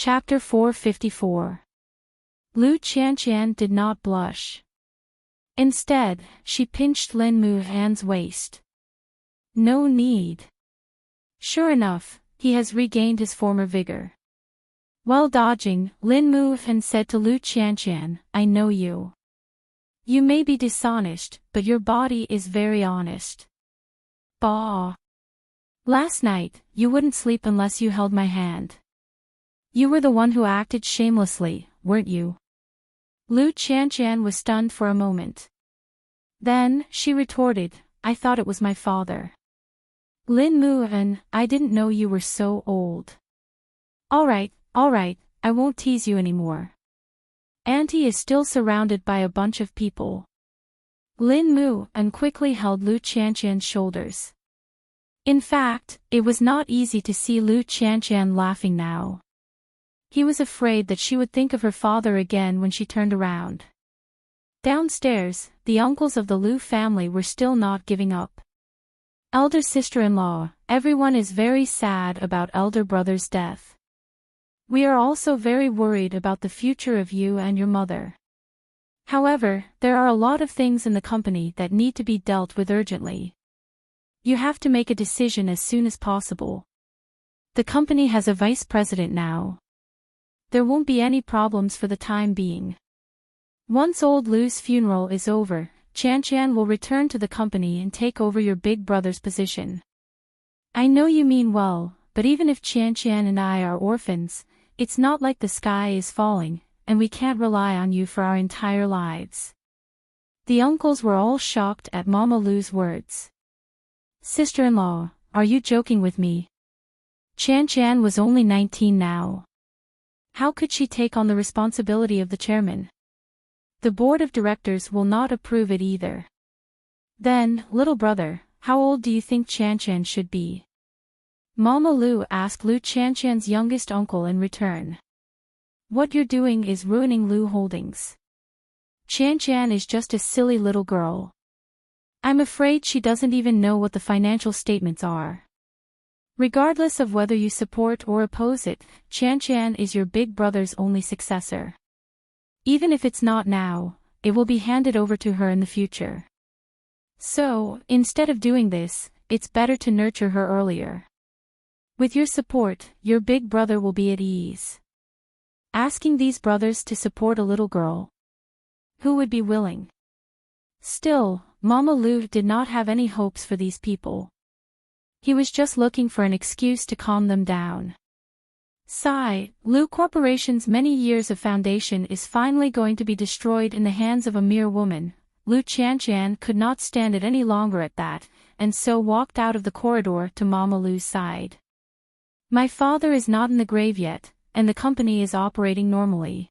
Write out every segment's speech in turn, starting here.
Chapter 454. Lu Qianqian did not blush. Instead, she pinched Lin Muhan's waist. No need. Sure enough, he has regained his former vigor. While dodging, Lin Muhan said to Lu Qianqian, "I know you. You may be dishonest, but your body is very honest." Bah. Last night, you wouldn't sleep unless you held my hand. You were the one who acted shamelessly, weren't you? Lu Qianqian was stunned for a moment. Then, she retorted, "I thought it was my father." Lin Muhan, I didn't know you were so old. Alright, I won't tease you anymore. Auntie is still surrounded by a bunch of people. Lin Muhan quickly held Lu Qianqian's shoulders. In fact, it was not easy to see Lu Qianqian laughing now. He was afraid that she would think of her father again when she turned around. Downstairs, the uncles of the Lu family were still not giving up. Elder sister-in-law, everyone is very sad about elder brother's death. We are also very worried about the future of you and your mother. However, there are a lot of things in the company that need to be dealt with urgently. You have to make a decision as soon as possible. The company has a vice president now. There won't be any problems for the time being. Once old Lu's funeral is over, Qianqian will return to the company and take over your big brother's position. I know you mean well, but even if Qianqian and I are orphans, it's not like the sky is falling, and we can't rely on you for our entire lives. The uncles were all shocked at Mama Lu's words. Sister-in-law, are you joking with me? Qianqian was only 19 now. How could she take on the responsibility of the chairman? The board of directors will not approve it either. Then, little brother, how old do you think Qianqian should be? Mama Lu asked Lu Qianqian's youngest uncle in return. What you're doing is ruining Lu Holdings. Qianqian is just a silly little girl. I'm afraid she doesn't even know what the financial statements are. Regardless of whether you support or oppose it, Qianqian is your big brother's only successor. Even if it's not now, it will be handed over to her in the future. So, instead of doing this, it's better to nurture her earlier. With your support, your big brother will be at ease. Asking these brothers to support a little girl? Who would be willing? Still, Mama Lu did not have any hopes for these people. He was just looking for an excuse to calm them down. Sigh, Lu Corporation's many years of foundation is finally going to be destroyed in the hands of a mere woman. Lu Qianqian could not stand it any longer at that, and so walked out of the corridor to Mama Lu's side. My father is not in the grave yet, and the company is operating normally.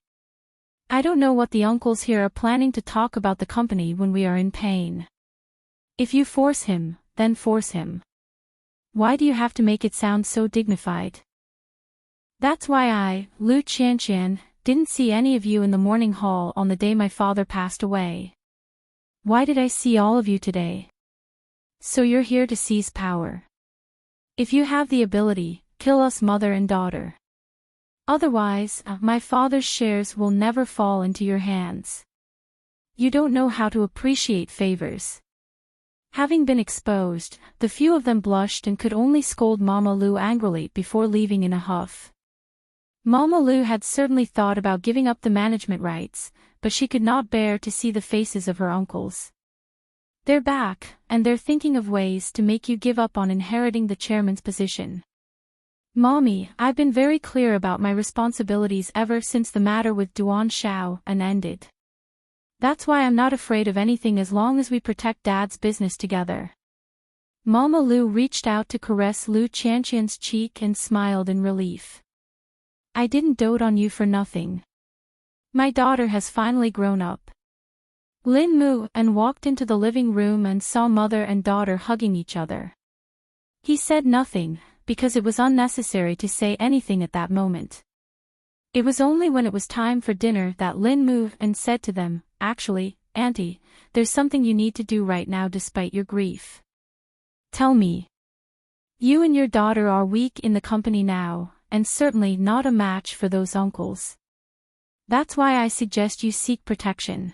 I don't know what the uncles here are planning to talk about the company when we are in pain. If you force him, then force him. Why do you have to make it sound so dignified? That's why I, Lu Qianqian, didn't see any of you in the morning hall on the day my father passed away. Why did I see all of you today? So you're here to seize power. If you have the ability, kill us mother and daughter. Otherwise, my father's shares will never fall into your hands. You don't know how to appreciate favors. Having been exposed, the few of them blushed and could only scold Mama Lu angrily before leaving in a huff. Mama Lu had certainly thought about giving up the management rights, but she could not bear to see the faces of her uncles. They're back, and they're thinking of ways to make you give up on inheriting the chairman's position. Mommy, I've been very clear about my responsibilities ever since the matter with Duan Shao ended. That's why I'm not afraid of anything as long as we protect Dad's business together. Mama Lu reached out to caress Lu Qianqian's cheek and smiled in relief. I didn't dote on you for nothing. My daughter has finally grown up. Lin Muhan walked into the living room and saw mother and daughter hugging each other. He said nothing, because it was unnecessary to say anything at that moment. It was only when it was time for dinner that Lin Muhan said to them, Actually, Auntie, there's something you need to do right now despite your grief. Tell me. You and your daughter are weak in the company now, and certainly not a match for those uncles. That's why I suggest you seek protection.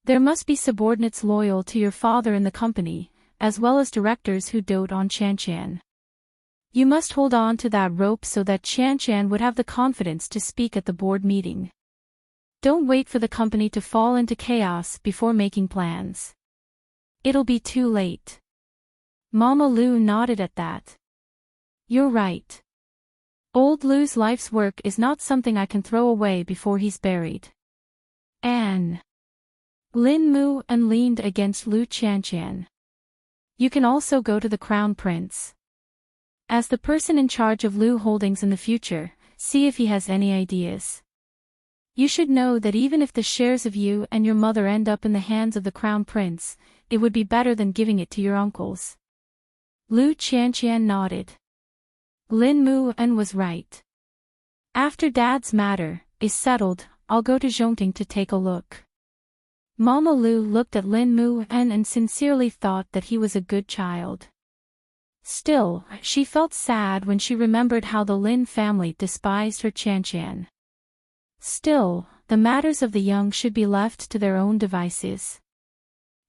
There must be subordinates loyal to your father in the company, as well as directors who dote on Qian. You must hold on to that rope so that Qian would have the confidence to speak at the board meeting. Don't wait for the company to fall into chaos before making plans. It'll be too late. Mama Lu nodded at that. You're right. Old Lu's life's work is not something I can throw away before he's buried. Anne. Lin Mu and leaned against Lu Qian. You can also go to the Crown Prince. As the person in charge of Lu Holdings in the future, see if he has any ideas. You should know that even if the shares of you and your mother end up in the hands of the Crown Prince, it would be better than giving it to your uncles. Lu Qian nodded. Lin Mu and was right. After Dad's matter is settled, I'll go to Zhongting to take a look. Mama Lu looked at Lin Mu and sincerely thought that he was a good child. Still, she felt sad when she remembered how the Lin family despised her Qian. Still, the matters of the young should be left to their own devices.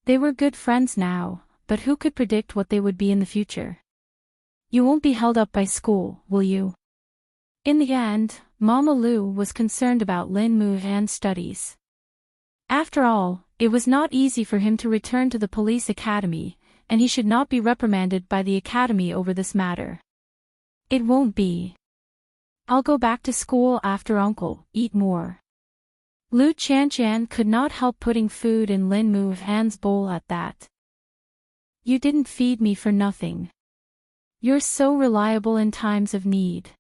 They were good friends now, but who could predict what they would be in the future? You won't be held up by school, will you? In the end, Mama Lu was concerned about Lin Mu An's studies. After all, it was not easy for him to return to the police academy, and he should not be reprimanded by the academy over this matter. It won't be. I'll go back to school after Uncle, eat more. Lu Qian could not help putting food in Lin Mu An's bowl at that. You didn't feed me for nothing. You're so reliable in times of need.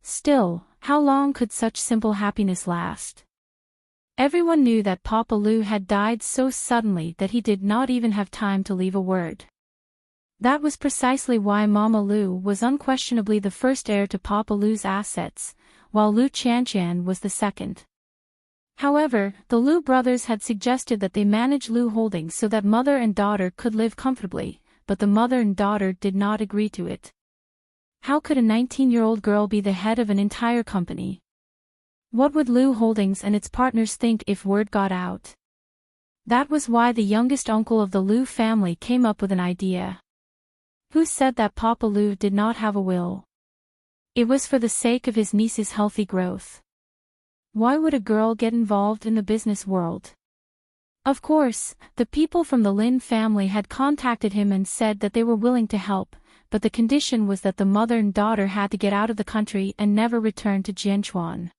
Still, how long could such simple happiness last? Everyone knew that Papa Lu had died so suddenly that he did not even have time to leave a word. That was precisely why Mama Lu was unquestionably the first heir to Papa Lu's assets, while Lu Qian was the second. However, the Lu brothers had suggested that they manage Lu Holdings so that mother and daughter could live comfortably, but the mother and daughter did not agree to it. How could a 19-year-old girl be the head of an entire company? What would Lu Holdings and its partners think if word got out? That was why the youngest uncle of the Lu family came up with an idea. Who said that Papa Lu did not have a will? It was for the sake of his niece's healthy growth. Why would a girl get involved in the business world? Of course, the people from the Lin family had contacted him and said that they were willing to help, but the condition was that the mother and daughter had to get out of the country and never return to Jianchuan.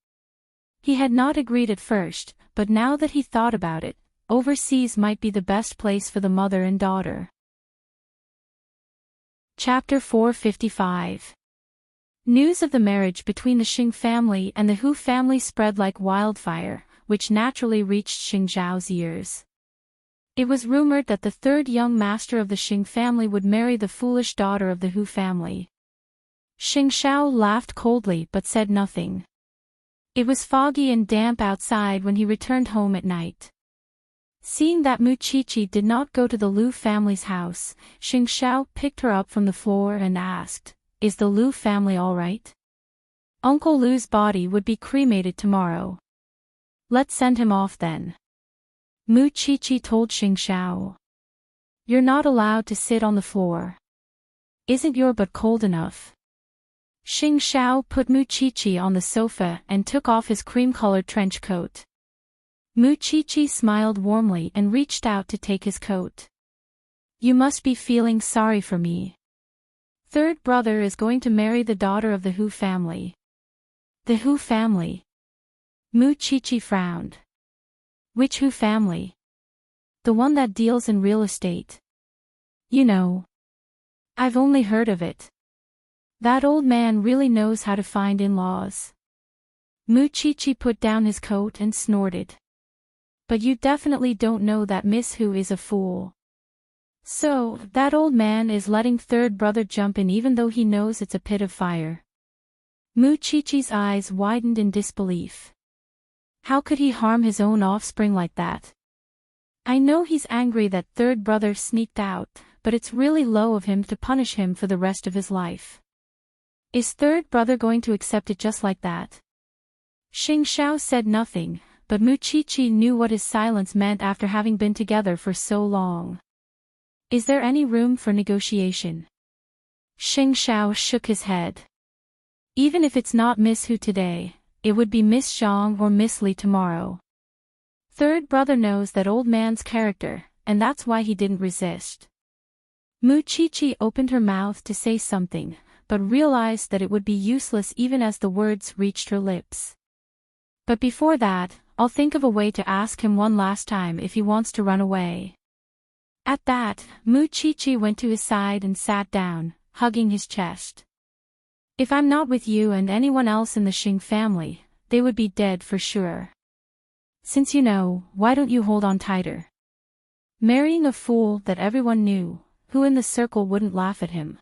He had not agreed at first, but now that he thought about it, overseas might be the best place for the mother and daughter. Chapter 455. News of the marriage between the Xing family and the Hu family spread like wildfire, which naturally reached Xing Zhao's ears. It was rumored that the third young master of the Xing family would marry the foolish daughter of the Hu family. Xing Zhao laughed coldly but said nothing. It was foggy and damp outside when he returned home at night. Seeing that Mu Qiqi did not go to the Lu family's house, Xing Zhao picked her up from the floor and asked, "Is the Lu family all right? Uncle Lu's body would be cremated tomorrow. Let's send him off then." Mu Qiqi told Xing Zhao. "You're not allowed to sit on the floor. Isn't your butt cold enough?" Xing Zhao put Mu Qiqi on the sofa and took off his cream-colored trench coat. Mu Qiqi smiled warmly and reached out to take his coat. "You must be feeling sorry for me. Third brother is going to marry the daughter of the Hu family." "The Hu family?" Mu Qiqi frowned. "Which Hu family?" "The one that deals in real estate. You know. I've only heard of it. That old man really knows how to find in-laws." Mu Qiqi put down his coat and snorted. "But you definitely don't know that Miss Hu is a fool. So, that old man is letting third brother jump in even though he knows it's a pit of fire." Mu Qiqi's eyes widened in disbelief. How could he harm his own offspring like that? "I know he's angry that third brother sneaked out, but it's really low of him to punish him for the rest of his life." Is third brother going to accept it just like that? Xing Xiao said nothing, but Mu Qiqi knew what his silence meant after having been together for so long. Is there any room for negotiation? Xing Xiao shook his head. Even if it's not Miss Hu today, it would be Miss Zhang or Miss Li tomorrow. Third brother knows that old man's character, and that's why he didn't resist. Mu Qiqi opened her mouth to say something, but realized that it would be useless even as the words reached her lips. But before that, I'll think of a way to ask him one last time if he wants to run away. At that, Mu Qiqi went to his side and sat down, hugging his chest. If I'm not with you and anyone else in the Xing family, they would be dead for sure. Since you know, why don't you hold on tighter? Marrying a fool that everyone knew, who in the circle wouldn't laugh at him.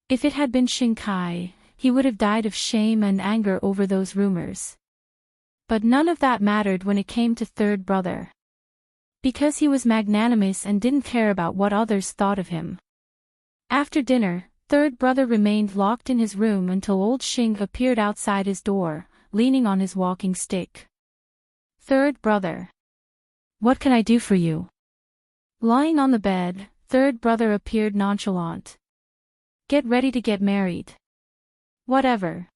If it had been Xing Kai, he would have died of shame and anger over those rumors. But none of that mattered when it came to third brother. Because he was magnanimous and didn't care about what others thought of him. After dinner, third brother remained locked in his room until old Xing appeared outside his door, leaning on his walking stick. Third brother. What can I do for you? Lying on the bed, third brother appeared nonchalant. Get ready to get married. Whatever.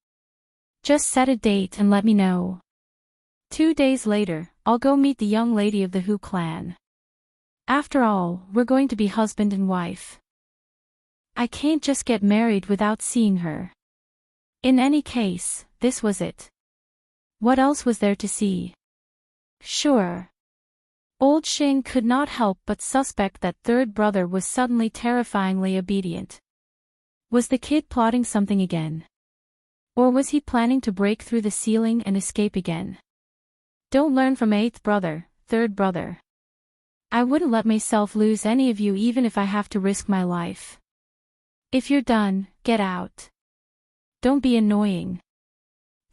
Just set a date and let me know. 2 days later, I'll go meet the young lady of the Hu clan. After all, we're going to be husband and wife. I can't just get married without seeing her. In any case, this was it. What else was there to see? Sure. Old Xing could not help but suspect that third brother was suddenly terrifyingly obedient. Was the kid plotting something again? Or was he planning to break through the ceiling and escape again? Don't learn from eighth brother, third brother. I wouldn't let myself lose any of you even if I have to risk my life. If you're done, get out. Don't be annoying.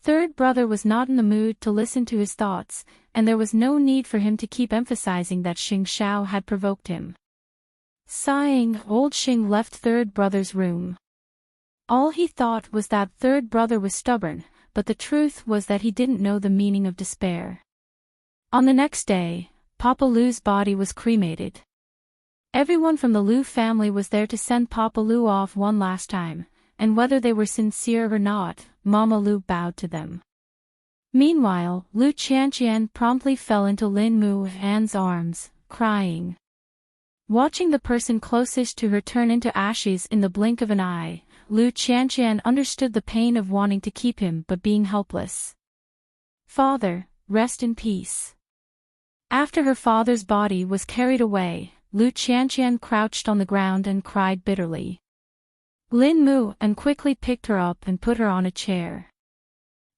Third brother was not in the mood to listen to his thoughts, and there was no need for him to keep emphasizing that Xing Xiao had provoked him. Sighing, old Xing left third brother's room. All he thought was that third brother was stubborn, but the truth was that he didn't know the meaning of despair. On the next day, Papa Lu's body was cremated. Everyone from the Lu family was there to send Papa Lu off one last time, and whether they were sincere or not, Mama Lu bowed to them. Meanwhile, Lu Qianqian promptly fell into Lin Mu An's arms, crying. Watching the person closest to her turn into ashes in the blink of an eye, Lu Qianqian understood the pain of wanting to keep him but being helpless. Father, rest in peace. After her father's body was carried away, Lu Qianqian crouched on the ground and cried bitterly. Lin Mu An quickly picked her up and put her on a chair.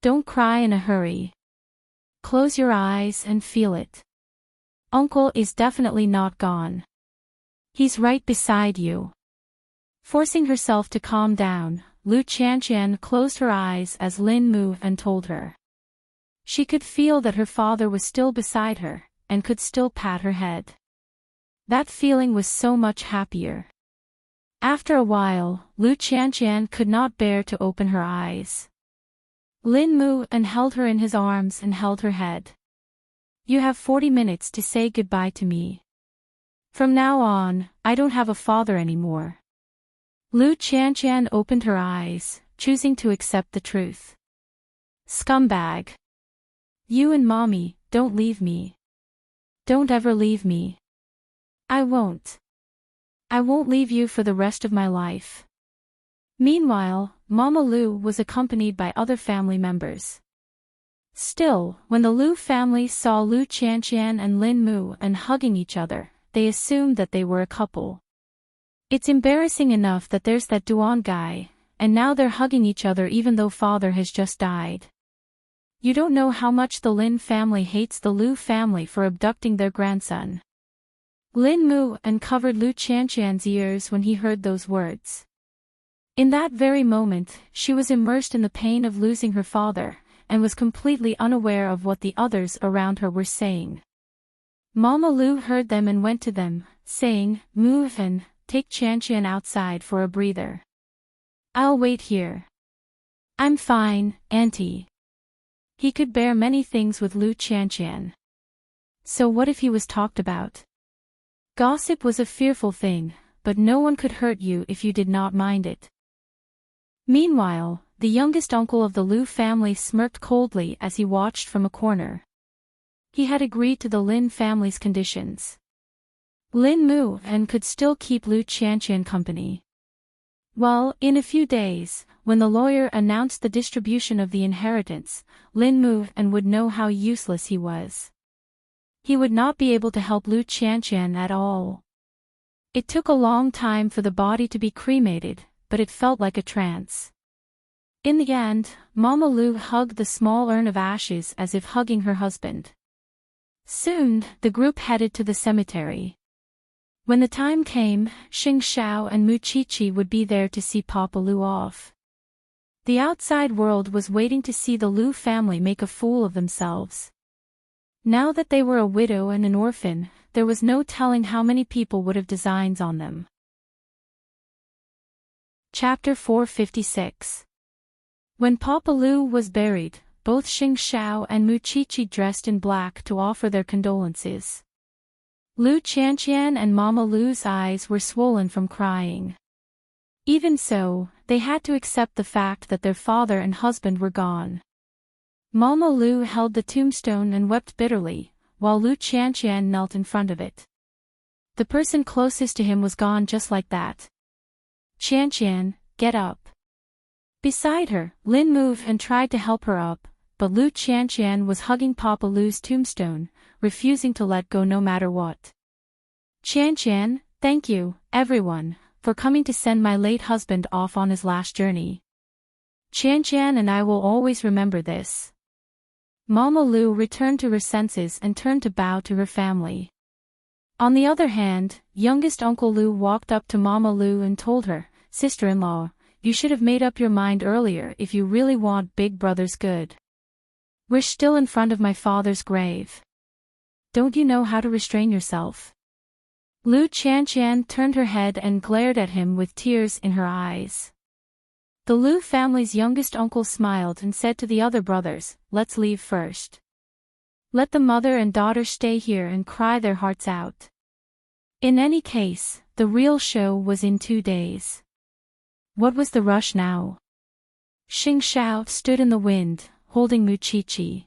Don't cry in a hurry. Close your eyes and feel it. Uncle is definitely not gone. He's right beside you. Forcing herself to calm down, Lu Qianqian closed her eyes as Lin Mu An told her. She could feel that her father was still beside her, and could still pat her head. That feeling was so much happier. After a while, Lu Qianqian could not bear to open her eyes. Lin Mu An held her in his arms and held her head. You have 40 minutes to say goodbye to me. From now on, I don't have a father anymore. Lu Qianqian opened her eyes, choosing to accept the truth. Scumbag. You and Mommy, don't leave me. Don't ever leave me. I won't. I won't leave you for the rest of my life. Meanwhile, Mama Lu was accompanied by other family members. Still, when the Lu family saw Lu Qianqian and Lin Mu An hugging each other, they assumed that they were a couple. It's embarrassing enough that there's that Duan guy, and now they're hugging each other even though father has just died. You don't know how much the Lin family hates the Lu family for abducting their grandson. Lin Mu An covered Lu Qianqian's ears when he heard those words. In that very moment, she was immersed in the pain of losing her father, and was completely unaware of what the others around her were saying. Mama Lu heard them and went to them, saying, Mu An, take Qianqian outside for a breather. I'll wait here. I'm fine, Auntie. He could bear many things with Lu Qianqian. So what if he was talked about? Gossip was a fearful thing, but no one could hurt you if you did not mind it. Meanwhile, the youngest uncle of the Lu family smirked coldly as he watched from a corner. He had agreed to the Lin family's conditions. Lin Mu and could still keep Lu Qianqian company. Well, in a few days, when the lawyer announced the distribution of the inheritance, Lin Mu and would know how useless he was. He would not be able to help Lu Qianqian at all. It took a long time for the body to be cremated, but it felt like a trance. In the end, Mama Lu hugged the small urn of ashes as if hugging her husband. Soon, the group headed to the cemetery. When the time came, Xing Xiao and Mu Qiqi would be there to see Papa Lu off. The outside world was waiting to see the Lu family make a fool of themselves. Now that they were a widow and an orphan, there was no telling how many people would have designs on them. Chapter 456. When Papa Lu was buried, both Xing Xiao and Mu Qiqi dressed in black to offer their condolences. Lu Qianqian and Mama Lu's eyes were swollen from crying. Even so, they had to accept the fact that their father and husband were gone. Mama Lu held the tombstone and wept bitterly, while Lu Qianqian knelt in front of it. The person closest to him was gone just like that. Qianqian, get up. Beside her, Lin moved and tried to help her up, but Lu Qianqian was hugging Papa Lu's tombstone, refusing to let go no matter what. Qianqian, thank you, everyone, for coming to send my late husband off on his last journey. Qianqian and I will always remember this. Mama Lu returned to her senses and turned to bow to her family. On the other hand, youngest Uncle Lu walked up to Mama Lu and told her, "Sister-in-law, you should have made up your mind earlier if you really want Big Brother's good. We're still in front of my father's grave. Don't you know how to restrain yourself?" Lu Qianqian turned her head and glared at him with tears in her eyes. The Lu family's youngest uncle smiled and said to the other brothers, "Let's leave first. Let the mother and daughter stay here and cry their hearts out." In any case, the real show was in 2 days. What was the rush now? Xing Xiao stood in the wind, holding Mu Qiqi.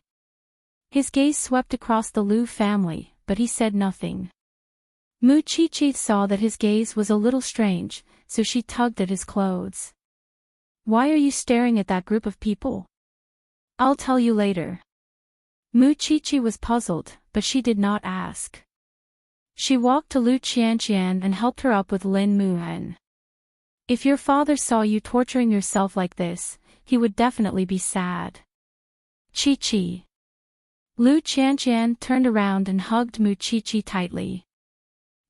His gaze swept across the Lu family, but he said nothing. Mu Qiqi saw that his gaze was a little strange, so she tugged at his clothes. "Why are you staring at that group of people?" "I'll tell you later." Mu Qiqi was puzzled, but she did not ask. She walked to Lu Qianqian and helped her up with Lin Muhan. "If your father saw you torturing yourself like this, he would definitely be sad." "Qiqi." Lu Qianqian turned around and hugged Mu Qiqi tightly.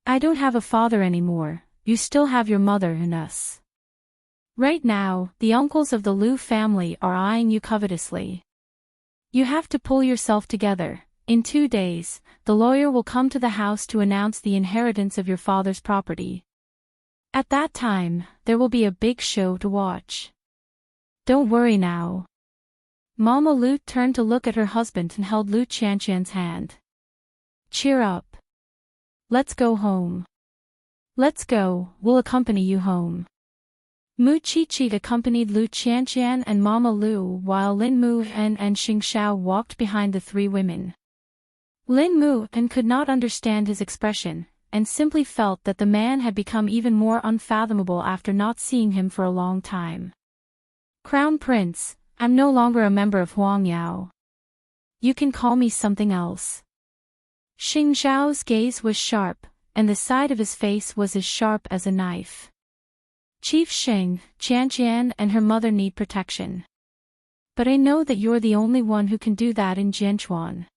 "I don't have a father anymore, you still have your mother and us. Right now, the uncles of the Lu family are eyeing you covetously. You have to pull yourself together. In 2 days, the lawyer will come to the house to announce the inheritance of your father's property. At that time, there will be a big show to watch. Don't worry now." Mama Lu turned to look at her husband and held Lu Qianqian's hand. "Cheer up. Let's go home." "Let's go, we'll accompany you home." Mu Qiqi accompanied Lu Qianqian and Mama Lu while Lin Muhan and Xing Xiao walked behind the 3 women. Lin Muhan could not understand his expression, and simply felt that the man had become even more unfathomable after not seeing him for a long time. "Crown Prince, I'm no longer a member of Huangyao. You can call me something else." Xing Xiao's gaze was sharp, and the side of his face was as sharp as a knife. "Chief Xing, Qianqian and her mother need protection. But I know that you're the only one who can do that in Jianchuan.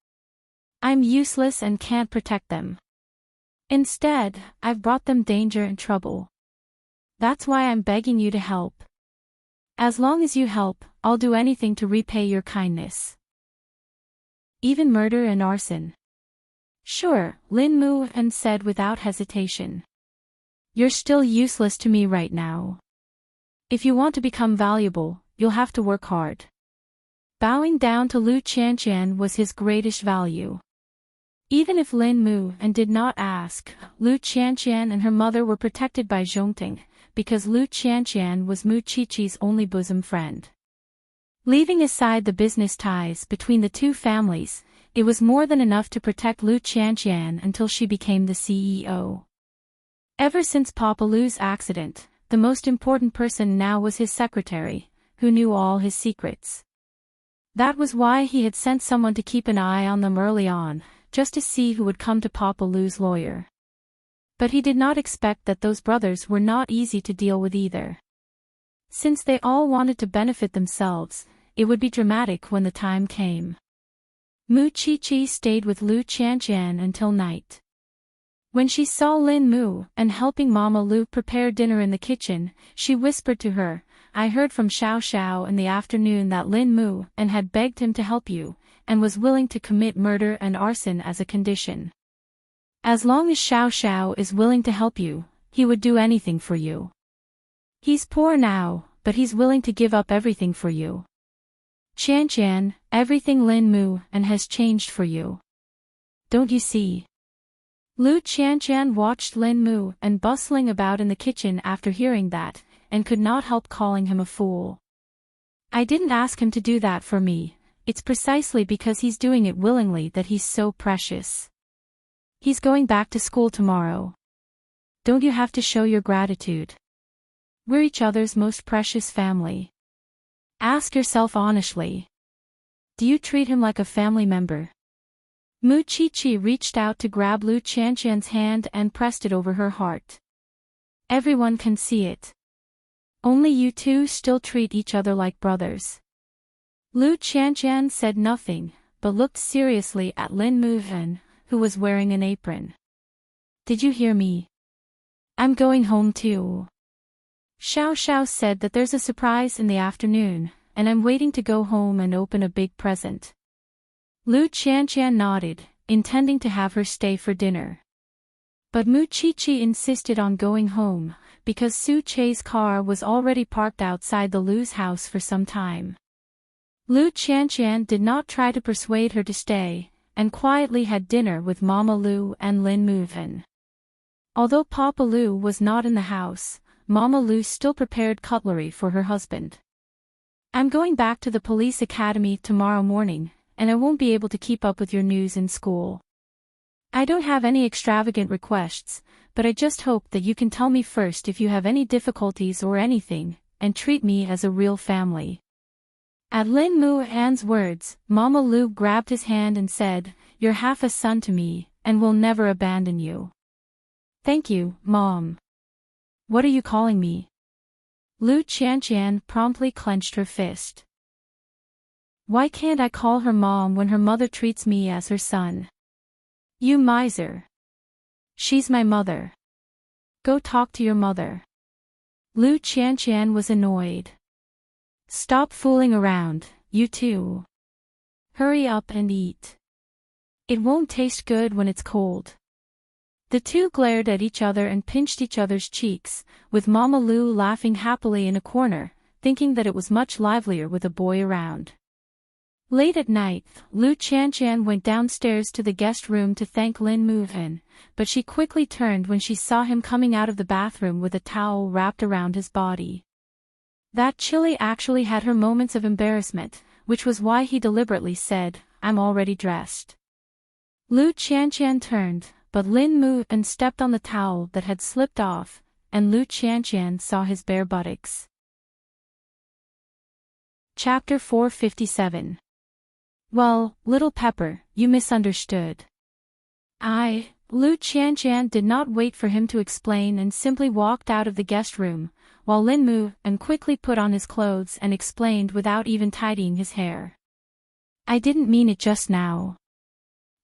I'm useless and can't protect them. Instead, I've brought them danger and trouble. That's why I'm begging you to help. As long as you help, I'll do anything to repay your kindness. Even murder and arson." "Sure," Lin Muhan said without hesitation. "You're still useless to me right now. If you want to become valuable, you'll have to work hard. Bowing down to Lu Qianqian was his greatest value. Even if Lin Mu and did not ask, Lu Qianqian and her mother were protected by Zhongting, because Lu Qianqian was Mu Qiqi's only bosom friend. Leaving aside the business ties between the two families, it was more than enough to protect Lu Qianqian until she became the CEO. Ever since Papa Lu's accident, the most important person now was his secretary, who knew all his secrets. That was why he had sent someone to keep an eye on them early on, just to see who would come to Papa Lu's lawyer. But he did not expect that those brothers were not easy to deal with either. Since they all wanted to benefit themselves, it would be dramatic when the time came. Mu Qiqi stayed with Lu Qianqian until night. When she saw Lin Mu and helping Mama Lu prepare dinner in the kitchen, she whispered to her, "I heard from Xiao Xiao in the afternoon that Lin Mu and had begged him to help you, and was willing to commit murder and arson as a condition. As long as Xiao Xiao is willing to help you, he would do anything for you. He's poor now, but he's willing to give up everything for you. Qianqian, everything Lin Mu and has changed for you. Don't you see?" Lu Qianqian watched Lin Mu and bustling about in the kitchen after hearing that, and could not help calling him a fool. "I didn't ask him to do that for me, it's precisely because he's doing it willingly that he's so precious. He's going back to school tomorrow. Don't you have to show your gratitude? We're each other's most precious family. Ask yourself honestly. Do you treat him like a family member?" Mu Qiqi reached out to grab Lu Qianqian's hand and pressed it over her heart. "Everyone can see it. Only you two still treat each other like brothers." Lu Qianqian said nothing, but looked seriously at Lin Muhan, who was wearing an apron. "Did you hear me? I'm going home too. Xiao Xiao said that there's a surprise in the afternoon, and I'm waiting to go home and open a big present." Lu Qianqian nodded, intending to have her stay for dinner. But Mu Qiqi insisted on going home, because Su Che's car was already parked outside the Lu's house for some time. Lu Qianqian did not try to persuade her to stay, and quietly had dinner with Mama Lu and Lin Muhan. Although Papa Lu was not in the house, Mama Lu still prepared cutlery for her husband. "I'm going back to the police academy tomorrow morning, and I won't be able to keep up with your news in school. I don't have any extravagant requests, but I just hope that you can tell me first if you have any difficulties or anything, and treat me as a real family." At Lin Muhan's words, Mama Lu grabbed his hand and said, "You're half a son to me, and will never abandon you." "Thank you, Mom." "What are you calling me?" Lu Qianqian promptly clenched her fist. "Why can't I call her mom when her mother treats me as her son? You miser. She's my mother. Go talk to your mother." Lu Qianqian was annoyed. "Stop fooling around, you two. Hurry up and eat. It won't taste good when it's cold." The two glared at each other and pinched each other's cheeks, with Mama Lu laughing happily in a corner, thinking that it was much livelier with a boy around. Late at night, Lu Qianqian went downstairs to the guest room to thank Lin Muhan, but she quickly turned when she saw him coming out of the bathroom with a towel wrapped around his body. That chili actually had her moments of embarrassment, which was why he deliberately said, "I'm already dressed." Lu Qianqian turned, but Lin Muhan stepped on the towel that had slipped off, and Lu Qianqian saw his bare buttocks. Chapter 457. "Well, little Pepper, you misunderstood." Lu Qianqian did not wait for him to explain and simply walked out of the guest room, while Lin Muhan quickly put on his clothes and explained without even tidying his hair. "I didn't mean it just now.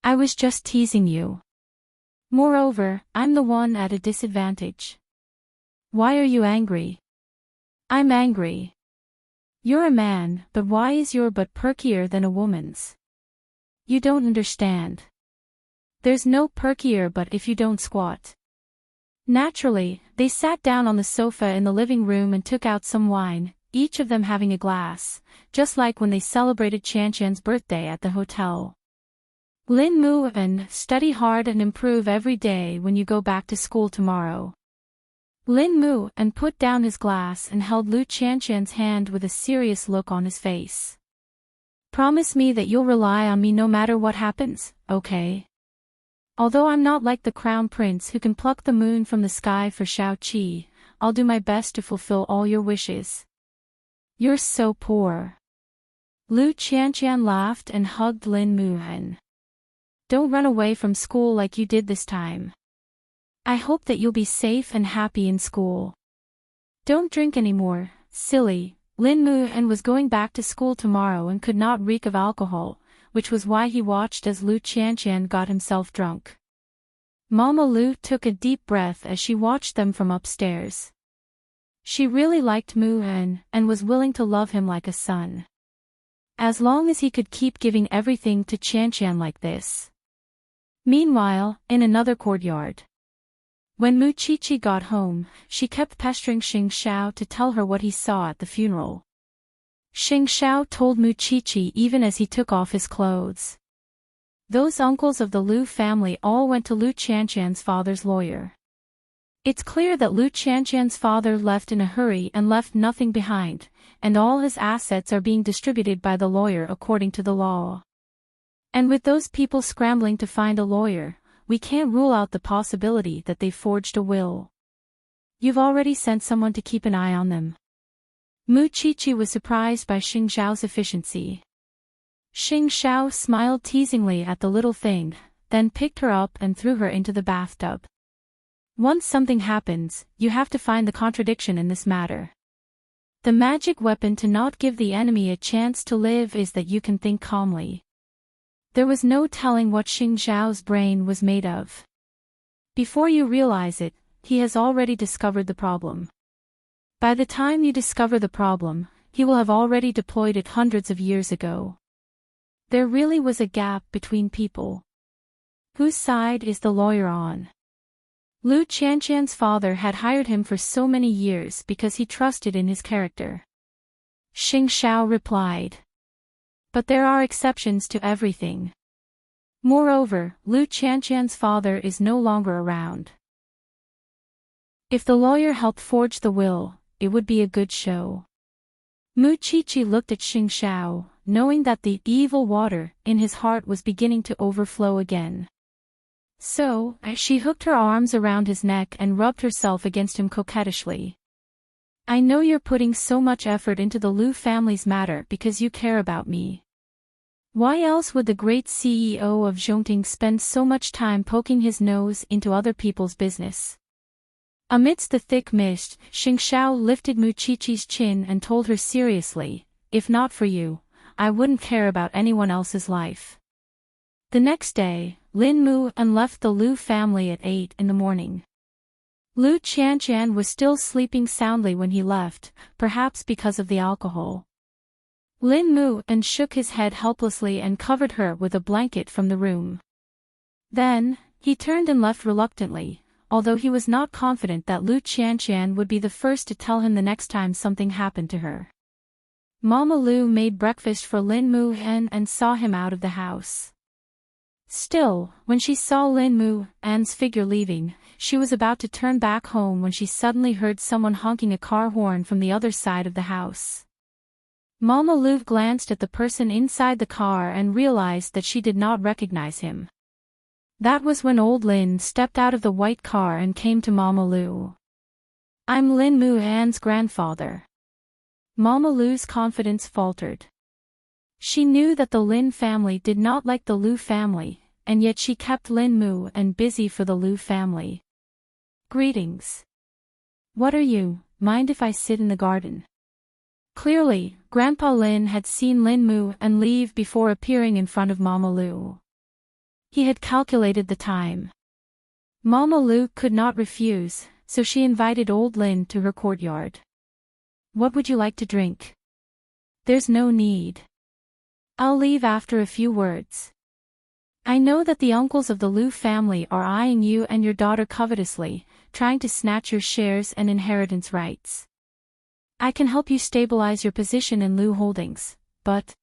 I was just teasing you. Moreover, I'm the one at a disadvantage." "Why are you angry?" "I'm angry. You're a man, but why is your butt perkier than a woman's? You don't understand. There's no perkier butt if you don't squat." Naturally, they sat down on the sofa in the living room and took out some wine, each of them having a glass, just like when they celebrated Chan-Chan's birthday at the hotel. Lin Mu and study hard and improve every day when you go back to school tomorrow. Lin Mu and put down his glass and held Lu Chan-Chan's hand with a serious look on his face. Promise me that you'll rely on me no matter what happens, okay? Although I'm not like the crown prince who can pluck the moon from the sky for Shao-Chi, I'll do my best to fulfill all your wishes. You're so poor. Lu Chan-Chan laughed and hugged Lin Mu. Don't run away from school like you did this time. I hope that you'll be safe and happy in school. Don't drink anymore, silly. Lin Mu was going back to school tomorrow and could not reek of alcohol, which was why he watched as Lu Chan-Chan got himself drunk. Mama Lu took a deep breath as she watched them from upstairs. She really liked Mu and was willing to love him like a son. As long as he could keep giving everything to Chan-Chan like this. Meanwhile, in another courtyard. When Mu Chi-Chi got home, she kept pestering Xing Xiao to tell her what he saw at the funeral. Xing Xiao told Mu Chi-Chi even as he took off his clothes. Those uncles of the Lu family all went to Lu Chan-Chan's father's lawyer. It's clear that Lu Chan-Chan's father left in a hurry and left nothing behind, and all his assets are being distributed by the lawyer according to the law. And with those people scrambling to find a lawyer, we can't rule out the possibility that they forged a will. You've already sent someone to keep an eye on them. Mu Chi-Chi was surprised by Xing Xiao's efficiency. Xing Xiao smiled teasingly at the little thing, then picked her up and threw her into the bathtub. Once something happens, you have to find the contradiction in this matter. The magic weapon to not give the enemy a chance to live is that you can think calmly. There was no telling what Xing Xiao's brain was made of. Before you realize it, he has already discovered the problem. By the time you discover the problem, he will have already deployed it hundreds of years ago. There really was a gap between people. Whose side is the lawyer on? Lu Chan-Chan's father had hired him for so many years because he trusted in his character. Xing Xiao replied. But there are exceptions to everything. Moreover, Lu Chan-Chan's father is no longer around. If the lawyer helped forge the will, it would be a good show. Mu Chi-Chi looked at Xing Xiao, knowing that the evil water in his heart was beginning to overflow again. So, she hooked her arms around his neck and rubbed herself against him coquettishly. I know you're putting so much effort into the Lu family's matter because you care about me. Why else would the great CEO of Enchanting spend so much time poking his nose into other people's business? Amidst the thick mist, Xing Xiao lifted Mu Chi-Chi's chin and told her seriously, if not for you, I wouldn't care about anyone else's life. The next day, Lin Mu left the Lu family at 8 in the morning. Lu Chan-Chan was still sleeping soundly when he left, perhaps because of the alcohol. Lin Mu shook his head helplessly and covered her with a blanket from the room. Then, he turned and left reluctantly, although he was not confident that Lu Chan-Chan would be the first to tell him the next time something happened to her. Mama Lu made breakfast for Lin Mu and saw him out of the house. Still, when she saw Lin Mu's figure leaving, she was about to turn back home when she suddenly heard someone honking a car horn from the other side of the house. Mama Lu glanced at the person inside the car and realized that she did not recognize him. That was when old Lin stepped out of the white car and came to Mama Lu. I'm Lin Mu's grandfather. Mama Lu's confidence faltered. She knew that the Lin family did not like the Lu family, and yet she kept Lin Mu busy for the Lu family. Greetings. What are you, mind if I sit in the garden? Clearly, Grandpa Lin had seen Lin Mu leave before appearing in front of Mama Lu. He had calculated the time. Mama Lu could not refuse, so she invited old Lin to her courtyard. What would you like to drink? There's no need. I'll leave after a few words. I know that the uncles of the Lu family are eyeing you and your daughter covetously, trying to snatch your shares and inheritance rights. I can help you stabilize your position in Lu Holdings, but...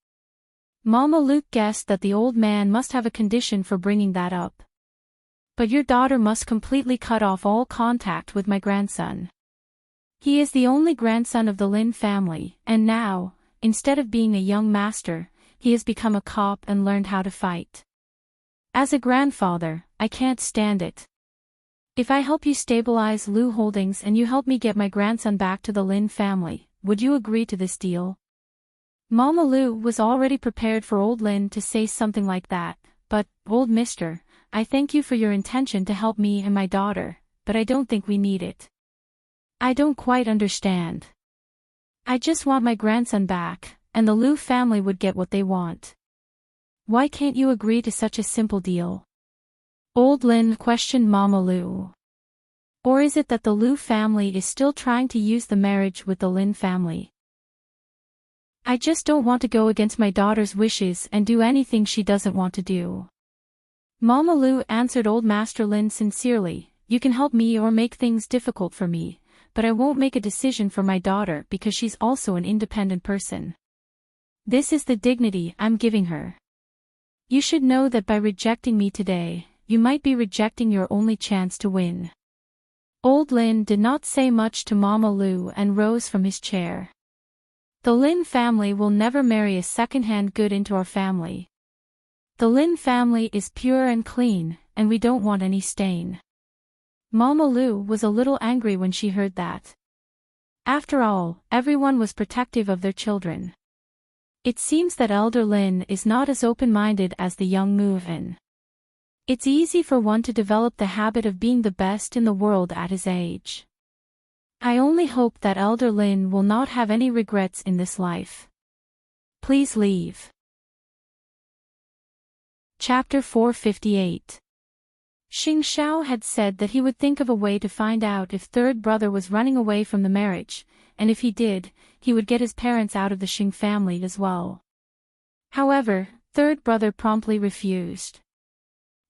Mama Luke guessed that the old man must have a condition for bringing that up. But your daughter must completely cut off all contact with my grandson. He is the only grandson of the Lin family, and now, instead of being a young master, he has become a cop and learned how to fight. As a grandfather, I can't stand it. If I help you stabilize Lu Holdings and you help me get my grandson back to the Lin family, would you agree to this deal? Mama Lu was already prepared for old Lin to say something like that, but, old mister, I thank you for your intention to help me and my daughter, but I don't think we need it. I don't quite understand. I just want my grandson back, and the Lu family would get what they want. Why can't you agree to such a simple deal? Old Lin questioned Mama Lu. Or is it that the Lu family is still trying to use the marriage with the Lin family? I just don't want to go against my daughter's wishes and do anything she doesn't want to do. Mama Lu answered Old Master Lin sincerely, you can help me or make things difficult for me, but I won't make a decision for my daughter because she's also an independent person. This is the dignity I'm giving her. You should know that by rejecting me today, you might be rejecting your only chance to win. Old Lin did not say much to Mama Lu and rose from his chair. The Lin family will never marry a second-hand good into our family. The Lin family is pure and clean, and we don't want any stain. Mama Lu was a little angry when she heard that. After all, everyone was protective of their children. It seems that Elder Lin is not as open-minded as the young move-in. It's easy for one to develop the habit of being the best in the world at his age. I only hope that Elder Lin will not have any regrets in this life. Please leave. Chapter 458. Xing Xiao had said that he would think of a way to find out if third brother was running away from the marriage, and if he did, he would get his parents out of the Xing family as well. However, third brother promptly refused.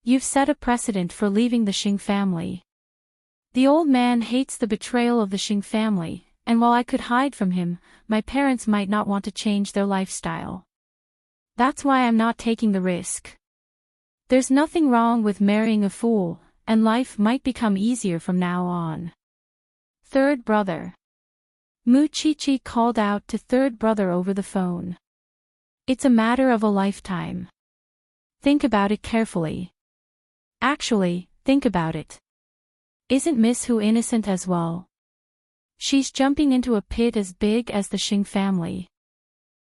You've set a precedent for leaving the Xing family. The old man hates the betrayal of the Xing family, and while I could hide from him, my parents might not want to change their lifestyle. That's why I'm not taking the risk. There's nothing wrong with marrying a fool, and life might become easier from now on. Third brother. Mu Chi called out to third brother over the phone. It's a matter of a lifetime. Think about it carefully. Actually, think about it. Isn't Miss Hu innocent as well? She's jumping into a pit as big as the Xing family.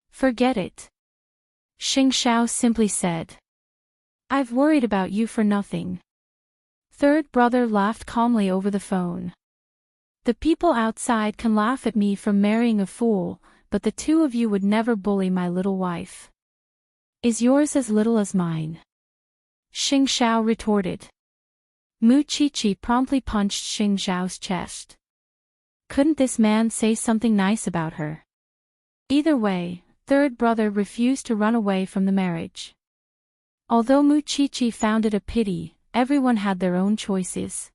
Forget it. Xing Xiao simply said. I've worried about you for nothing. Third brother laughed calmly over the phone. The people outside can laugh at me for marrying a fool, but the two of you would never bully my little wife. Is yours as little as mine? Xing Xiao retorted. Mu Chi promptly punched Xing Xiao's chest. Couldn't this man say something nice about her? Either way, third brother refused to run away from the marriage. Although Mu Chi found it a pity, everyone had their own choices.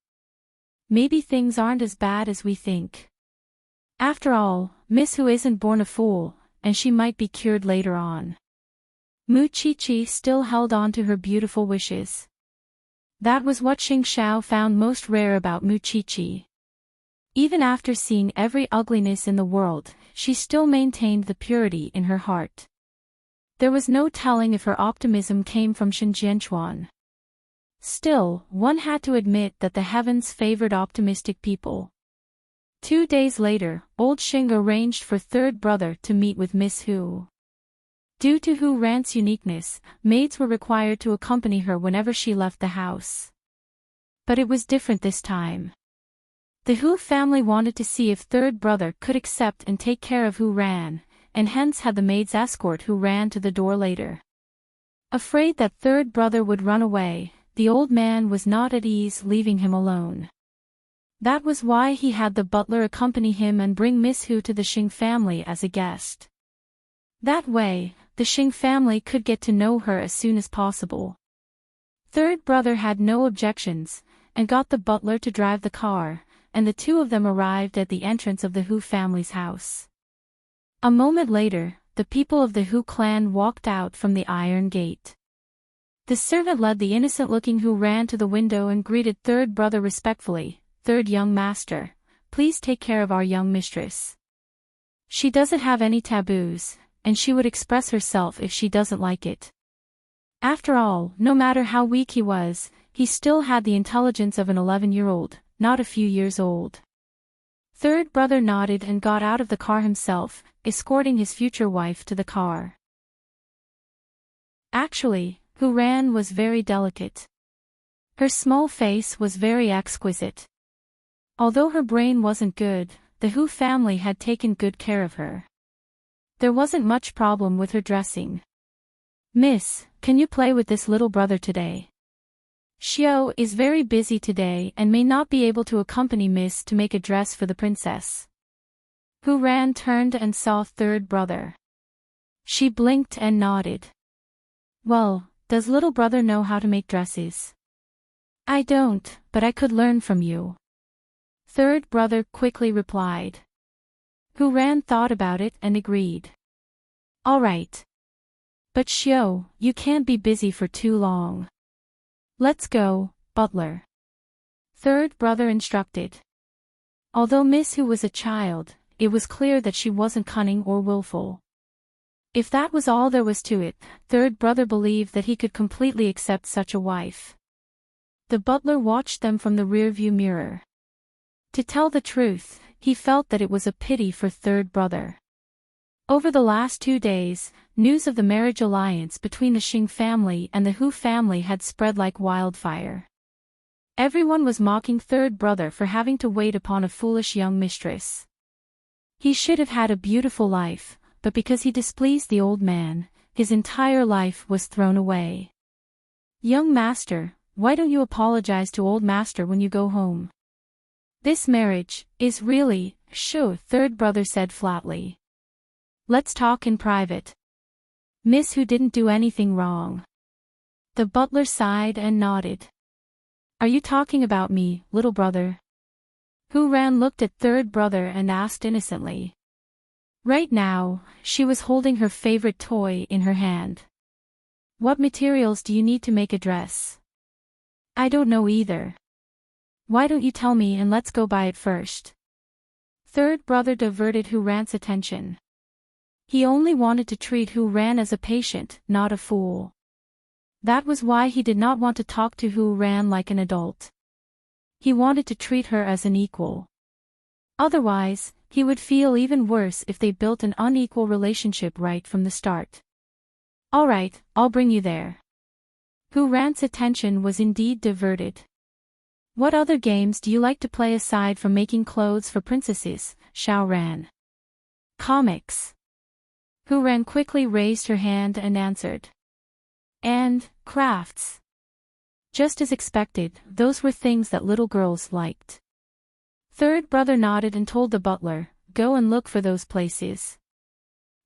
Maybe things aren't as bad as we think. After all, Miss Hu isn't born a fool, and she might be cured later on. Mu Chi still held on to her beautiful wishes. That was what Xing Xiao found most rare about Mu Chi. Even after seeing every ugliness in the world, she still maintained the purity in her heart. There was no telling if her optimism came from Shenjianchuan. Still, one had to admit that the heavens favored optimistic people. 2 days later, old Xing arranged for third brother to meet with Miss Hu. Due to Hu Ran's uniqueness, maids were required to accompany her whenever she left the house. But it was different this time. The Hu family wanted to see if third brother could accept and take care of Hu Ran, and hence had the maids escort Hu Ran to the door later. Afraid that third brother would run away, the old man was not at ease leaving him alone. That was why he had the butler accompany him and bring Miss Hu to the Xing family as a guest. That way, the Xing family could get to know her as soon as possible. Third brother had no objections, and got the butler to drive the car, and the two of them arrived at the entrance of the Hu family's house. A moment later, the people of the Hu clan walked out from the iron gate. The servant led the innocent-looking Hu ran to the window and greeted third brother respectfully. Third young master, please take care of our young mistress. She doesn't have any taboos, and she would express herself if she doesn't like it. After all, no matter how weak he was, he still had the intelligence of an 11-year-old, not a few years old. Third brother nodded and got out of the car himself, escorting his future wife to the car. Actually, Hu Ran was very delicate. Her small face was very exquisite. Although her brain wasn't good, the Hu family had taken good care of her. There wasn't much problem with her dressing. Miss, can you play with this little brother today? Xiao is very busy today and may not be able to accompany Miss to make a dress for the princess. Hu Ran turned and saw third brother. She blinked and nodded. Well, does little brother know how to make dresses? I don't, but I could learn from you. Third brother quickly replied. Hu Ran thought about it and agreed. All right. But Xiao, you can't be busy for too long. Let's go, butler. Third brother instructed. Although Miss Hu was a child, it was clear that she wasn't cunning or willful. If that was all there was to it, third brother believed that he could completely accept such a wife. The butler watched them from the rearview mirror. To tell the truth, he felt that it was a pity for third brother. Over the last 2 days, news of the marriage alliance between the Xing family and the Hu family had spread like wildfire. Everyone was mocking third brother for having to wait upon a foolish young mistress. He should have had a beautiful life, but because he displeased the old man, his entire life was thrown away. Young master, why don't you apologize to old master when you go home? This marriage is really, sure, third brother said flatly. Let's talk in private. Miss Hu didn't do anything wrong. The butler sighed and nodded. Are you talking about me, little brother? Hu Ran looked at third brother and asked innocently. Right now, she was holding her favorite toy in her hand. What materials do you need to make a dress? I don't know either. Why don't you tell me and let's go buy it first? Third brother diverted Hu Ran's attention. He only wanted to treat Hu Ran as a patient, not a fool. That was why he did not want to talk to Hu Ran like an adult. He wanted to treat her as an equal. Otherwise, he would feel even worse if they built an unequal relationship right from the start. All right, I'll bring you there. Hu Ran's attention was indeed diverted. What other games do you like to play aside from making clothes for princesses, Xiao Ran? Comics. Hu Ran quickly raised her hand and answered. And crafts. Just as expected, those were things that little girls liked. Third brother nodded and told the butler, go and look for those places.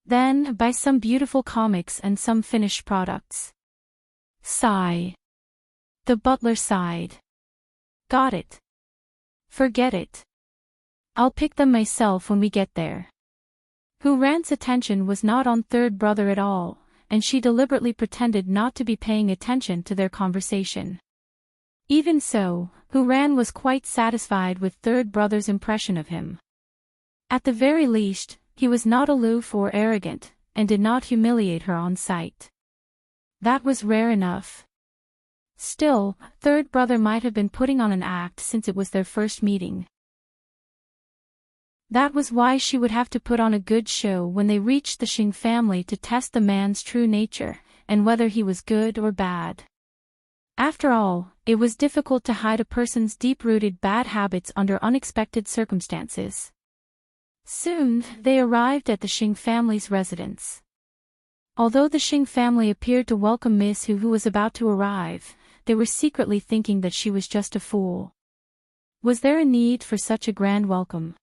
Then, buy some beautiful comics and some finished products. Sigh. The butler sighed. Got it. Forget it. I'll pick them myself when we get there. Hu Ran's attention was not on third brother at all, and she deliberately pretended not to be paying attention to their conversation. Even so, Hu Ran was quite satisfied with third brother's impression of him. At the very least, he was not aloof or arrogant, and did not humiliate her on sight. That was rare enough. Still, third brother might have been putting on an act since it was their first meeting. That was why she would have to put on a good show when they reached the Xing family to test the man's true nature, and whether he was good or bad. After all, it was difficult to hide a person's deep-rooted bad habits under unexpected circumstances. Soon, they arrived at the Xing family's residence. Although the Xing family appeared to welcome Miss Hu, who was about to arrive, they were secretly thinking that she was just a fool. Was there a need for such a grand welcome?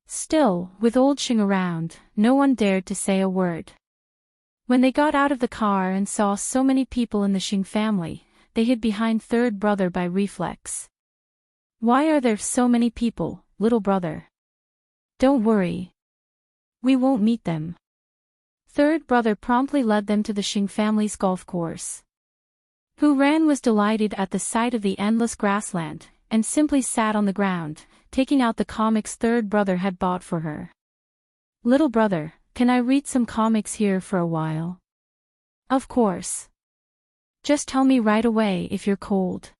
Still, with old Xing around, no one dared to say a word. When they got out of the car and saw so many people in the Xing family, they hid behind third brother by reflex. Why are there so many people, little brother? Don't worry. We won't meet them. Third brother promptly led them to the Xing family's golf course. Hu Ran was delighted at the sight of the endless grassland, and simply sat on the ground, taking out the comics third brother had bought for her. Little brother, can I read some comics here for a while? Of course. Just tell me right away if you're cold.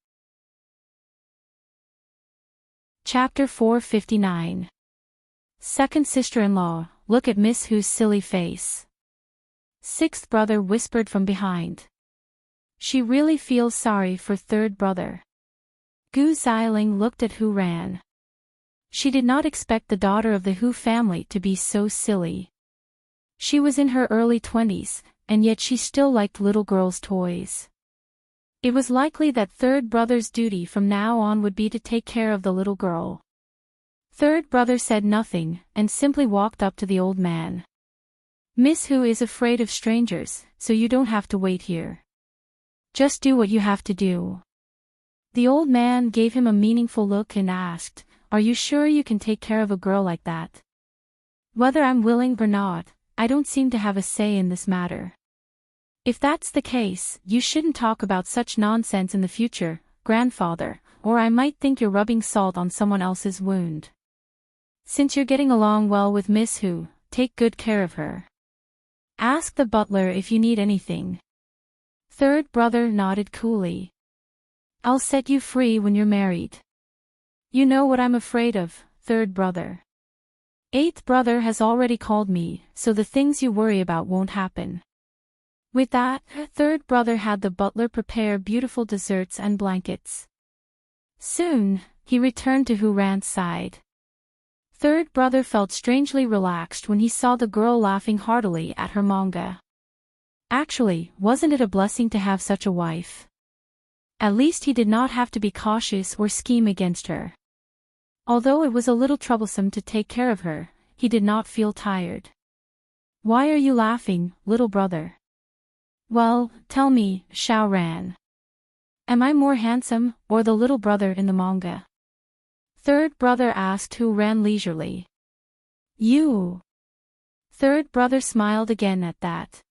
Chapter 459. Second sister-in-law, look at Miss Hu's silly face. Sixth brother whispered from behind. She really feels sorry for third brother. Gu Xiling looked at Hu Ran. She did not expect the daughter of the Hu family to be so silly. She was in her early 20s, and yet she still liked little girls' toys. It was likely that third brother's duty from now on would be to take care of the little girl. Third brother said nothing, and simply walked up to the old man. Miss Hu is afraid of strangers, so you don't have to wait here. Just do what you have to do. The old man gave him a meaningful look and asked, Are you sure you can take care of a girl like that? Whether I'm willing or not, I don't seem to have a say in this matter. If that's the case, you shouldn't talk about such nonsense in the future, grandfather, or I might think you're rubbing salt on someone else's wound. Since you're getting along well with Miss Hu, take good care of her. Ask the butler if you need anything. Third brother nodded coolly. I'll set you free when you're married. You know what I'm afraid of, third brother. Eighth brother has already called me, so the things you worry about won't happen. With that, third brother had the butler prepare beautiful desserts and blankets. Soon, he returned to Hu Ran's side. Third brother felt strangely relaxed when he saw the girl laughing heartily at her manga. Actually, wasn't it a blessing to have such a wife? At least he did not have to be cautious or scheme against her. Although it was a little troublesome to take care of her, he did not feel tired. Why are you laughing, little brother? Well, tell me, Xiao Ran. Am I more handsome, or the little brother in the manga? Third brother asked Hu Ran leisurely. You. Third brother smiled again at that.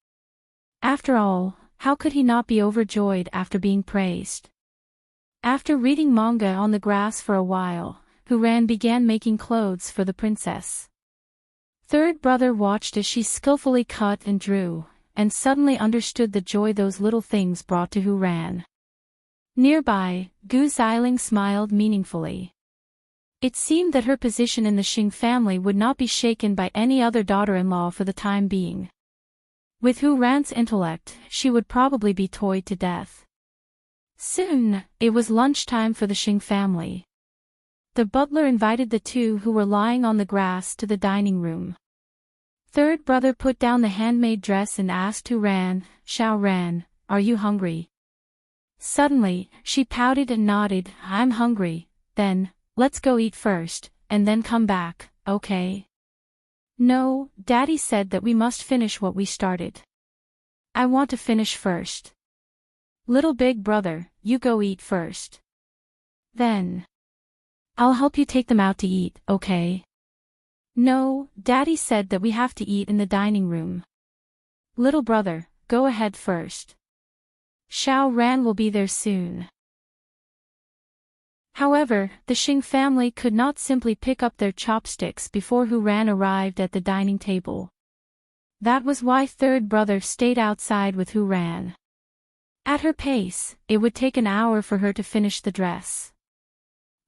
After all, how could he not be overjoyed after being praised? After reading manga on the grass for a while, Hu Ran began making clothes for the princess. Third brother watched as she skillfully cut and drew, and suddenly understood the joy those little things brought to Hu Ran. Nearby, Gu Xiling smiled meaningfully. It seemed that her position in the Xing family would not be shaken by any other daughter-in-law for the time being. With Hu Ran's intellect, she would probably be toyed to death. Soon, it was lunchtime for the Xing family. The butler invited the two who were lying on the grass to the dining room. Third brother put down the handmade dress and asked Hu Ran, Xiao Ran, are you hungry? Suddenly, she pouted and nodded, I'm hungry. Then, let's go eat first, and then come back, okay? No, Daddy said that we must finish what we started. I want to finish first. Little big brother, you go eat first. Then, I'll help you take them out to eat, okay? No, Daddy said that we have to eat in the dining room. Little brother, go ahead first. Xiao Ran will be there soon. However, the Xing family could not simply pick up their chopsticks before Hu Ran arrived at the dining table. That was why third brother stayed outside with Hu Ran. At her pace, it would take an hour for her to finish the dress.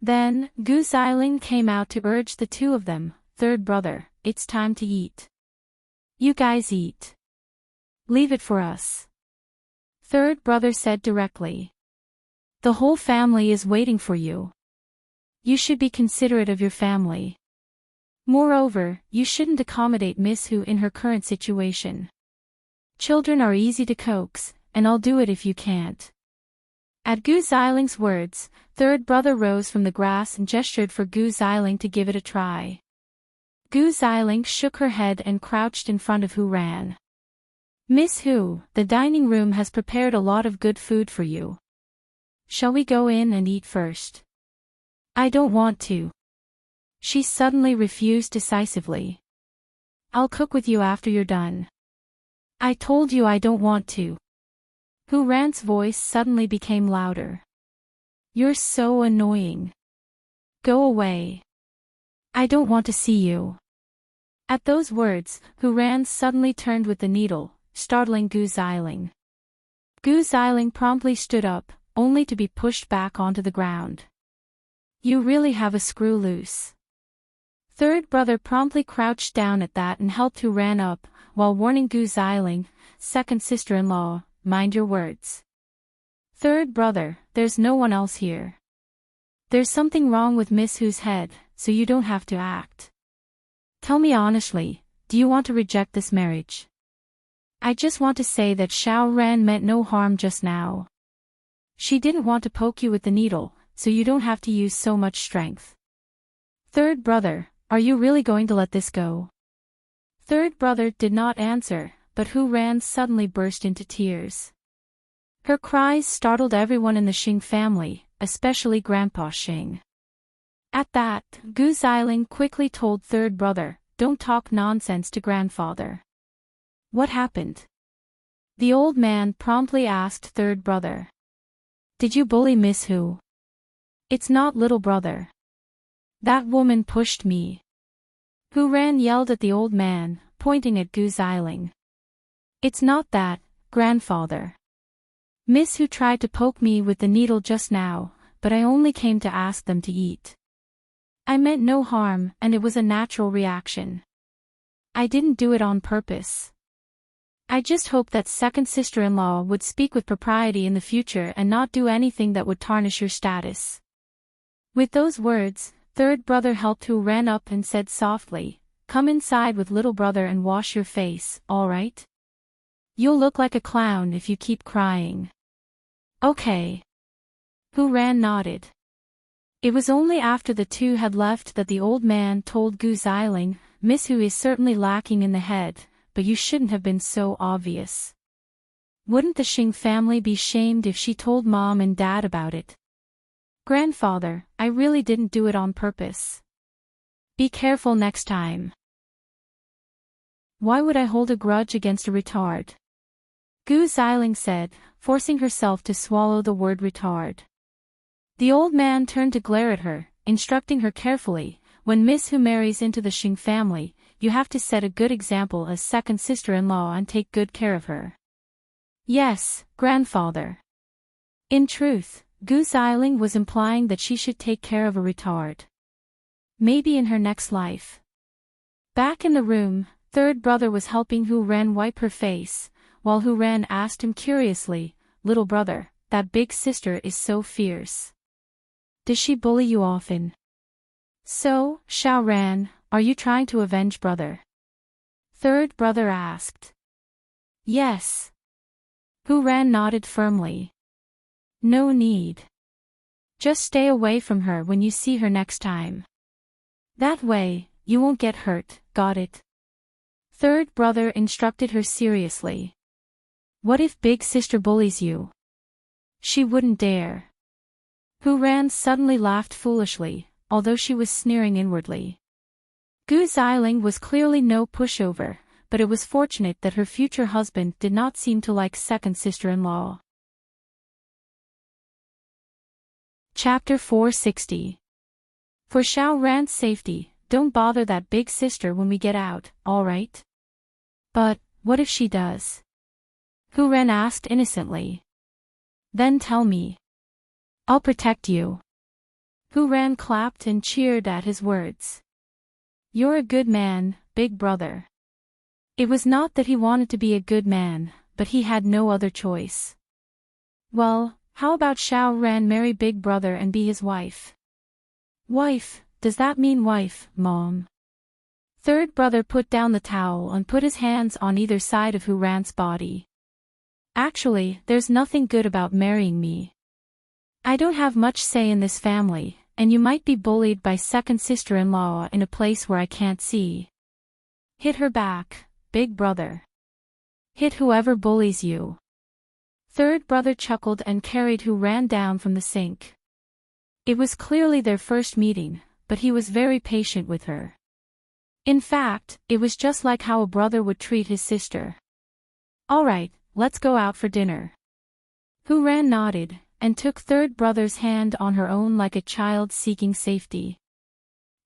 Then, Gu Xiling came out to urge the two of them, third brother, it's time to eat. You guys eat. Leave it for us. Third brother said directly. The whole family is waiting for you. You should be considerate of your family. Moreover, you shouldn't accommodate Miss Hu in her current situation. Children are easy to coax, and I'll do it if you can't. At Gu Xiling's words, third brother rose from the grass and gestured for Gu Xiling to give it a try. Gu Xiling shook her head and crouched in front of Hu Ran. Miss Hu, the dining room has prepared a lot of good food for you. Shall we go in and eat first? I don't want to. She suddenly refused decisively. I'll cook with you after you're done. I told you I don't want to. Who Ran's voice suddenly became louder. You're so annoying. Go away. I don't want to see you. At those words, Who Ran suddenly turned with the needle, startling Gu Xiling. Gu Xiling promptly stood up, only to be pushed back onto the ground. You really have a screw loose. Third brother promptly crouched down at that and helped Who Ran up, while warning Gu Xiling, second sister-in-law, mind your words. Third brother, there's no one else here. There's something wrong with Miss Hu's head, so you don't have to act. Tell me honestly, do you want to reject this marriage? I just want to say that Xiao Ran meant no harm just now. She didn't want to poke you with the needle, so you don't have to use so much strength. Third brother, are you really going to let this go? Third brother did not answer, but Who Ran suddenly burst into tears. Her cries startled everyone in the Xing family, especially Grandpa Xing. At that, Gu Xiling quickly told third brother, don't talk nonsense to grandfather. What happened? The old man promptly asked third brother. Did you bully Miss Hu? It's not little brother. That woman pushed me. Who Ran yelled at the old man, pointing at Gu Xiling. It's not that, grandfather. Miss Hu tried to poke me with the needle just now, but I only came to ask them to eat. I meant no harm, and it was a natural reaction. I didn't do it on purpose. I just hoped that second sister-in-law would speak with propriety in the future and not do anything that would tarnish your status. With those words, third brother helped Who Ran up and said softly, come inside with little brother and wash your face, all right? You'll look like a clown if you keep crying. Okay. Who Ran nodded. It was only after the two had left that the old man told Gu Xiling, Miss Hu is certainly lacking in the head, but you shouldn't have been so obvious. Wouldn't the Xing family be shamed if she told mom and dad about it? Grandfather, I really didn't do it on purpose. Be careful next time. Why would I hold a grudge against a retard? Gu Xiling said, forcing herself to swallow the word retard. The old man turned to glare at her, instructing her carefully, when Miss Hu marries into the Xing family, you have to set a good example as second sister-in-law and take good care of her. Yes, grandfather. In truth, Gu Xiling was implying that she should take care of a retard. Maybe in her next life. Back in the room, third brother was helping Who Ran wipe her face, while Who Ran asked him curiously, little brother, that big sister is so fierce. Does she bully you often? So, Xiao Ran, are you trying to avenge brother? Third brother asked. Yes. Who Ran nodded firmly. No need. Just stay away from her when you see her next time. That way, you won't get hurt, got it? Third brother instructed her seriously. What if big sister bullies you? She wouldn't dare. Who Ran suddenly laughed foolishly, although she was sneering inwardly. Gu Xiling was clearly no pushover, but it was fortunate that her future husband did not seem to like second sister-in-law. Chapter 460. For Xiao Ran's safety, don't bother that big sister when we get out, alright? But, what if she does? Who Ran asked innocently. Then tell me. I'll protect you. Who Ran clapped and cheered at his words. You're a good man, big brother. It was not that he wanted to be a good man, but he had no other choice. Well, how about Xiao Ran marry big brother and be his wife? Wife, does that mean wife, Mom? Third brother put down the towel and put his hands on either side of Who Ran's body. Actually, there's nothing good about marrying me. I don't have much say in this family, and you might be bullied by second sister-in-law in a place where I can't see. Hit her back, big brother. Hit whoever bullies you. Third brother chuckled and carried Who Ran down from the sink. It was clearly their first meeting, but he was very patient with her. In fact, it was just like how a brother would treat his sister. "Alright, let's go out for dinner." Hu Ran nodded, and took third brother's hand on her own like a child seeking safety.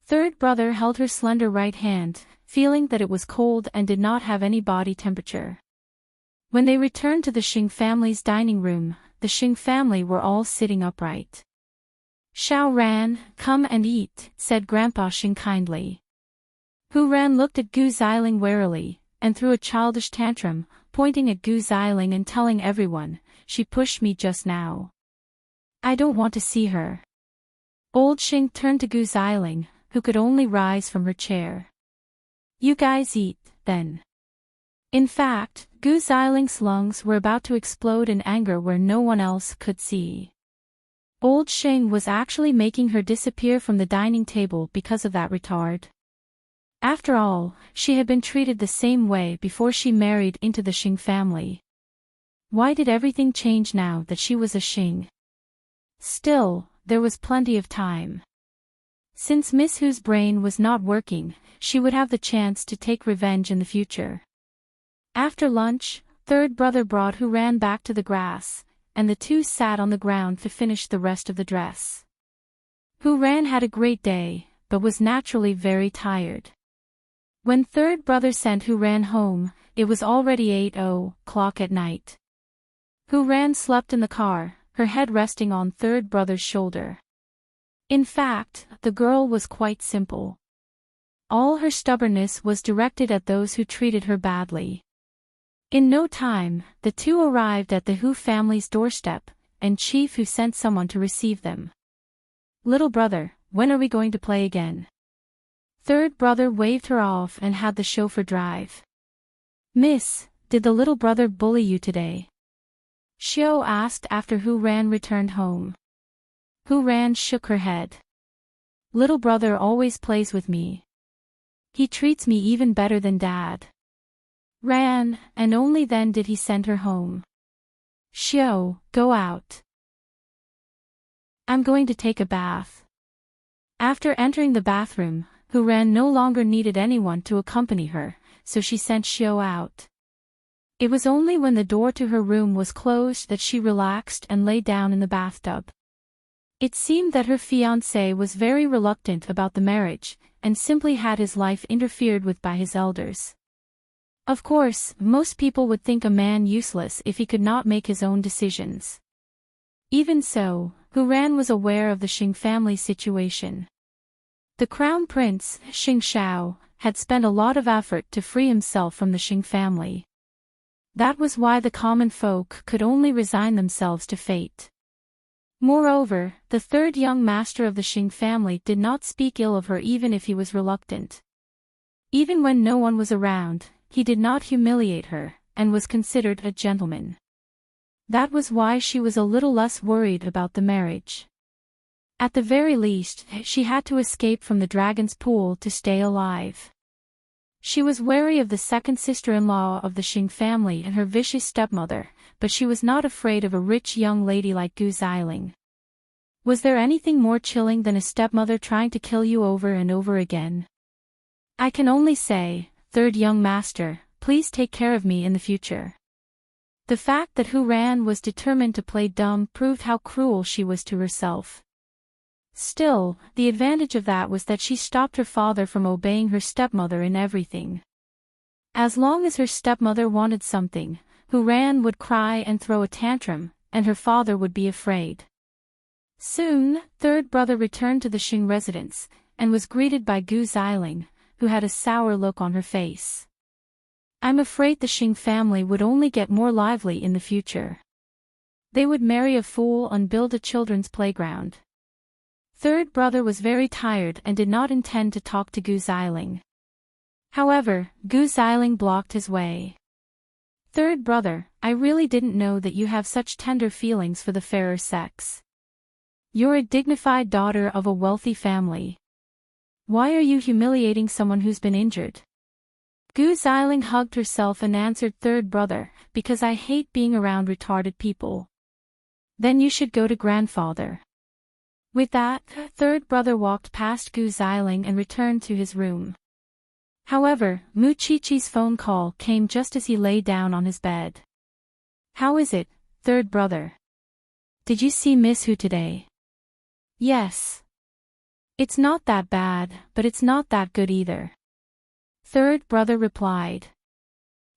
Third brother held her slender right hand, feeling that it was cold and did not have any body temperature. When they returned to the Xing family's dining room, the Xing family were all sitting upright. "Xiao Ran, come and eat," said Grandpa Xing kindly. Hu Ran looked at Gu Xiling warily, and threw a childish tantrum, pointing at Gu Xiling and telling everyone, "She pushed me just now. I don't want to see her." Old Xing turned to Gu Xiling, who could only rise from her chair. "You guys eat, then." In fact, Gu Xiling's lungs were about to explode in anger where no one else could see. Old Xing was actually making her disappear from the dining table because of that retard. After all, she had been treated the same way before she married into the Xing family. Why did everything change now that she was a Xing? Still, there was plenty of time. Since Miss Hu's brain was not working, she would have the chance to take revenge in the future. After lunch, third brother brought Hu Ran back to the grass, and the two sat on the ground to finish the rest of the dress. Hu Ran had a great day, but was naturally very tired. When third brother sent Hu Ran home, it was already 8:00 at night. Hu Ran slept in the car, her head resting on third brother's shoulder. In fact, the girl was quite simple. All her stubbornness was directed at those who treated her badly. In no time, the two arrived at the Hu family's doorstep, and Chief Hu sent someone to receive them. "Little brother, when are we going to play again?" Third brother waved her off and had the chauffeur drive. "Miss, did the little brother bully you today?" Xiao asked after Hu Ran returned home. Hu Ran shook her head. "Little brother always plays with me. He treats me even better than Dad." Ran, and only then did he send her home. "Xiao, go out. I'm going to take a bath." After entering the bathroom, Hu Ran no longer needed anyone to accompany her, so she sent Xiao out. It was only when the door to her room was closed that she relaxed and lay down in the bathtub. It seemed that her fiancé was very reluctant about the marriage, and simply had his life interfered with by his elders. Of course, most people would think a man useless if he could not make his own decisions. Even so, Hu Ran was aware of the Xing family situation. The crown prince, Xing Shao, had spent a lot of effort to free himself from the Xing family. That was why the common folk could only resign themselves to fate. Moreover, the third young master of the Xing family did not speak ill of her even if he was reluctant. Even when no one was around, he did not humiliate her, and was considered a gentleman. That was why she was a little less worried about the marriage. At the very least, she had to escape from the dragon's pool to stay alive. She was wary of the second sister-in-law of the Xing family and her vicious stepmother, but she was not afraid of a rich young lady like Gu Xiling. Was there anything more chilling than a stepmother trying to kill you over and over again? "I can only say, third young master, please take care of me in the future." The fact that Hu Ran was determined to play dumb proved how cruel she was to herself. Still, the advantage of that was that she stopped her father from obeying her stepmother in everything. As long as her stepmother wanted something, Hu Ran would cry and throw a tantrum, and her father would be afraid. Soon, third brother returned to the Xing residence, and was greeted by Gu Xiling, who had a sour look on her face. "I'm afraid the Xing family would only get more lively in the future. They would marry a fool and build a children's playground." Third brother was very tired and did not intend to talk to Gu Xiling. However, Gu Xiling blocked his way. "Third brother, I really didn't know that you have such tender feelings for the fairer sex. You're a dignified daughter of a wealthy family. Why are you humiliating someone who's been injured?" Gu Xiling hugged herself and answered third brother, "Because I hate being around retarded people." "Then you should go to grandfather." With that, third brother walked past Gu Xiling and returned to his room. However, Muchichi's phone call came just as he lay down on his bed. How is it, third brother? Did you see Miss Hu today? Yes. It's not that bad, but it's not that good either. Third brother replied.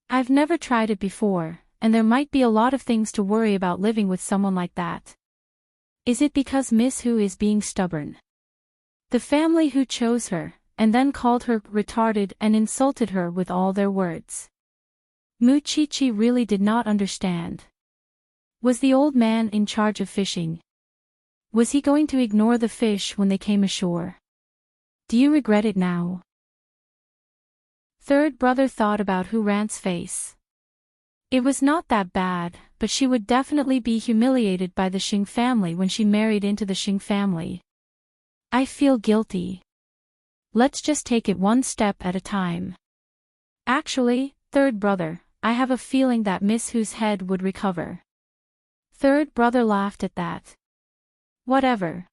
I've never tried it before, and there might be a lot of things to worry about living with someone like that. Is it because Miss Hu is being stubborn? The family who chose her, and then called her retarded and insulted her with all their words. Muchichi really did not understand. Was the old man in charge of fishing? Was he going to ignore the fish when they came ashore? Do you regret it now? Third brother thought about Hu Ran's face. It was not that bad, but she would definitely be humiliated by the Xing family when she married into the Xing family. I feel guilty. Let's just take it one step at a time. Actually, third brother, I have a feeling that Miss Hu's head would recover. Third brother laughed at that. Whatever.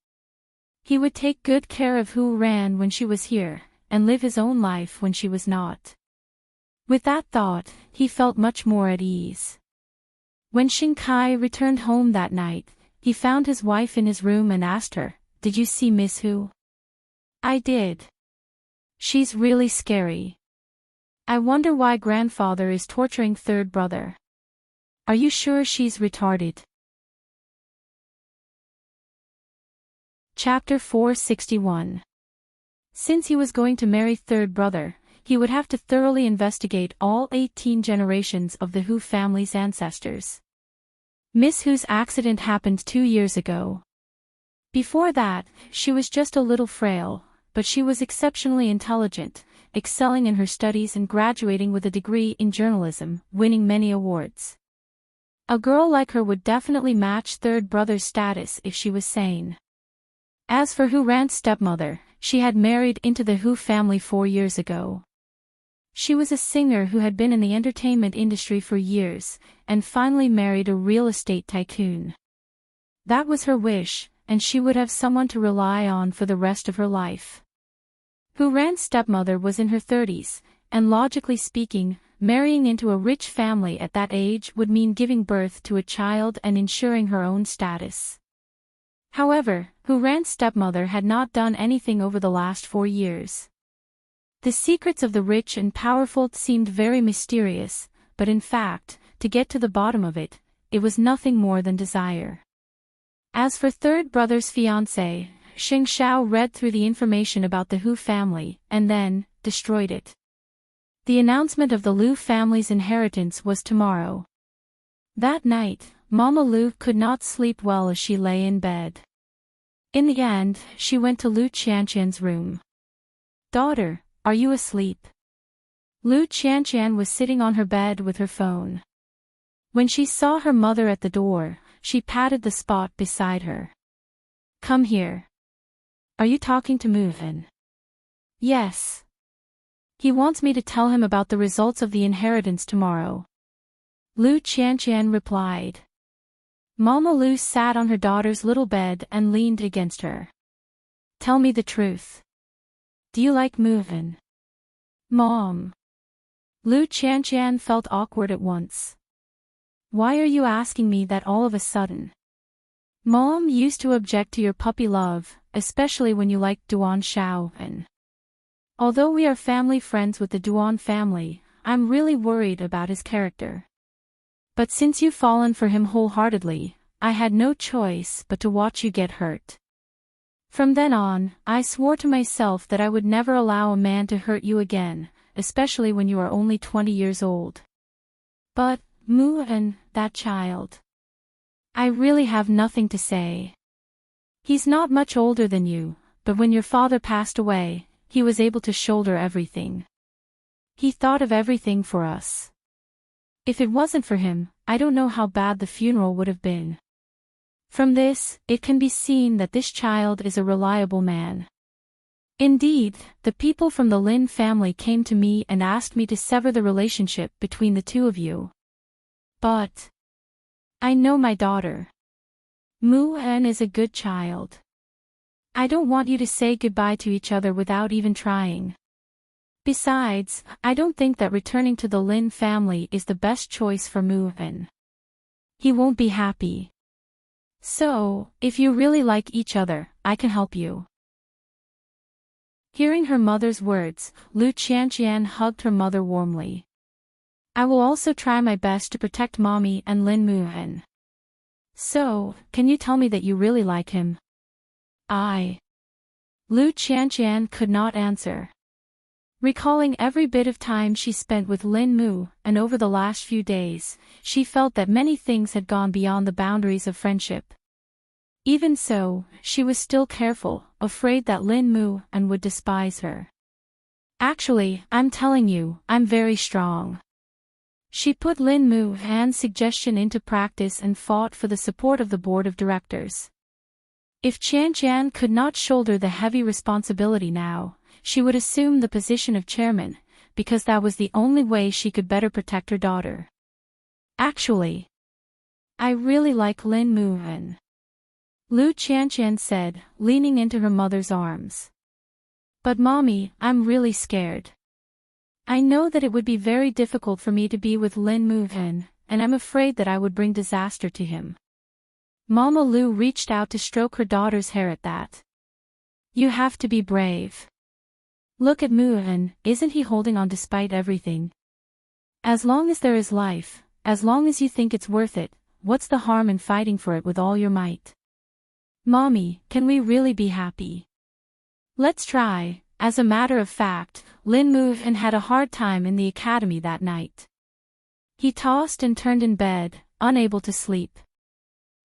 He would take good care of Hu Ran when she was here, and live his own life when she was not. With that thought, he felt much more at ease. When Xing Kai returned home that night, he found his wife in his room and asked her, "Did you see Miss Hu?" "I did. She's really scary. I wonder why grandfather is torturing third brother. Are you sure she's retarded?" Chapter 461. Since he was going to marry third brother, he would have to thoroughly investigate all 18 generations of the Hu family's ancestors. Miss Hu's accident happened 2 years ago. Before that, she was just a little frail, but she was exceptionally intelligent, excelling in her studies and graduating with a degree in journalism, winning many awards. A girl like her would definitely match third brother's status if she was sane. As for Hu Ran's stepmother, she had married into the Hu family 4 years ago. She was a singer who had been in the entertainment industry for years, and finally married a real estate tycoon. That was her wish, and she would have someone to rely on for the rest of her life. Hu Ran's stepmother was in her 30s, and logically speaking, marrying into a rich family at that age would mean giving birth to a child and ensuring her own status. However, Hu Ran's stepmother had not done anything over the last 4 years. The secrets of the rich and powerful seemed very mysterious, but in fact, to get to the bottom of it, it was nothing more than desire. As for third brother's fiancée, Xing Xiao read through the information about the Hu family, and then, destroyed it. The announcement of the Liu family's inheritance was tomorrow. That night, Mama Liu could not sleep well as she lay in bed. In the end, she went to Liu Qianqian's room. "Daughter, are you asleep?" Liu Qianqian was sitting on her bed with her phone. When she saw her mother at the door, she patted the spot beside her. "Come here. Are you talking to Muven?" "Yes. He wants me to tell him about the results of the inheritance tomorrow." Liu Qianqian replied. Mama Liu sat on her daughter's little bed and leaned against her. "Tell me the truth. Do you like Muven?" "Mom." Liu Qianqian felt awkward at once. "Why are you asking me that all of a sudden? Mom used to object to your puppy love, especially when you liked Duan Xiao, and although we are family friends with the Duan family, I'm really worried about his character. But since you've fallen for him wholeheartedly, I had no choice but to watch you get hurt. From then on, I swore to myself that I would never allow a man to hurt you again, especially when you are only 20 years old. But, Muven, that child. I really have nothing to say. He's not much older than you, but when your father passed away, he was able to shoulder everything. He thought of everything for us. If it wasn't for him, I don't know how bad the funeral would have been. From this, it can be seen that this child is a reliable man. Indeed, the people from the Lin family came to me and asked me to sever the relationship between the two of you. But I know my daughter. Mu-en is a good child. I don't want you to say goodbye to each other without even trying. Besides, I don't think that returning to the Lin family is the best choice for Mu-en. He won't be happy. So, if you really like each other, I can help you. Hearing her mother's words, Lu Qianqian hugged her mother warmly. I will also try my best to protect Mommy and Lin Mu-en. So, can you tell me that you really like him? Lu Qianqian could not answer. Recalling every bit of time she spent with Lin Mu, and over the last few days, she felt that many things had gone beyond the boundaries of friendship. Even so, she was still careful, afraid that Lin Mu and would despise her. Actually, I'm telling you, I'm very strong. She put Lin Mu-en's suggestion into practice and fought for the support of the board of directors. If Qianqian could not shoulder the heavy responsibility now, she would assume the position of chairman, because that was the only way she could better protect her daughter. Actually, I really like Lin Mu-en, Lu Qianqian said, leaning into her mother's arms. But Mommy, I'm really scared. I know that it would be very difficult for me to be with Lin Mu-en, and I'm afraid that I would bring disaster to him. Mama Lu reached out to stroke her daughter's hair at that. You have to be brave. Look at Mu-en, isn't he holding on despite everything? As long as there is life, as long as you think it's worth it, what's the harm in fighting for it with all your might? Mommy, can we really be happy? Let's try. As a matter of fact, Lin Mu-en had a hard time in the academy that night. He tossed and turned in bed, unable to sleep.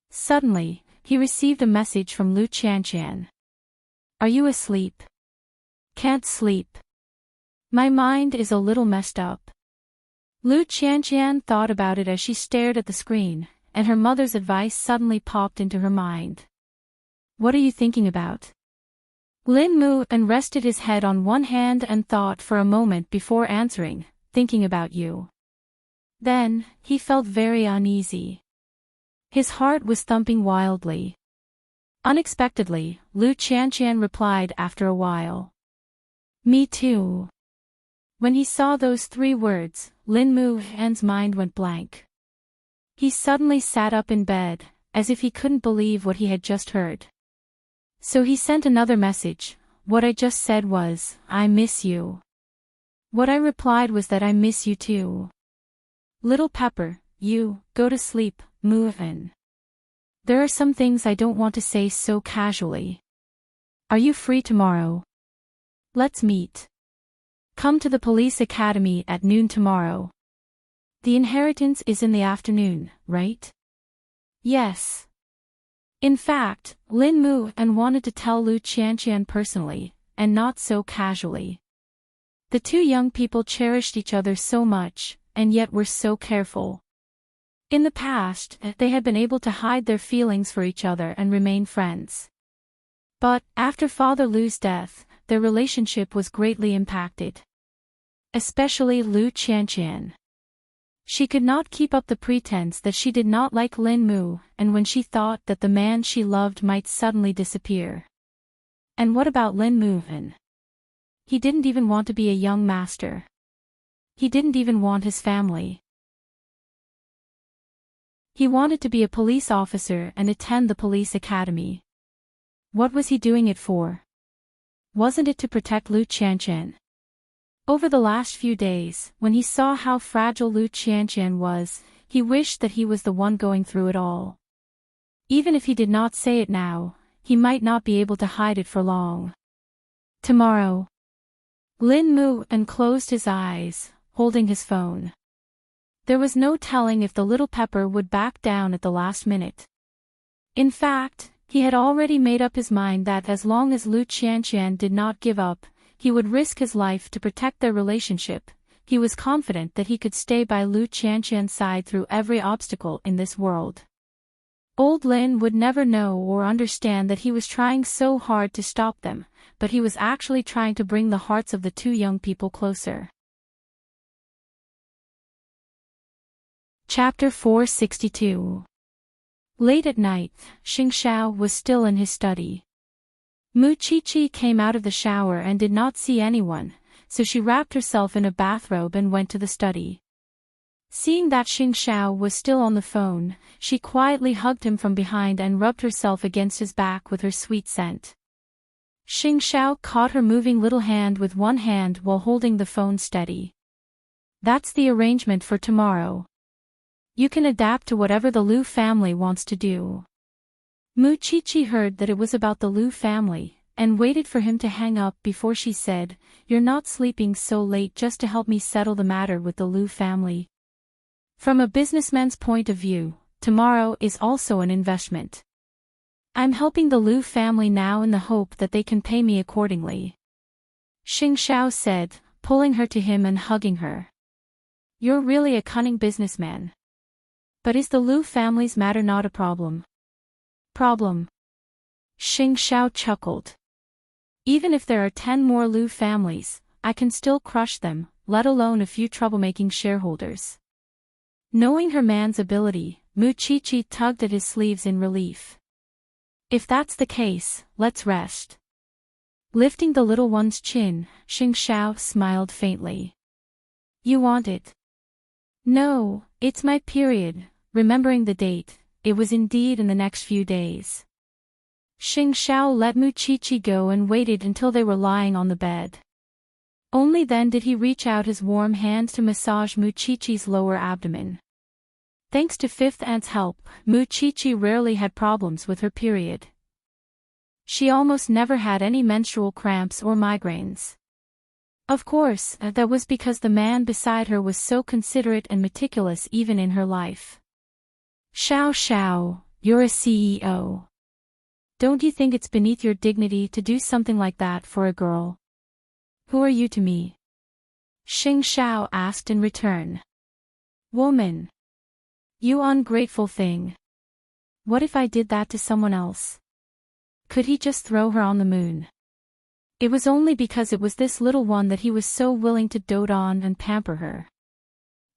Suddenly, he received a message from Lu Qianqian. Are you asleep? Can't sleep. My mind is a little messed up. Lu Qianqian thought about it as she stared at the screen, and her mother's advice suddenly popped into her mind. What are you thinking about? Lin Mu-en rested his head on one hand and thought for a moment before answering, thinking about you. Then, he felt very uneasy. His heart was thumping wildly. Unexpectedly, Lu Qianqian replied after a while. Me too. When he saw those 3 words, Lin Mu-en's mind went blank. He suddenly sat up in bed, as if he couldn't believe what he had just heard. So he sent another message. What I just said was, I miss you. What I replied was that I miss you too. Little Pepper, you, go to sleep, Mu-en. There are some things I don't want to say so casually. Are you free tomorrow? Let's meet. Come to the police academy at noon tomorrow. The inheritance is in the afternoon, right? Yes. In fact, Lin Mu-en wanted to tell Lu Qianqian personally, and not so casually. The 2 young people cherished each other so much, and yet were so careful. In the past, they had been able to hide their feelings for each other and remain friends. But, after Father Lu's death, their relationship was greatly impacted. Especially Lu Qianqian. She could not keep up the pretense that she did not like Lin Mu, and when she thought that the man she loved might suddenly disappear. And what about Lin Mu-en? He didn't even want to be a young master. He didn't even want his family. He wanted to be a police officer and attend the police academy. What was he doing it for? Wasn't it to protect Lu Qianqian? Over the last few days, when he saw how fragile Lu Qianqian was, he wished that he was the one going through it all. Even if he did not say it now, he might not be able to hide it for long. Tomorrow. Lin Mu-en closed his eyes, holding his phone. There was no telling if the little pepper would back down at the last minute. In fact, he had already made up his mind that as long as Lu Qianqian did not give up, he would risk his life to protect their relationship. He was confident that he could stay by Lu Qianqian's side through every obstacle in this world. Old Lin would never know or understand that he was trying so hard to stop them, but he was actually trying to bring the hearts of the 2 young people closer. Chapter 462. Late at night, Xingxiao was still in his study. Mu Qiqi came out of the shower and did not see anyone, so she wrapped herself in a bathrobe and went to the study. Seeing that Xing Xiao was still on the phone, she quietly hugged him from behind and rubbed herself against his back with her sweet scent. Xing Xiao caught her moving little hand with one hand while holding the phone steady. That's the arrangement for tomorrow. You can adapt to whatever the Liu family wants to do. Mu Qiqi heard that it was about the Liu family, and waited for him to hang up before she said, "You're not sleeping so late just to help me settle the matter with the Liu family. From a businessman's point of view, tomorrow is also an investment. I'm helping the Liu family now in the hope that they can pay me accordingly," Xing Xiao said, pulling her to him and hugging her. "You're really a cunning businessman. But is the Liu family's matter not a problem?" "Problem?" Xing Xiao chuckled. "Even if there are 10 more Liu families, I can still crush them, let alone a few troublemaking shareholders." Knowing her man's ability, Mu Qiqi tugged at his sleeves in relief. "If that's the case, let's rest." Lifting the little one's chin, Xing Xiao smiled faintly. "You want it?" "No, it's my period." Remembering the date, it was indeed in the next few days. Xing Xiao let Mu Qiqi go and waited until they were lying on the bed. Only then did he reach out his warm hands to massage Mu Qiqi's lower abdomen. Thanks to Fifth Aunt's help, Mu Qiqi rarely had problems with her period. She almost never had any menstrual cramps or migraines. Of course, that was because the man beside her was so considerate and meticulous even in her life. "Xiao Xiao, you're a CEO. Don't you think it's beneath your dignity to do something like that for a girl?" "Who are you to me?" Xing Xiao asked in return. "Woman. You ungrateful thing. What if I did that to someone else? Could he just throw her on the moon?" It was only because it was this little one that he was so willing to dote on and pamper her.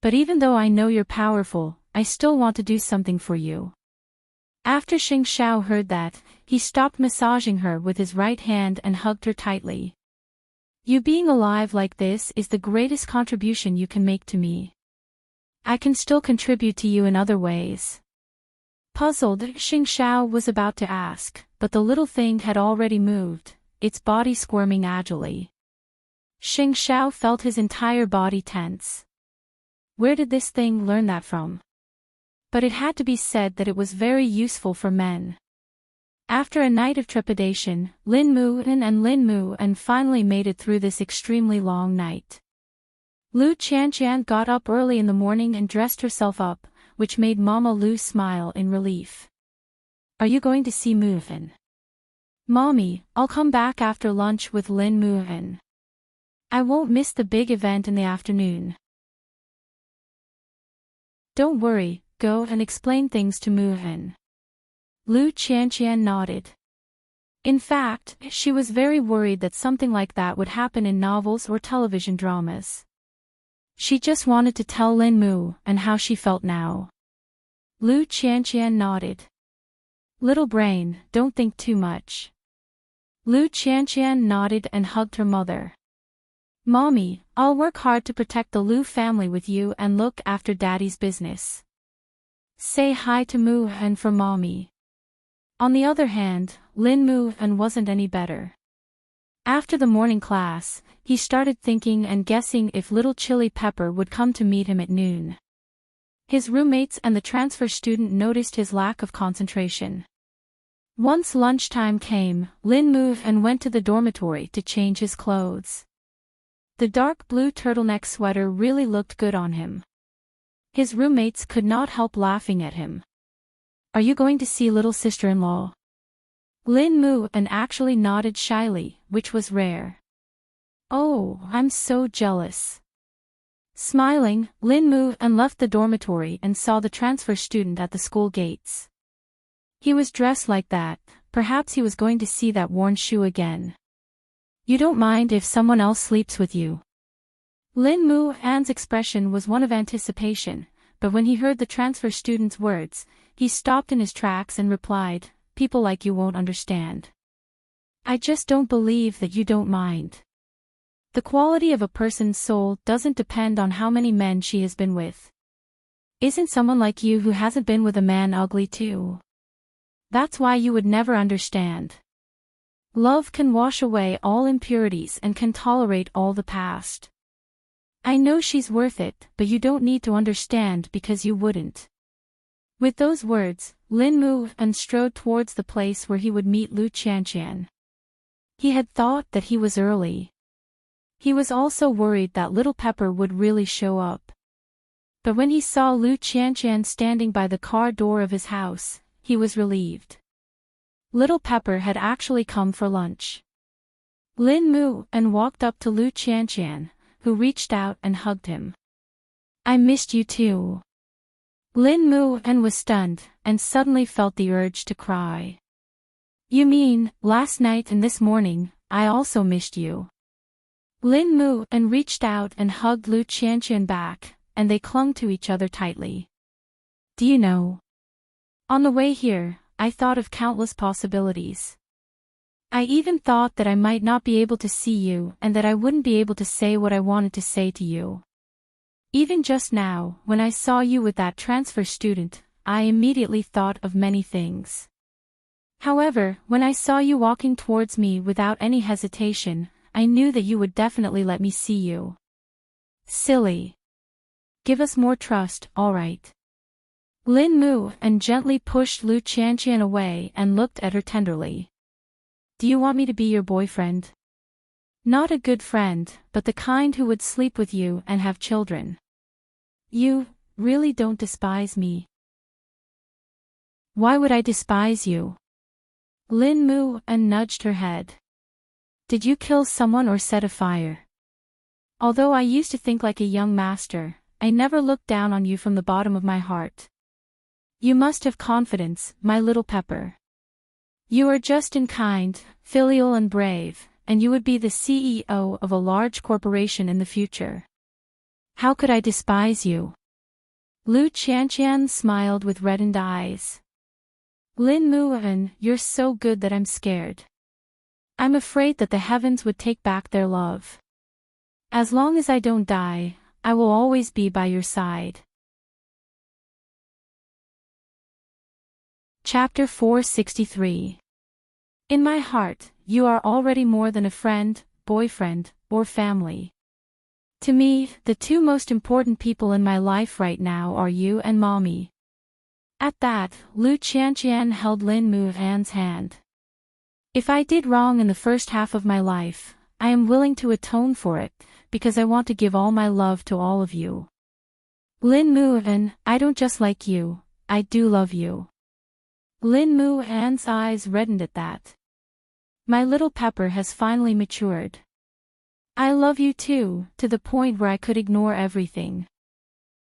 "But even though I know you're powerful, I still want to do something for you." After Xing Xiao heard that, he stopped massaging her with his right hand and hugged her tightly. "You being alive like this is the greatest contribution you can make to me. I can still contribute to you in other ways." Puzzled, Xing Xiao was about to ask, but the little thing had already moved, its body squirming agilely. Xing Xiao felt his entire body tense. Where did this thing learn that from? But it had to be said that it was very useful for men. After a night of trepidation, Lin Muan and Lin Muan finally made it through this extremely long night. Lu Qianqian got up early in the morning and dressed herself up, which made Mama Lu smile in relief. "Are you going to see Muan?" "Mommy, I'll come back after lunch with Lin Muan. I won't miss the big event in the afternoon." "Don't worry, go and explain things to Muan." Lu Qianqian nodded. In fact, she was very worried that something like that would happen in novels or television dramas. She just wanted to tell Lin Muan how she felt now. Lu Qianqian nodded. "Little brain, don't think too much." Lu Qianqian nodded and hugged her mother. "Mommy, I'll work hard to protect the Liu family with you and look after Daddy's business. Say hi to Muan for Mommy." On the other hand, Lin Muan wasn't any better. After the morning class, he started thinking and guessing if little Chili Pepper would come to meet him at noon. His roommates and the transfer student noticed his lack of concentration. Once lunchtime came, Lin Muan went to the dormitory to change his clothes. The dark blue turtleneck sweater really looked good on him. His roommates could not help laughing at him. "Are you going to see little sister-in-law?" Lin Muan actually nodded shyly, which was rare. "Oh, I'm so jealous." Smiling, Lin Muan left the dormitory and saw the transfer student at the school gates. He was dressed like that, perhaps he was going to see that worn shoe again. "You don't mind if someone else sleeps with you?" Lin Muan's expression was one of anticipation, but when he heard the transfer student's words, he stopped in his tracks and replied, "People like you won't understand. I just don't believe that you don't mind." The quality of a person's soul doesn't depend on how many men she has been with. Isn't someone like you who hasn't been with a man ugly too? That's why you would never understand. Love can wash away all impurities and can tolerate all the past. I know she's worth it, but you don't need to understand because you wouldn't. With those words, Lin moved and strode towards the place where he would meet Lu Qianqian. He had thought that he was early. He was also worried that little Pepper would really show up. But when he saw Lu Qianqian standing by the car door of his house, he was relieved. Little Pepper had actually come for lunch. Lin moved and walked up to Lu Qianqian, who reached out and hugged him. I missed you too. Lin moved and was stunned, and suddenly felt the urge to cry. You mean, last night and this morning, I also missed you. Lin moved and reached out and hugged Lu Qianqian back, and they clung to each other tightly. Do you know? On the way here, I thought of countless possibilities. I even thought that I might not be able to see you and that I wouldn't be able to say what I wanted to say to you. Even just now, when I saw you with that transfer student, I immediately thought of many things. However, when I saw you walking towards me without any hesitation, I knew that you would definitely let me see you. Silly. Give us more trust, all right. Lin moved and gently pushed Lu Qianqian away and looked at her tenderly. Do you want me to be your boyfriend? Not a good friend, but the kind who would sleep with you and have children. You really don't despise me. Why would I despise you? Lin moved and nudged her head. Did you kill someone or set a fire? Although I used to think like a young master, I never looked down on you from the bottom of my heart. You must have confidence, my little Pepper. You are just and kind, filial and brave, and you would be the CEO of a large corporation in the future. How could I despise you? Lu Qianqian smiled with reddened eyes. Lin Muan, you're so good that I'm scared. I'm afraid that the heavens would take back their love. As long as I don't die, I will always be by your side. Chapter 463. In my heart, you are already more than a friend, boyfriend, or family. To me, the two most important people in my life right now are you and Mommy. At that, Lu Qianqian held Lin Muan's hand. If I did wrong in the first half of my life, I am willing to atone for it, because I want to give all my love to all of you. Lin Muan, I don't just like you, I do love you. Lin Muan's eyes reddened at that. My little Pepper has finally matured. I love you too, to the point where I could ignore everything.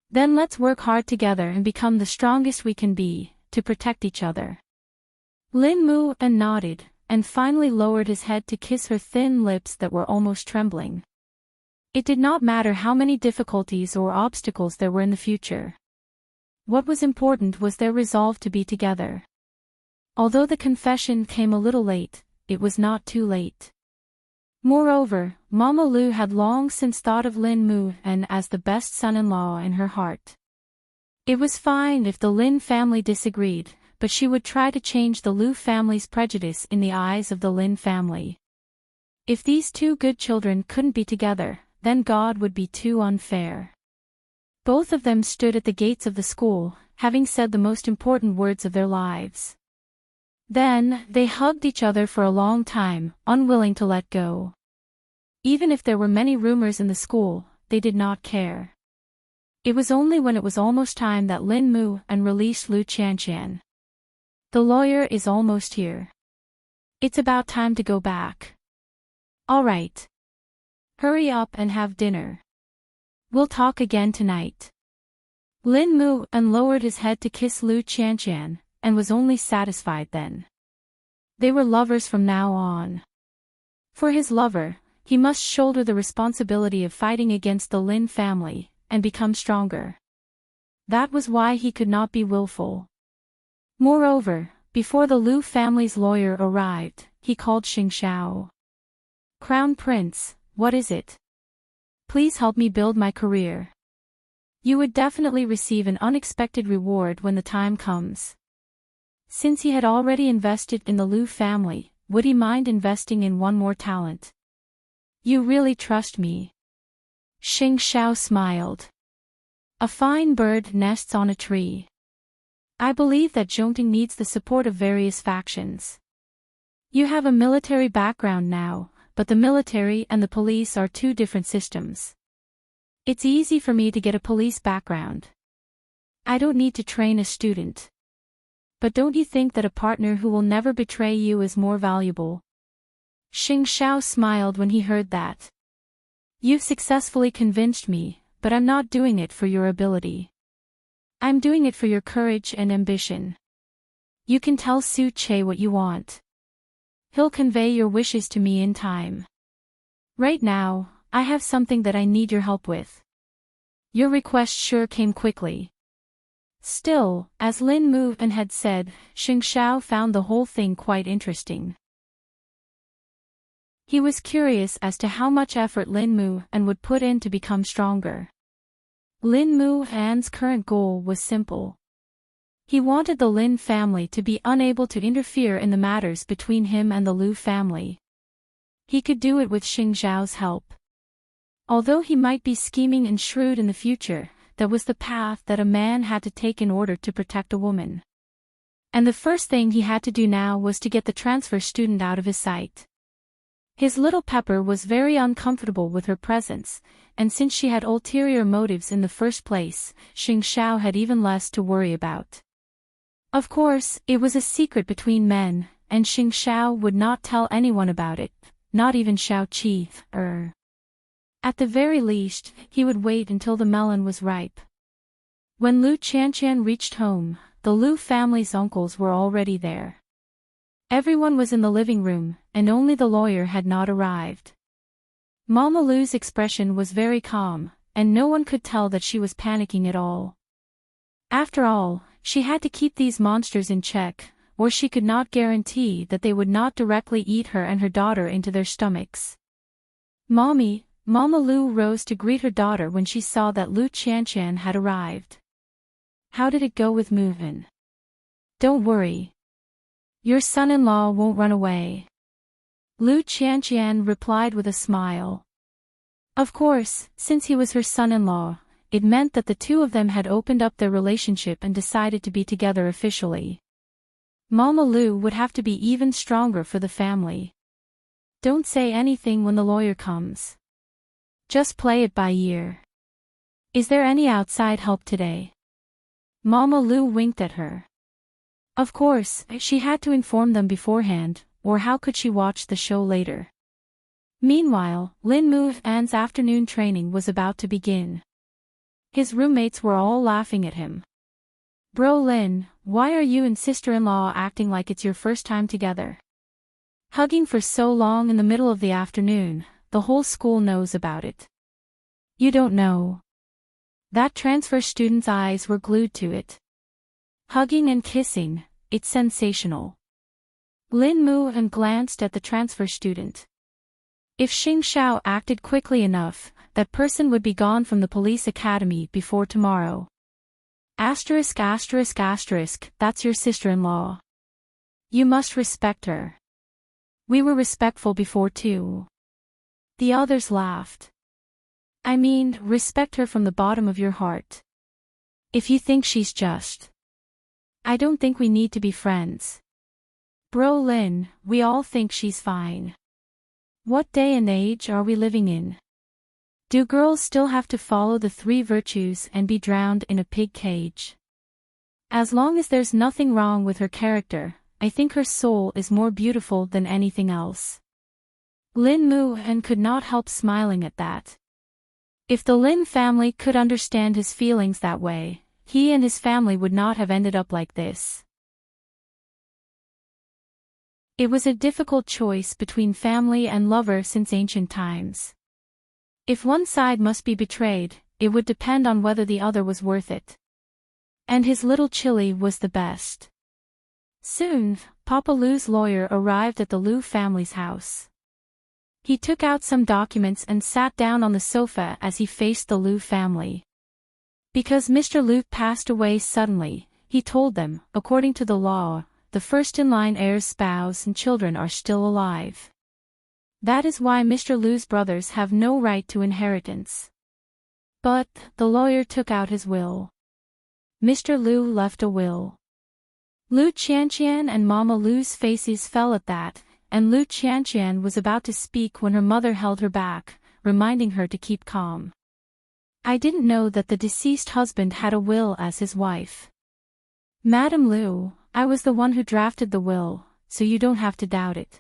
Then let's work hard together and become the strongest we can be, to protect each other. Lin Muan nodded, and finally lowered his head to kiss her thin lips that were almost trembling. It did not matter how many difficulties or obstacles there were in the future. What was important was their resolve to be together. Although the confession came a little late, it was not too late. Moreover, Mama Lu had long since thought of Lin Muan as the best son-in-law in her heart. It was fine if the Lin family disagreed, but she would try to change the Lu family's prejudice in the eyes of the Lin family. If these two good children couldn't be together, then God would be too unfair. Both of them stood at the gates of the school, having said the most important words of their lives. Then, they hugged each other for a long time, unwilling to let go. Even if there were many rumors in the school, they did not care. It was only when it was almost time that Lin Muan released Lu Qianqian. The lawyer is almost here. It's about time to go back. All right. Hurry up and have dinner. We'll talk again tonight. Lin Muan lowered his head to kiss Lu Qianqian, and was only satisfied then. They were lovers from now on. For his lover, he must shoulder the responsibility of fighting against the Lin family, and become stronger. That was why he could not be willful. Moreover, before the Lu family's lawyer arrived, he called Xing Xiao. Crown Prince, what is it? Please help me build my career. You would definitely receive an unexpected reward when the time comes. Since he had already invested in the Lu family, would he mind investing in one more talent? You really trust me? Xing Xiao smiled. A fine bird nests on a tree. I believe that Zhongting needs the support of various factions. You have a military background now, but the military and the police are two different systems. It's easy for me to get a police background. I don't need to train a student. But don't you think that a partner who will never betray you is more valuable? Xing Xiao smiled when he heard that. You've successfully convinced me, but I'm not doing it for your ability. I'm doing it for your courage and ambition. You can tell Su Che what you want. He'll convey your wishes to me in time. Right now, I have something that I need your help with. Your request sure came quickly. Still, as Lin Mu and had said, Xing Xiao found the whole thing quite interesting. He was curious as to how much effort Lin Mu and would put in to become stronger. Lin Mu An's current goal was simple. He wanted the Lin family to be unable to interfere in the matters between him and the Lu family. He could do it with Xing Xiao's help. Although he might be scheming and shrewd in the future, that was the path that a man had to take in order to protect a woman. And the first thing he had to do now was to get the transfer student out of his sight. His little Pepper was very uncomfortable with her presence, and since she had ulterior motives in the first place, Xing Xiao had even less to worry about. Of course, it was a secret between men, and Xing Xiao would not tell anyone about it, not even Xiao Qi. At the very least, he would wait until the melon was ripe. When Lu Qianqian reached home, the Lu family's uncles were already there. Everyone was in the living room, and only the lawyer had not arrived. Mama Lu's expression was very calm, and no one could tell that she was panicking at all. After all, she had to keep these monsters in check, or she could not guarantee that they would not directly eat her and her daughter into their stomachs. Mommy, Mama Lu rose to greet her daughter when she saw that Lu Qianqian had arrived. How did it go with Muhan? Don't worry. Your son-in-law won't run away. Lu Qianqian replied with a smile. Of course, since he was her son-in-law, it meant that the two of them had opened up their relationship and decided to be together officially. Mama Lu would have to be even stronger for the family. Don't say anything when the lawyer comes. Just play it by ear. Is there any outside help today? Mama Lu winked at her. Of course, she had to inform them beforehand, or how could she watch the show later? Meanwhile, Lin Mu An's afternoon training was about to begin. His roommates were all laughing at him. Bro Lin, why are you and sister-in-law acting like it's your first time together? Hugging for so long in the middle of the afternoon, the whole school knows about it. You don't know. That transfer student's eyes were glued to it. Hugging and kissing, it's sensational. Lin Mu and glanced at the transfer student. If Xing Xiao acted quickly enough, that person would be gone from the police academy before tomorrow. That's your sister-in-law. You must respect her. We were respectful before too. The others laughed. I mean, respect her from the bottom of your heart. If you think she's just. I don't think we need to be friends. Bro Lin, we all think she's fine. What day and age are we living in? Do girls still have to follow the 3 virtues and be drowned in a pig cage? As long as there's nothing wrong with her character, I think her soul is more beautiful than anything else. Lin Mu and could not help smiling at that. If the Lin family could understand his feelings that way, he and his family would not have ended up like this. It was a difficult choice between family and lover since ancient times. If one side must be betrayed, it would depend on whether the other was worth it. And his little Chili was the best. Soon, Papa Lu's lawyer arrived at the Lu family's house. He took out some documents and sat down on the sofa as he faced the Liu family. Because Mr. Liu passed away suddenly, he told them, according to the law, the first-in-line heir's spouse and children are still alive. That is why Mr. Liu's brothers have no right to inheritance. But, the lawyer took out his will. Mr. Liu left a will. Liu Qianqian and Mama Liu's faces fell at that, and Liu Qianqian was about to speak when her mother held her back, reminding her to keep calm. I didn't know that the deceased husband had a will as his wife. Madam Liu, I was the one who drafted the will, so you don't have to doubt it.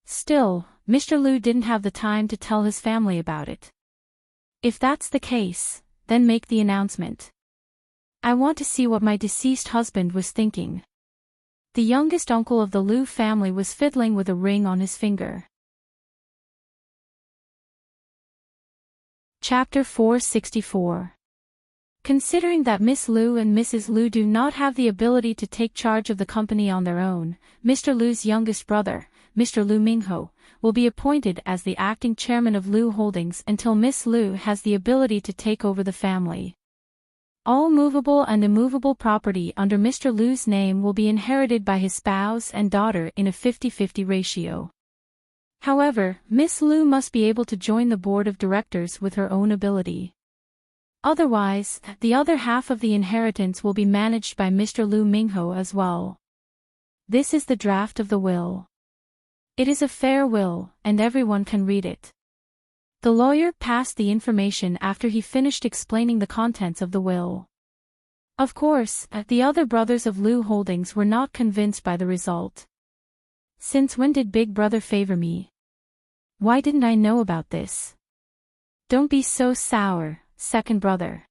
Still, Mr. Liu didn't have the time to tell his family about it. If that's the case, then make the announcement. I want to see what my deceased husband was thinking. The youngest uncle of the Liu family was fiddling with a ring on his finger. Chapter 464. Considering that Miss Liu and Mrs. Liu do not have the ability to take charge of the company on their own, Mr. Liu's youngest brother, Mr. Liu Mingho, will be appointed as the acting chairman of Liu Holdings until Miss Liu has the ability to take over the family. All movable and immovable property under Mr. Liu's name will be inherited by his spouse and daughter in a 50-50 ratio. However, Miss Liu must be able to join the board of directors with her own ability. Otherwise, the other half of the inheritance will be managed by Mr. Liu Mingho as well. This is the draft of the will. It is a fair will, and everyone can read it. The lawyer passed the information after he finished explaining the contents of the will. Of course, the other brothers of Liu Holdings were not convinced by the result. Since when did Big Brother favor me? Why didn't I know about this? Don't be so sour, second brother.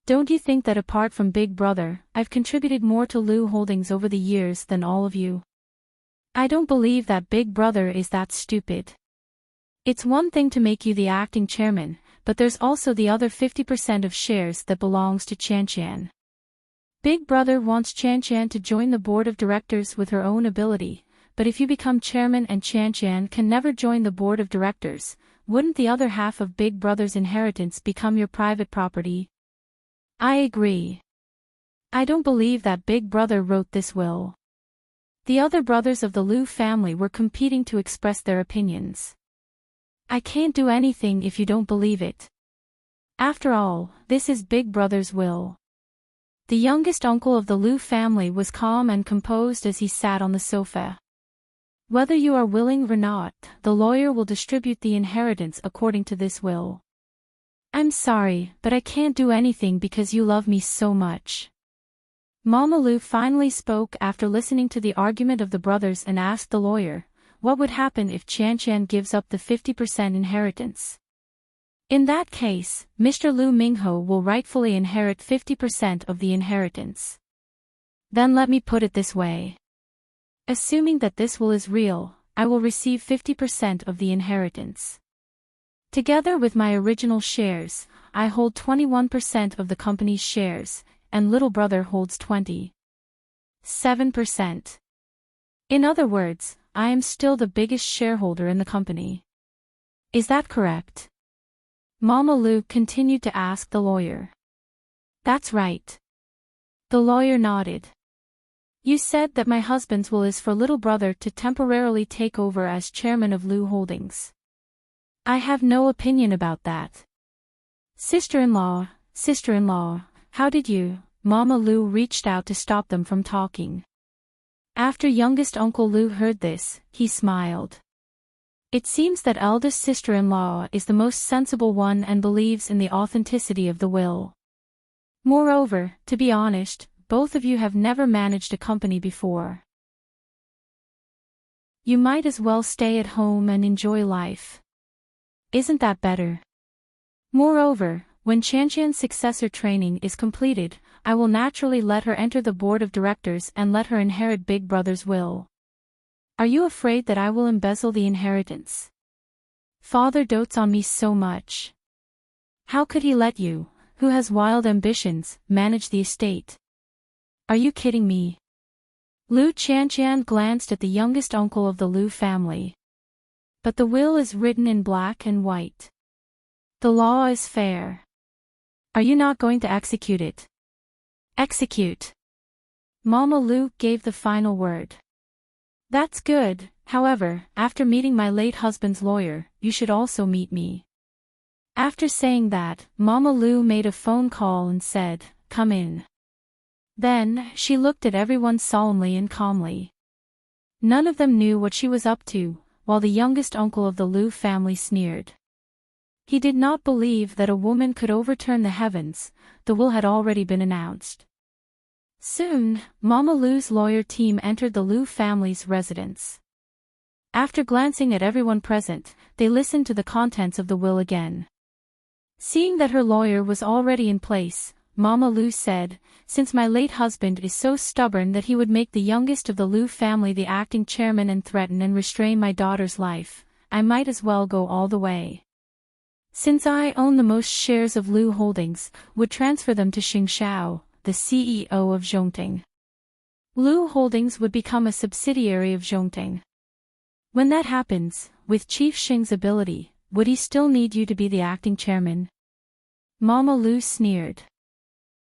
Don't you think that apart from Big Brother, I've contributed more to Liu Holdings over the years than all of you? I don't believe that Big Brother is that stupid. It's one thing to make you the acting chairman, but there's also the other 50% of shares that belongs to Qianqian. Big Brother wants Qianqian to join the board of directors with her own ability, but if you become chairman and Qianqian can never join the board of directors, wouldn't the other half of Big Brother's inheritance become your private property? I agree. I don't believe that Big Brother wrote this will. The other brothers of the Liu family were competing to express their opinions. I can't do anything if you don't believe it. After all, this is Big Brother's will. The youngest uncle of the Liu family was calm and composed as he sat on the sofa. Whether you are willing or not, the lawyer will distribute the inheritance according to this will. I'm sorry, but I can't do anything because you love me so much. Mama Liu finally spoke after listening to the argument of the brothers and asked the lawyer, what would happen if Qianqian gives up the 50% inheritance? In that case, Mr. Liu Mingho will rightfully inherit 50% of the inheritance. Then let me put it this way. Assuming that this will is real, I will receive 50% of the inheritance. Together with my original shares, I hold 21% of the company's shares, and little brother holds 27%. In other words, I am still the biggest shareholder in the company. Is that correct? Mama Liu continued to ask the lawyer. That's right. The lawyer nodded. You said that my husband's will is for little brother to temporarily take over as chairman of Liu Holdings. I have no opinion about that. Sister-in-law, how did you? Mama Liu reached out to stop them from talking. After youngest Uncle Liu heard this, he smiled. It seems that eldest sister-in-law is the most sensible one and believes in the authenticity of the will. Moreover, to be honest, both of you have never managed a company before. You might as well stay at home and enjoy life. Isn't that better? Moreover, when Qianqian's successor training is completed, I will naturally let her enter the board of directors and let her inherit Big Brother's will. Are you afraid that I will embezzle the inheritance? Father dotes on me so much. How could he let you, who has wild ambitions, manage the estate? Are you kidding me? Liu Qianqian glanced at the youngest uncle of the Liu family. But the will is written in black and white. The law is fair. Are you not going to execute it? Execute. Mama Lu gave the final word. That's good, however, after meeting my late husband's lawyer, you should also meet me. After saying that, Mama Lu made a phone call and said, "Come in." Then, she looked at everyone solemnly and calmly. None of them knew what she was up to, while the youngest uncle of the Lu family sneered. He did not believe that a woman could overturn the heavens. The will had already been announced. Soon, Mama Lu's lawyer team entered the Lu family's residence. After glancing at everyone present, they listened to the contents of the will again. Seeing that her lawyer was already in place, Mama Lu said, "Since my late husband is so stubborn that he would make the youngest of the Lu family the acting chairman and threaten and restrain my daughter's life, I might as well go all the way. Since I own the most shares of Lu Holdings, would transfer them to Xing Xiao, the CEO of Zhongting. Lu Holdings would become a subsidiary of Zhongting. When that happens, with Chief Xing's ability, would he still need you to be the acting chairman?" Mama Lu sneered.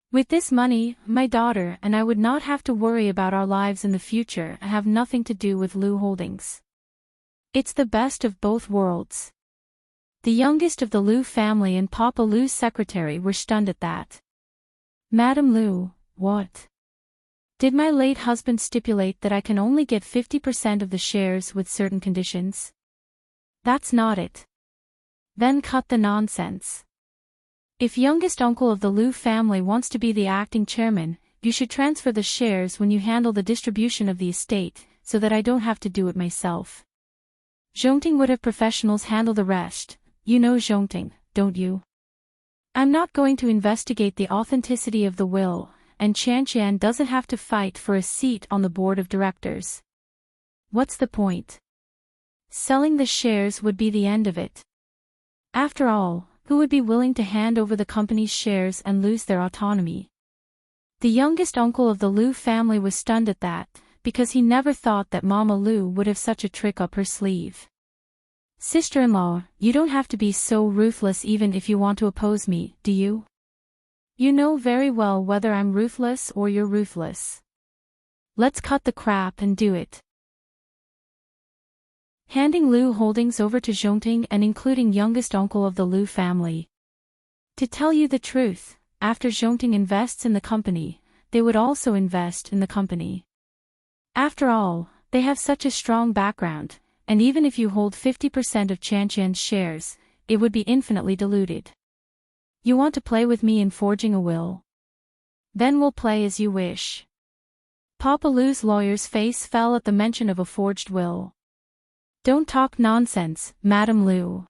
"With this money, my daughter and I would not have to worry about our lives in the future and have nothing to do with Lu Holdings. It's the best of both worlds." The youngest of the Lu family and Papa Lu's secretary were stunned at that. "Madam Lu, what? Did my late husband stipulate that I can only get 50% of the shares with certain conditions? That's not it. Then cut the nonsense. If youngest uncle of the Lu family wants to be the acting chairman, you should transfer the shares when you handle the distribution of the estate, so that I don't have to do it myself. Zhongting would have professionals handle the rest. You know Zhongting, don't you? I'm not going to investigate the authenticity of the will, and Qian doesn't have to fight for a seat on the board of directors. What's the point? Selling the shares would be the end of it. After all, who would be willing to hand over the company's shares and lose their autonomy?" The youngest uncle of the Lu family was stunned at that, because he never thought that Mama Lu would have such a trick up her sleeve. "Sister-in-law, you don't have to be so ruthless even if you want to oppose me, do you? You know very well whether I'm ruthless or you're ruthless. Let's cut the crap and do it." Handing Lu Holdings over to Zhongting and including youngest uncle of the Lu family. To tell you the truth, after Zhongting invests in the company, they would also invest in the company. After all, they have such a strong background, and even if you hold 50% of Qianqian's shares, it would be infinitely diluted. You want to play with me in forging a will? Then we'll play as you wish. Papa Lu's lawyer's face fell at the mention of a forged will. "Don't talk nonsense, Madam Lu.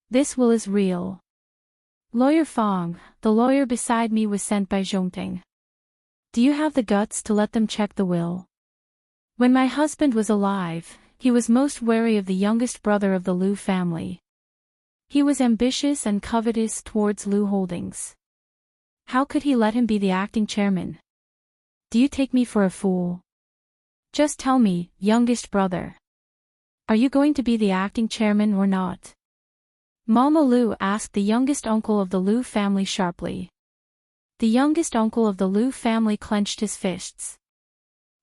This will is real." Lawyer Fong, the lawyer beside me, was sent by Zhongting. "Do you have the guts to let them check the will? When my husband was alive, he was most wary of the youngest brother of the Lu family. He was ambitious and covetous towards Lu Holdings. How could he let him be the acting chairman? Do you take me for a fool? Just tell me, youngest brother. Are you going to be the acting chairman or not?" Mama Lu asked the youngest uncle of the Lu family sharply. The youngest uncle of the Lu family clenched his fists.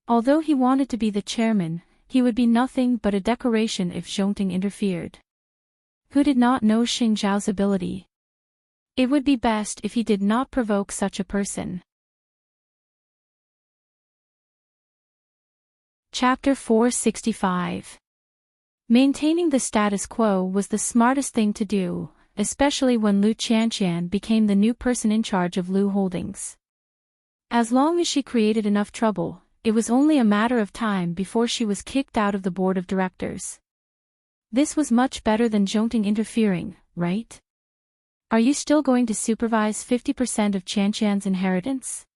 Although he wanted to be the chairman, he would be nothing but a decoration if Zhongting interfered. Who did not know Xing Zhao's ability? It would be best if he did not provoke such a person. Chapter 465. Maintaining the status quo was the smartest thing to do, especially when Lu Qianqian became the new person in charge of Lu Holdings. As long as she created enough trouble, it was only a matter of time before she was kicked out of the board of directors. This was much better than Zhongting interfering, right? Are you still going to supervise 50% of Qianqian's inheritance?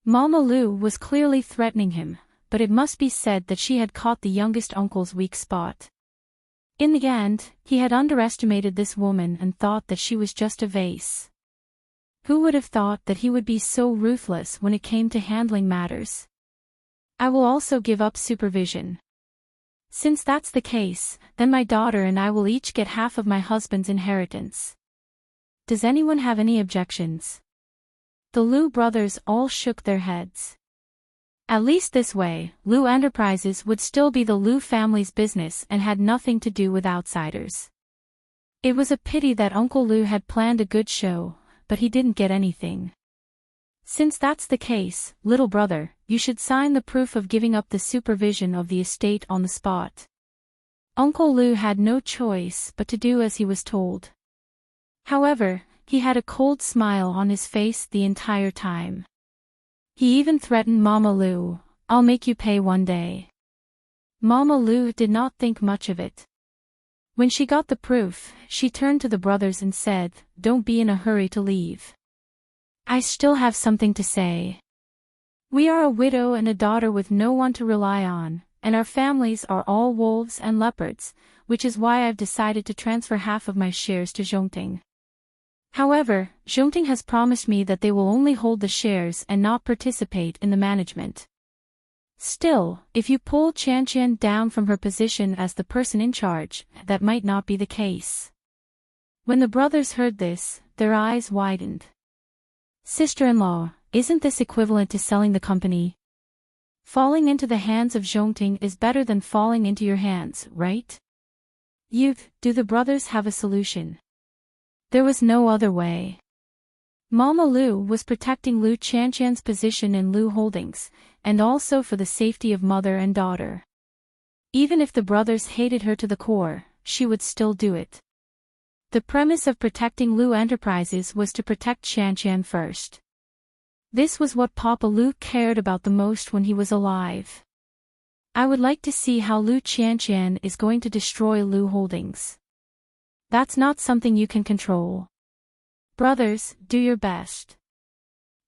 Mama Lu was clearly threatening him, but it must be said that she had caught the youngest uncle's weak spot. In the end, he had underestimated this woman and thought that she was just a vase. Who would have thought that he would be so ruthless when it came to handling matters? "I will also give up supervision. Since that's the case, then my daughter and I will each get half of my husband's inheritance. Does anyone have any objections? The Liu brothers all shook their heads. At least this way, Liu Enterprises would still be the Liu family's business and had nothing to do with outsiders. It was a pity that Uncle Liu had planned a good show, but he didn't get anything. Since that's the case, little brother, you should sign the proof of giving up the supervision of the estate on the spot. Uncle Liu had no choice but to do as he was told. However, he had a cold smile on his face the entire time. He even threatened Mama Liu, "I'll make you pay one day." Mama Liu did not think much of it. When she got the proof, she turned to the brothers and said, "Don't be in a hurry to leave. I still have something to say. We are a widow and a daughter with no one to rely on, and our families are all wolves and leopards, which is why I've decided to transfer half of my shares to Enchanting. However, Enchanting has promised me that they will only hold the shares and not participate in the management. Still, if you pull Enchanting down from her position as the person in charge, that might not be the case." When the brothers heard this, their eyes widened. "Sister-in-law, isn't this equivalent to selling the company? Falling into the hands of Enchanting is better than falling into your hands, right? Do the brothers have a solution?" There was no other way. Mama Liu was protecting Liu Qianqian's position in Liu Holdings, and also for the safety of mother and daughter. Even if the brothers hated her to the core, she would still do it. The premise of protecting Liu Enterprises was to protect Qianqian first. This was what Papa Liu cared about the most when he was alive. I would like to see how Liu Qianqian is going to destroy Liu Holdings. That's not something you can control. Brothers, do your best.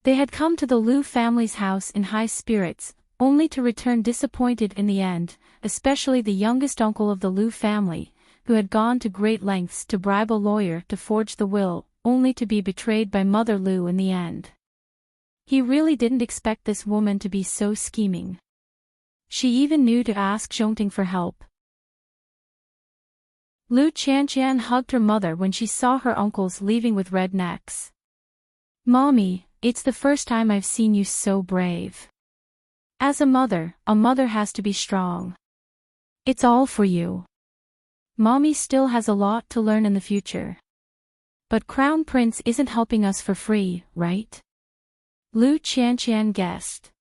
They had come to the Liu family's house in high spirits, only to return disappointed in the end, especially the youngest uncle of the Liu family, who had gone to great lengths to bribe a lawyer to forge the will, only to be betrayed by Mother Liu in the end. He really didn't expect this woman to be so scheming. She even knew to ask Enchanting for help. Liu Qianqian hugged her mother when she saw her uncles leaving with red necks. "Mommy, it's the first time I've seen you so brave. As a mother has to be strong. It's all for you. Mommy still has a lot to learn in the future. But Crown Prince isn't helping us for free, right?" Liu Qianqian guessed.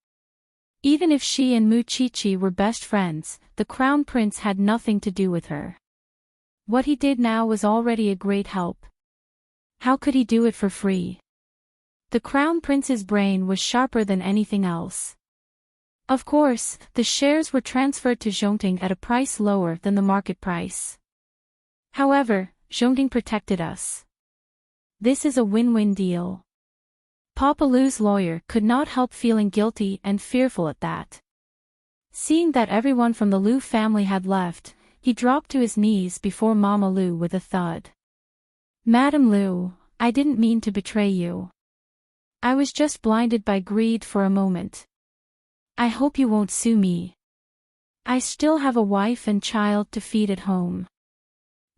Even if she and Mu Qiqi were best friends, the Crown Prince had nothing to do with her. What he did now was already a great help. How could he do it for free? The Crown Prince's brain was sharper than anything else. Of course, the shares were transferred to Enchanting at a price lower than the market price. However, Enchanting protected us. This is a win-win deal. Papa Liu's lawyer could not help feeling guilty and fearful at that. Seeing that everyone from the Liu family had left, he dropped to his knees before Mama Liu with a thud. "Madam Liu, I didn't mean to betray you. I was just blinded by greed for a moment. I hope you won't sue me. I still have a wife and child to feed at home.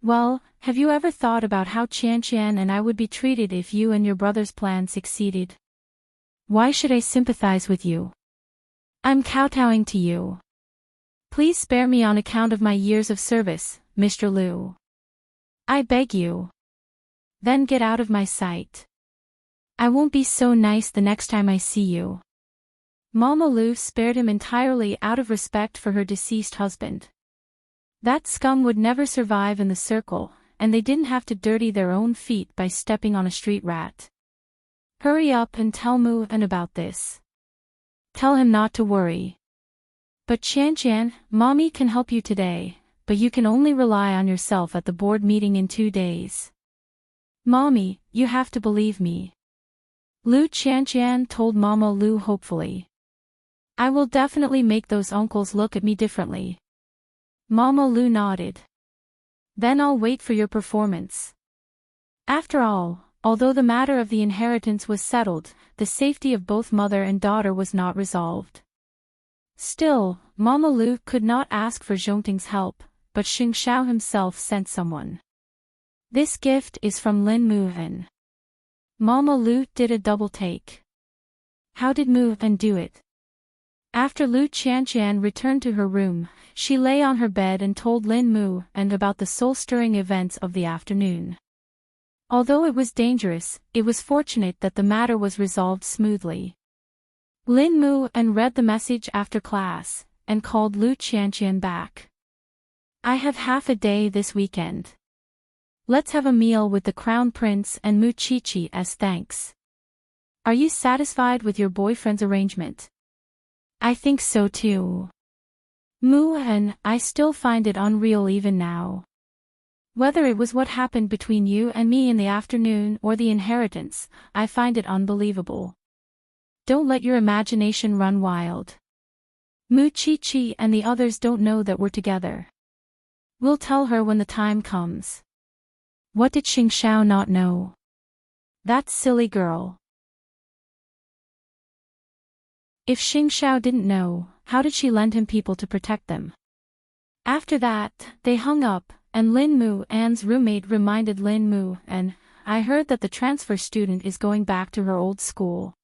Well, have you ever thought about how Qianqian and I would be treated if you and your brother's plan succeeded? Why should I sympathize with you? I'm kowtowing to you. Please spare me on account of my years of service, Mr. Liu. I beg you. Then get out of my sight. I won't be so nice the next time I see you." Mama Liu spared him entirely out of respect for her deceased husband. That scum would never survive in the circle, and they didn't have to dirty their own feet by stepping on a street rat. "Hurry up and tell Mu about this. Tell him not to worry. But Qianqian, Mommy can help you today, but you can only rely on yourself at the board meeting in 2 days. Mommy, you have to believe me." Liu Qianqian told Mama Liu hopefully. "I will definitely make those uncles look at me differently." Mama Liu nodded. "Then I'll wait for your performance." After all, although the matter of the inheritance was settled, the safety of both mother and daughter was not resolved. Still, Mama Lu could not ask for Zhongting's help, but Xing Xiao himself sent someone. This gift is from Lin Muhan. Mama Lu did a double take. How did Muhan do it? After Lu Qianqian returned to her room, she lay on her bed and told Lin Muhan about the soul-stirring events of the afternoon. Although it was dangerous, it was fortunate that the matter was resolved smoothly. Lin Muhan read the message after class, and called Lu Qianqian back. I have half a day this weekend. Let's have a meal with the Crown Prince and Mu Qiqi as thanks. Are you satisfied with your boyfriend's arrangement? I think so too. Muhan, I still find it unreal even now. Whether it was what happened between you and me in the afternoon or the inheritance, I find it unbelievable. Don't let your imagination run wild. Mu Qiqi and the others don't know that we're together. We'll tell her when the time comes. What did Xing Xiao not know? That silly girl. If Xing Xiao didn't know, how did she lend him people to protect them? After that, they hung up, and Lin Muhan's roommate reminded Lin Muhan, I heard that the transfer student is going back to her old school.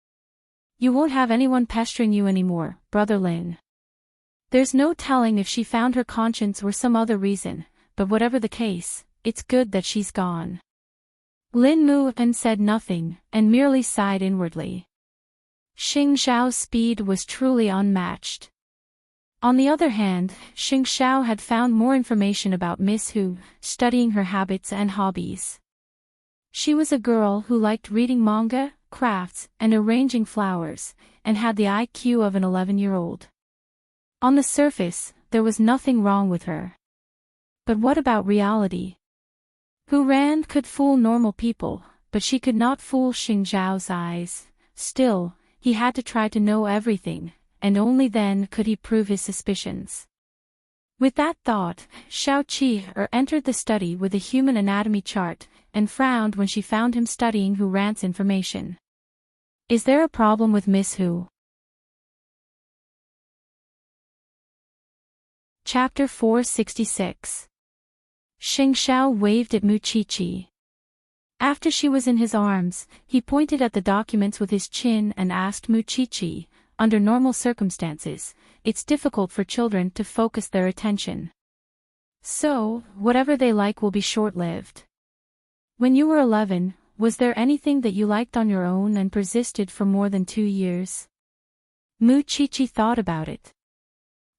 You won't have anyone pestering you anymore, brother Lin. There's no telling if she found her conscience or some other reason, but whatever the case, it's good that she's gone. Lin Muhan said nothing, and merely sighed inwardly. Xing Xiao's speed was truly unmatched. On the other hand, Xing Xiao had found more information about Miss Hu, studying her habits and hobbies. She was a girl who liked reading manga, crafts, and arranging flowers, and had the IQ of an 11-year-old. On the surface, there was nothing wrong with her. But what about reality? Hu Ran could fool normal people, but she could not fool Xing Xiao's eyes. Still, he had to try to know everything, and only then could he prove his suspicions. With that thought, Xiao Qi entered the study with a human anatomy chart, and frowned when she found him studying Hu Ran's information. Is there a problem with Miss Hu? Chapter 466. Xing Xiao waved at Mu Qiqi. After she was in his arms, he pointed at the documents with his chin and asked Mu Qiqi, under normal circumstances, it's difficult for children to focus their attention. So, whatever they like will be short-lived. When you were 11, was there anything that you liked on your own and persisted for more than 2 years? Mu Qiqi thought about it.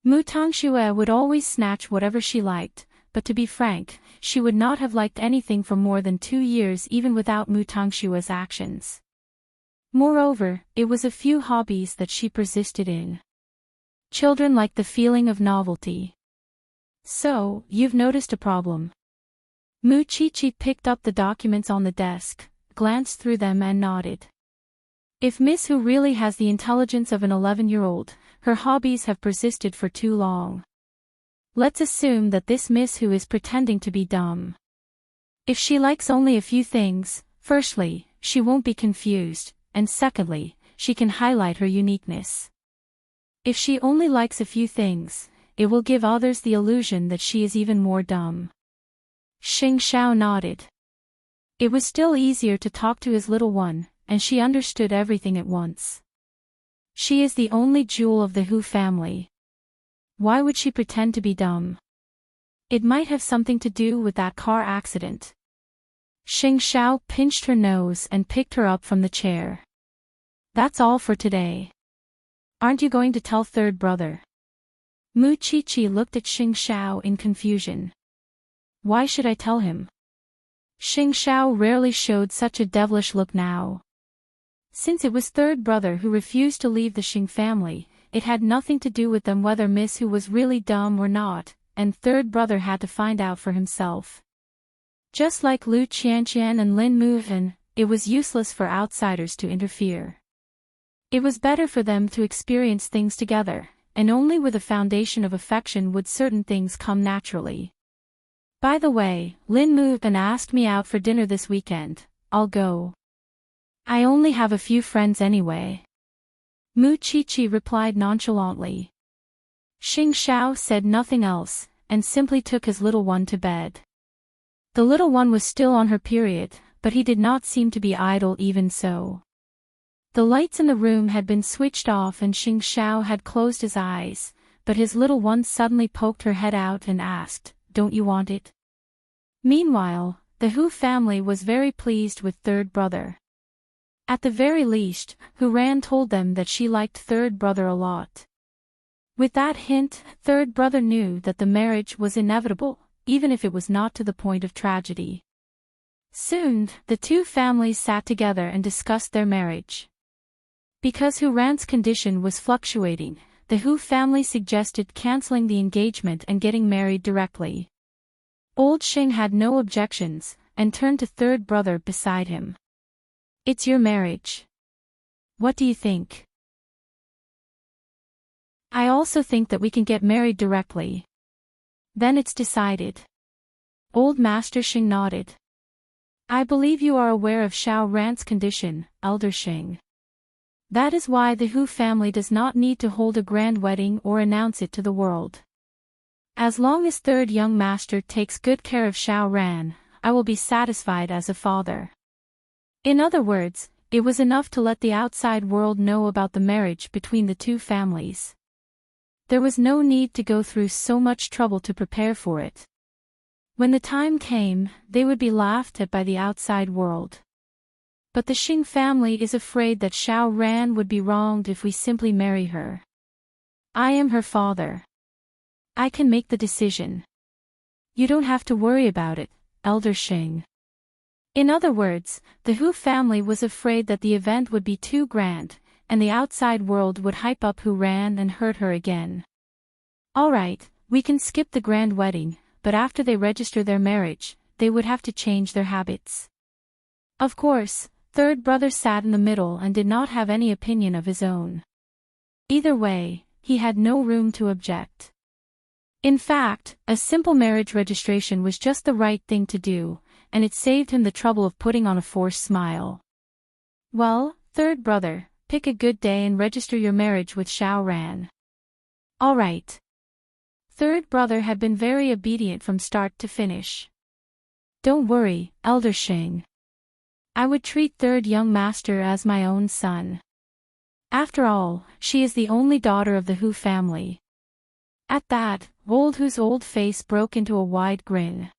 Mu Tangxue would always snatch whatever she liked, but to be frank, she would not have liked anything for more than 2 years even without Mu Tangshua's actions. Moreover, it was a few hobbies that she persisted in. Children like the feeling of novelty. So, you've noticed a problem. Mu Qiqi picked up the documents on the desk, glanced through them and nodded. If Miss Hu really has the intelligence of an 11-year-old, her hobbies have persisted for too long. Let's assume that this Miss Hu is pretending to be dumb. If she likes only a few things, firstly, she won't be confused, and secondly, she can highlight her uniqueness. If she only likes a few things, it will give others the illusion that she is even more dumb. Xing Xiao nodded. It was still easier to talk to his little one, and she understood everything at once. She is the only jewel of the Hu family. Why would she pretend to be dumb? It might have something to do with that car accident. Xing Xiao pinched her nose and picked her up from the chair. That's all for today. Aren't you going to tell third brother? Mu Qiqi looked at Xing Xiao in confusion. Why should I tell him? Xing Xiao rarely showed such a devilish look now. Since it was third brother who refused to leave the Xing family, it had nothing to do with them whether Miss Hu was really dumb or not, and third brother had to find out for himself. Just like Lu Qianqian and Lin Muhan, it was useless for outsiders to interfere. It was better for them to experience things together, and only with a foundation of affection would certain things come naturally. By the way, Lin Muhan asked me out for dinner this weekend. I'll go. I only have a few friends anyway. Mu Qiqi replied nonchalantly. Xing Xiao said nothing else, and simply took his little one to bed. The little one was still on her period, but he did not seem to be idle even so. The lights in the room had been switched off and Xing Xiao had closed his eyes, but his little one suddenly poked her head out and asked, "Don't you want it?" Meanwhile, the Hu family was very pleased with third brother. At the very least, Hu Ran told them that she liked third brother a lot. With that hint, third brother knew that the marriage was inevitable, even if it was not to the point of tragedy. Soon, the two families sat together and discussed their marriage. Because Hu Ran's condition was fluctuating, the Hu family suggested canceling the engagement and getting married directly. Old Xing had no objections, and turned to third brother beside him. "It's your marriage. What do you think?" "I also think that we can get married directly." "Then it's decided." Old Master Xing nodded. "I believe you are aware of Xiao Ran's condition, Elder Xing. That is why the Hu family does not need to hold a grand wedding or announce it to the world. As long as third young master takes good care of Xiao Ran, I will be satisfied as a father." In other words, it was enough to let the outside world know about the marriage between the two families. There was no need to go through so much trouble to prepare for it. When the time came, they would be laughed at by the outside world. But the Xing family is afraid that Xiao Ran would be wronged if we simply marry her. I am her father. I can make the decision. You don't have to worry about it, Elder Xing. In other words, the Hu family was afraid that the event would be too grand, and the outside world would hype up Hu Ran and hurt her again. Alright, we can skip the grand wedding, but after they register their marriage, they would have to change their habits. Of course, third brother sat in the middle and did not have any opinion of his own. Either way, he had no room to object. In fact, a simple marriage registration was just the right thing to do, and it saved him the trouble of putting on a forced smile. Well, third brother, pick a good day and register your marriage with Xiao Ran. All right. Third brother had been very obedient from start to finish. Don't worry, Elder Xing. I would treat third young master as my own son. After all, she is the only daughter of the Hu family. At that, old Hu's old face broke into a wide grin.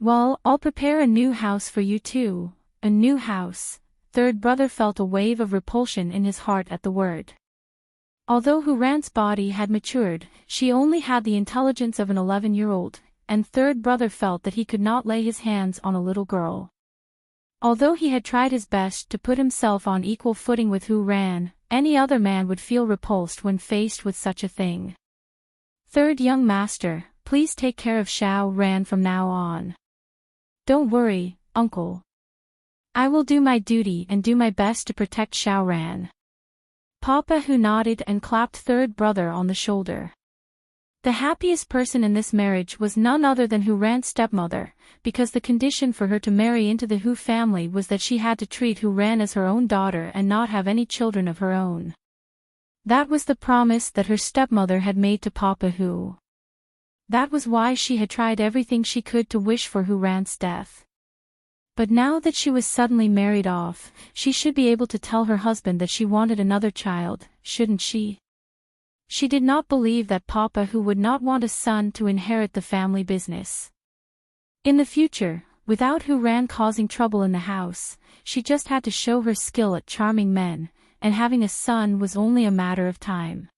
Well, I'll prepare a new house for you too. A new house. Third brother felt a wave of repulsion in his heart at the word. Although Hu Ran's body had matured, she only had the intelligence of an 11-year-old, and third brother felt that he could not lay his hands on a little girl. Although he had tried his best to put himself on equal footing with Hu Ran, any other man would feel repulsed when faced with such a thing. Third young master, please take care of Xiao Ran from now on. Don't worry, uncle. I will do my duty and do my best to protect Xiao Ran. Papa Hu nodded and clapped third brother on the shoulder. The happiest person in this marriage was none other than Hu Ran's stepmother, because the condition for her to marry into the Hu family was that she had to treat Hu Ran as her own daughter and not have any children of her own. That was the promise that her stepmother had made to Papa Hu. That was why she had tried everything she could to wish for Hu Ran's death. But now that she was suddenly married off, she should be able to tell her husband that she wanted another child, shouldn't she? She did not believe that Papa Hu would not want a son to inherit the family business. In the future, without Hu Ran causing trouble in the house, she just had to show her skill at charming men, and having a son was only a matter of time.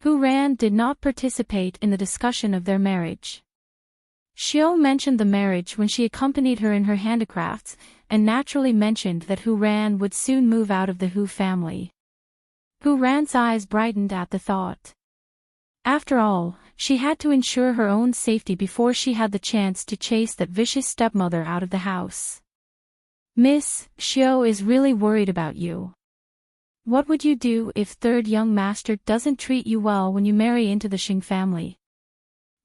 Hu Ran did not participate in the discussion of their marriage. Xiao mentioned the marriage when she accompanied her in her handicrafts, and naturally mentioned that Hu Ran would soon move out of the Hu family. Hu Ran's eyes brightened at the thought. After all, she had to ensure her own safety before she had the chance to chase that vicious stepmother out of the house. Miss, Xiao is really worried about you. What would you do if third young master doesn't treat you well when you marry into the Xing family?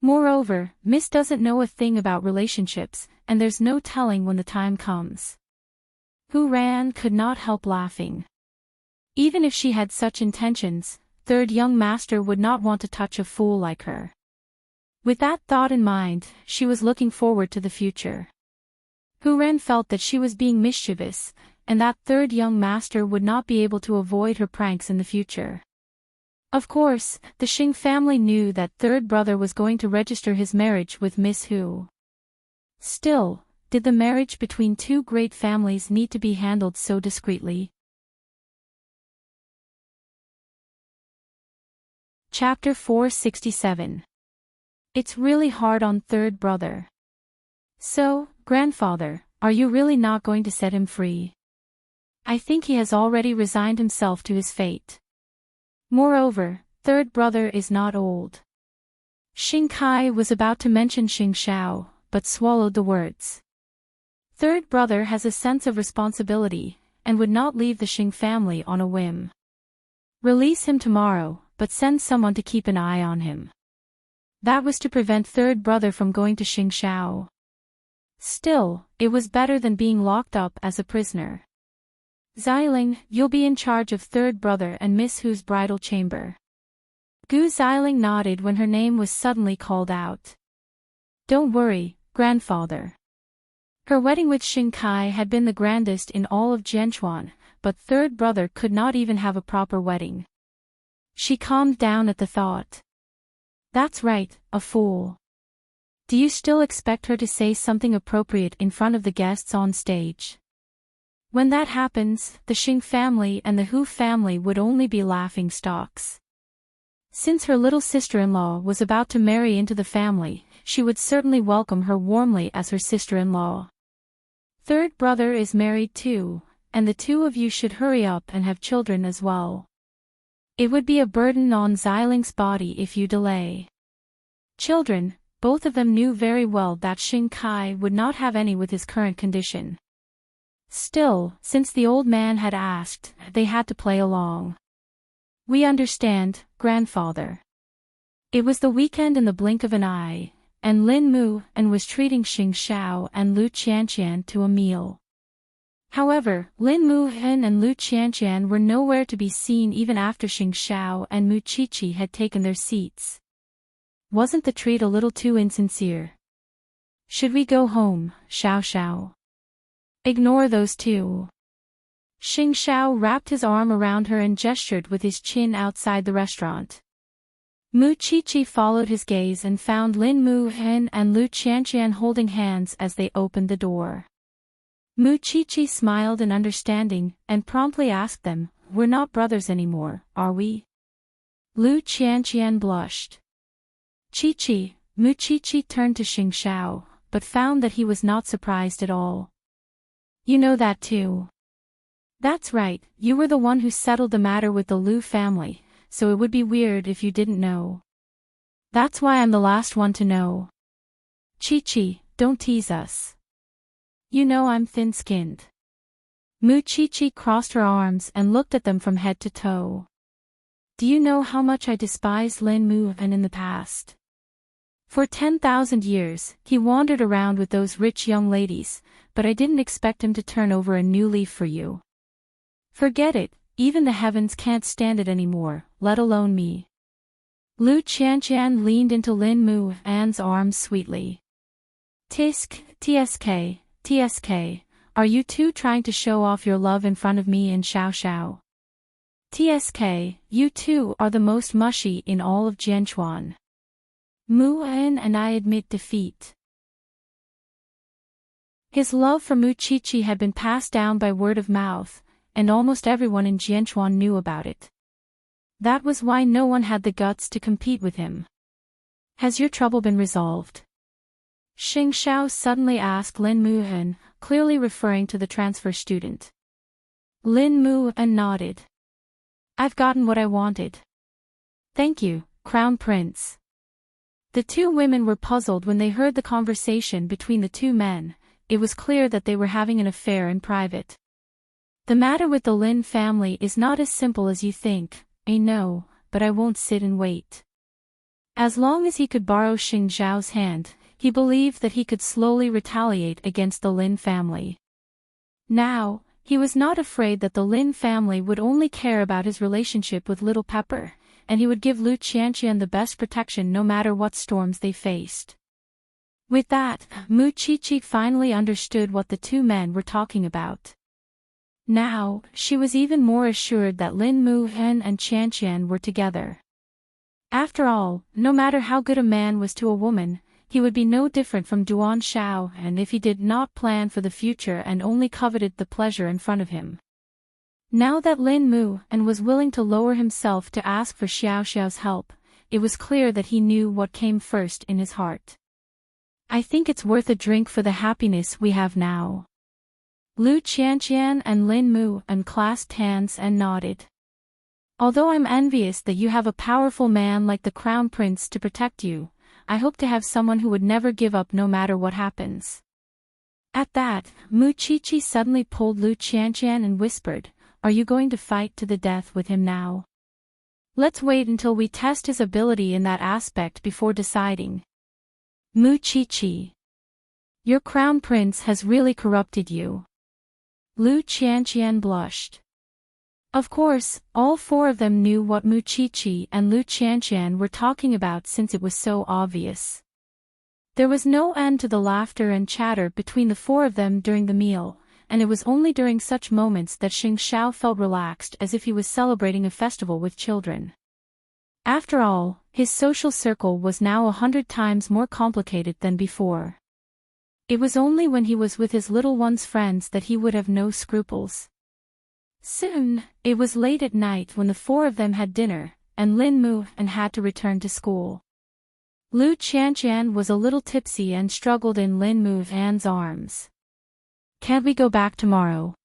Moreover, Miss doesn't know a thing about relationships, and there's no telling when the time comes. Hu Ran could not help laughing. Even if she had such intentions, third young master would not want to touch a fool like her. With that thought in mind, she was looking forward to the future. Huren felt that she was being mischievous, and that third young master would not be able to avoid her pranks in the future. Of course, the Xing family knew that third brother was going to register his marriage with Miss Hu. Still, did the marriage between two great families need to be handled so discreetly? Chapter 467. It's really hard on third brother. So, grandfather, are you really not going to set him free? I think he has already resigned himself to his fate. Moreover, third brother is not old. Xing Kai was about to mention Xing Xiao, but swallowed the words. Third brother has a sense of responsibility, and would not leave the Xing family on a whim. Release him tomorrow, but send someone to keep an eye on him. That was to prevent third brother from going to Xing Xiao. Still, it was better than being locked up as a prisoner. Xiling, you'll be in charge of third brother and Miss Hu's bridal chamber. Gu Xiling nodded when her name was suddenly called out. Don't worry, grandfather. Her wedding with Xing Kai had been the grandest in all of Jianchuan, but third brother could not even have a proper wedding. She calmed down at the thought. That's right, a fool. Do you still expect her to say something appropriate in front of the guests on stage? When that happens, the Xing family and the Hu family would only be laughing stocks. Since her little sister-in-law was about to marry into the family, she would certainly welcome her warmly as her sister-in-law. Third brother is married too, and the two of you should hurry up and have children as well. It would be a burden on Xiling's body if you delay. Children, both of them knew very well that Xing Kai would not have any with his current condition. Still, since the old man had asked, they had to play along. We understand, grandfather. It was the weekend in the blink of an eye, and Lin Mu and was treating Xing Xiao and Lu Qianqian to a meal. However, Lin Mu Hen and Lu Qianqian were nowhere to be seen even after Xing Xiao and Mu Qiqi had taken their seats. Wasn't the treat a little too insincere? Should we go home, Xiao Xiao? Ignore those two. Xing Xiao wrapped his arm around her and gestured with his chin outside the restaurant. Mu Qiqi followed his gaze and found Lin Mu Hen and Lu Qianqian holding hands as they opened the door. Mu Qiqi smiled in understanding and promptly asked them, "We're not brothers anymore, are we?" Lu Qianqian blushed. Qiqi, Mu Qiqi turned to Xing Xiao, but found that he was not surprised at all. You know that too. That's right, you were the one who settled the matter with the Lu family, so it would be weird if you didn't know. That's why I'm the last one to know. Qiqi, don't tease us. You know I'm thin-skinned. Mu Qiqi crossed her arms and looked at them from head to toe. Do you know how much I despised Lin Mu and in the past? For 10,000 years, he wandered around with those rich young ladies, but I didn't expect him to turn over a new leaf for you. Forget it, even the heavens can't stand it anymore, let alone me. Lu Qianqian leaned into Lin Mu An's arms sweetly. TSK, are you two trying to show off your love in front of me and Xiao Xiao? TSK, you two are the most mushy in all of Jianchuan. Mu An and I admit defeat. His love for Mu Qiqi had been passed down by word of mouth, and almost everyone in Jianchuan knew about it. That was why no one had the guts to compete with him. Has your trouble been resolved? Xing Xiao suddenly asked Lin Mu An, clearly referring to the transfer student. Lin Mu An nodded. I've gotten what I wanted. Thank you, Crown Prince. The two women were puzzled when they heard the conversation between the two men. It was clear that they were having an affair in private. The matter with the Lin family is not as simple as you think, I know, but I won't sit and wait. As long as he could borrow Xing Zhao's hand, he believed that he could slowly retaliate against the Lin family. Now, he was not afraid that the Lin family would only care about his relationship with Little Pepper, and he would give Lu Qianqian the best protection no matter what storms they faced. With that, Mu Qiqi finally understood what the two men were talking about. Now, she was even more assured that Lin Muhen and Qianqian were together. After all, no matter how good a man was to a woman, he would be no different from Duan Xiao, and if he did not plan for the future and only coveted the pleasure in front of him. Now that Lin Muhen was willing to lower himself to ask for Xiao Xiao's help, it was clear that he knew what came first in his heart. I think it's worth a drink for the happiness we have now. Lu Qianqian and Lin Muhen clasped hands and nodded. Although I'm envious that you have a powerful man like the Crown Prince to protect you, I hope to have someone who would never give up no matter what happens. At that, Mu Qiqi suddenly pulled Lu Qianqian and whispered, "Are you going to fight to the death with him now? Let's wait until we test his ability in that aspect before deciding." Mu Qiqi. Your Crown Prince has really corrupted you. Lu Qianqian blushed. Of course, all four of them knew what Mu Qiqi and Lu Qianqian were talking about since it was so obvious. There was no end to the laughter and chatter between the four of them during the meal, and it was only during such moments that Xing Xiao felt relaxed as if he was celebrating a festival with children. After all, his social circle was now 100 times more complicated than before. It was only when he was with his little one's friends that he would have no scruples. Soon, it was late at night when the four of them had dinner, and Lin Muhen had to return to school. Lu Qianqian was a little tipsy and struggled in Lin Muhen's arms. Can't we go back tomorrow?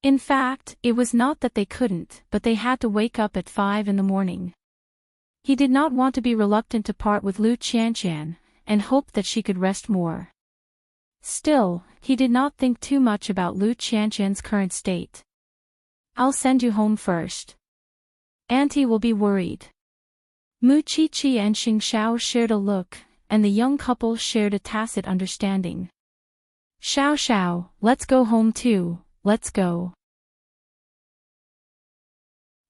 In fact, it was not that they couldn't, but they had to wake up at 5 in the morning. He did not want to be reluctant to part with Lu Qianqian, and hoped that she could rest more. Still, he did not think too much about Lu Qianqian's current state. I'll send you home first. Auntie will be worried. Mu Qiqi and Xing Xiao shared a look, and the young couple shared a tacit understanding. Xiao Xiao, let's go home too, let's go.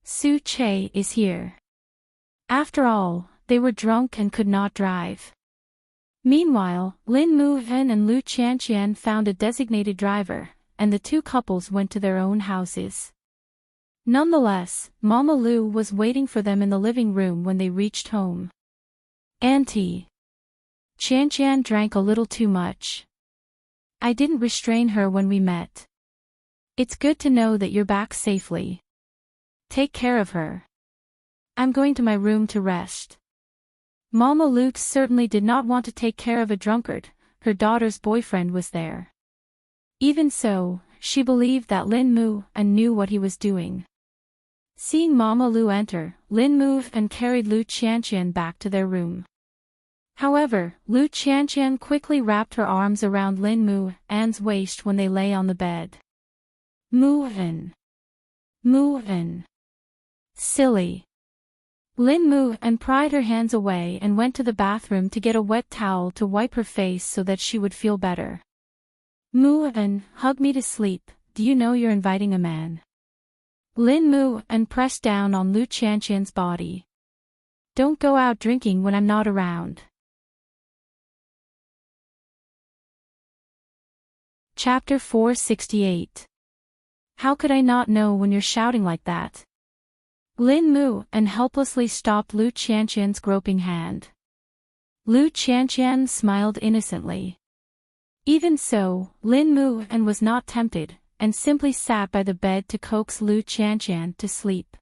Su Che is here. After all, they were drunk and could not drive. Meanwhile, Lin Muhen and Lu Qianqian found a designated driver, and the two couples went to their own houses. Nonetheless, Mama Lu was waiting for them in the living room when they reached home. Auntie. Qianqian drank a little too much. I didn't restrain her when we met. It's good to know that you're back safely. Take care of her. I'm going to my room to rest. Mama Lu certainly did not want to take care of a drunkard, her daughter's boyfriend was there. Even so, she believed that Lin Muhen knew what he was doing. Seeing Mama Lu enter, Lin Muhen carried Lu Qianqian back to their room. However, Lu Qianqian quickly wrapped her arms around Lin Muhen's waist when they lay on the bed. Muhen. Muhen. Silly. Lin Muhen pried her hands away and went to the bathroom to get a wet towel to wipe her face so that she would feel better. Muhen, hug me to sleep, do you know you're inviting a man? Lin Muhen pressed down on Lu Qianqian's body. Don't go out drinking when I'm not around. Chapter 468. How could I not know when you're shouting like that? Lin Muhen helplessly stopped Lu Qianqian's groping hand. Lu Qianqian smiled innocently. Even so, Lin Muhen was not tempted, and simply sat by the bed to coax Lu Qianqian to sleep.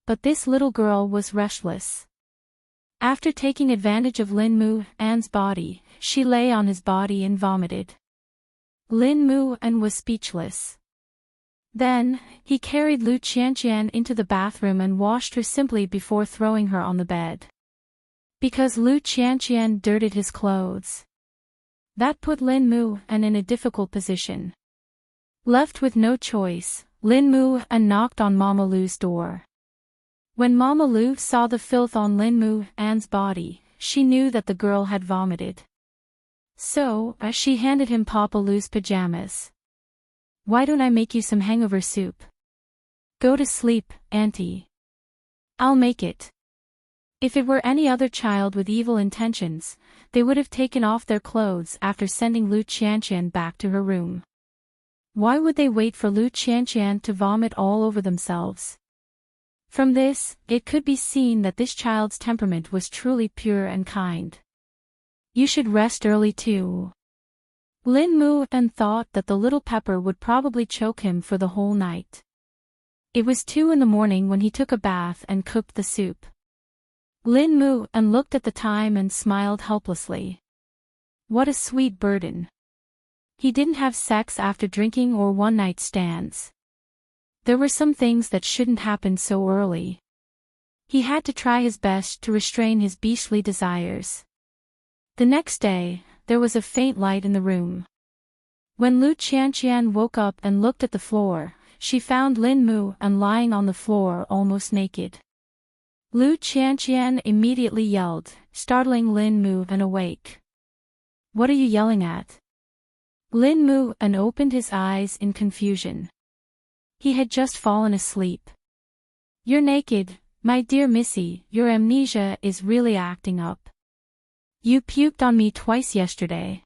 But this little girl was restless. After taking advantage of Lin Muhen's body, she lay on his body and vomited. Lin Muhen was speechless. Then, he carried Lu Qianqian into the bathroom and washed her simply before throwing her on the bed. Because Lu Qianqian dirtied his clothes. That put Lin Muhen in a difficult position. Left with no choice, Lin Muhen knocked on Mama Lu's door. When Mama Lu saw the filth on Lin Muhen's body, she knew that the girl had vomited. So, she handed him Papa Lu's pajamas. Why don't I make you some hangover soup? Go to sleep, Auntie. I'll make it. If it were any other child with evil intentions, they would have taken off their clothes after sending Lu Qianqian back to her room. Why would they wait for Lu Qianqian to vomit all over themselves? From this, it could be seen that this child's temperament was truly pure and kind. You should rest early too. Lin Muan thought that the little pepper would probably choke him for the whole night. It was 2 in the morning when he took a bath and cooked the soup. Lin Muan looked at the time and smiled helplessly. What a sweet burden. He didn't have sex after drinking or one-night stands. There were some things that shouldn't happen so early. He had to try his best to restrain his beastly desires. The next day, there was a faint light in the room. When Lu Qianqian woke up and looked at the floor, she found Lin Muan lying on the floor almost naked. Lu Qianqian immediately yelled, startling Lin Muan awake. What are you yelling at? Lin Muan opened his eyes in confusion. He had just fallen asleep. You're naked, my dear Missy, your amnesia is really acting up. You puked on me twice yesterday.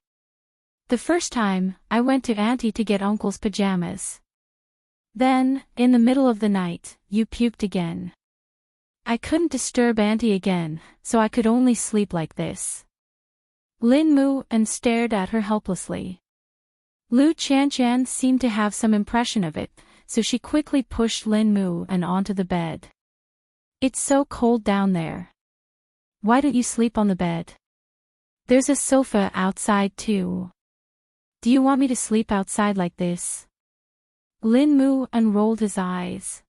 The first time, I went to Auntie to get Uncle's pajamas. Then, in the middle of the night, you puked again. I couldn't disturb Auntie again, so I could only sleep like this. Lin Muan stared at her helplessly. Lu Qianqian seemed to have some impression of it, so she quickly pushed Lin Muan onto the bed. It's so cold down there. Why don't you sleep on the bed? There's a sofa outside too. Do you want me to sleep outside like this? Lin Muan rolled his eyes.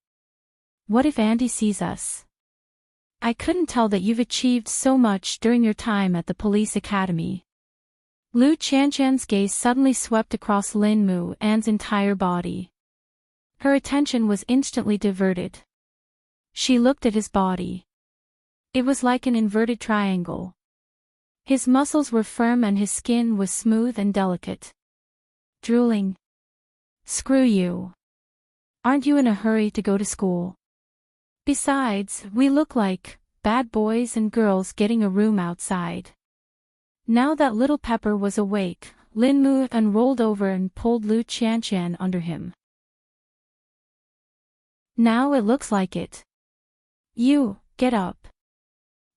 What if Auntie sees us? I couldn't tell that you've achieved so much during your time at the police academy. Lu Qianqian's gaze suddenly swept across Lin Muan's entire body. Her attention was instantly diverted. She looked at his body. It was like an inverted triangle. His muscles were firm and his skin was smooth and delicate. Drooling. Screw you. Aren't you in a hurry to go to school? Besides, we look like bad boys and girls getting a room outside. Now that little Pepper was awake, Lin Muan rolled over and pulled Lu Qianqian under him. Now it looks like it. You, get up.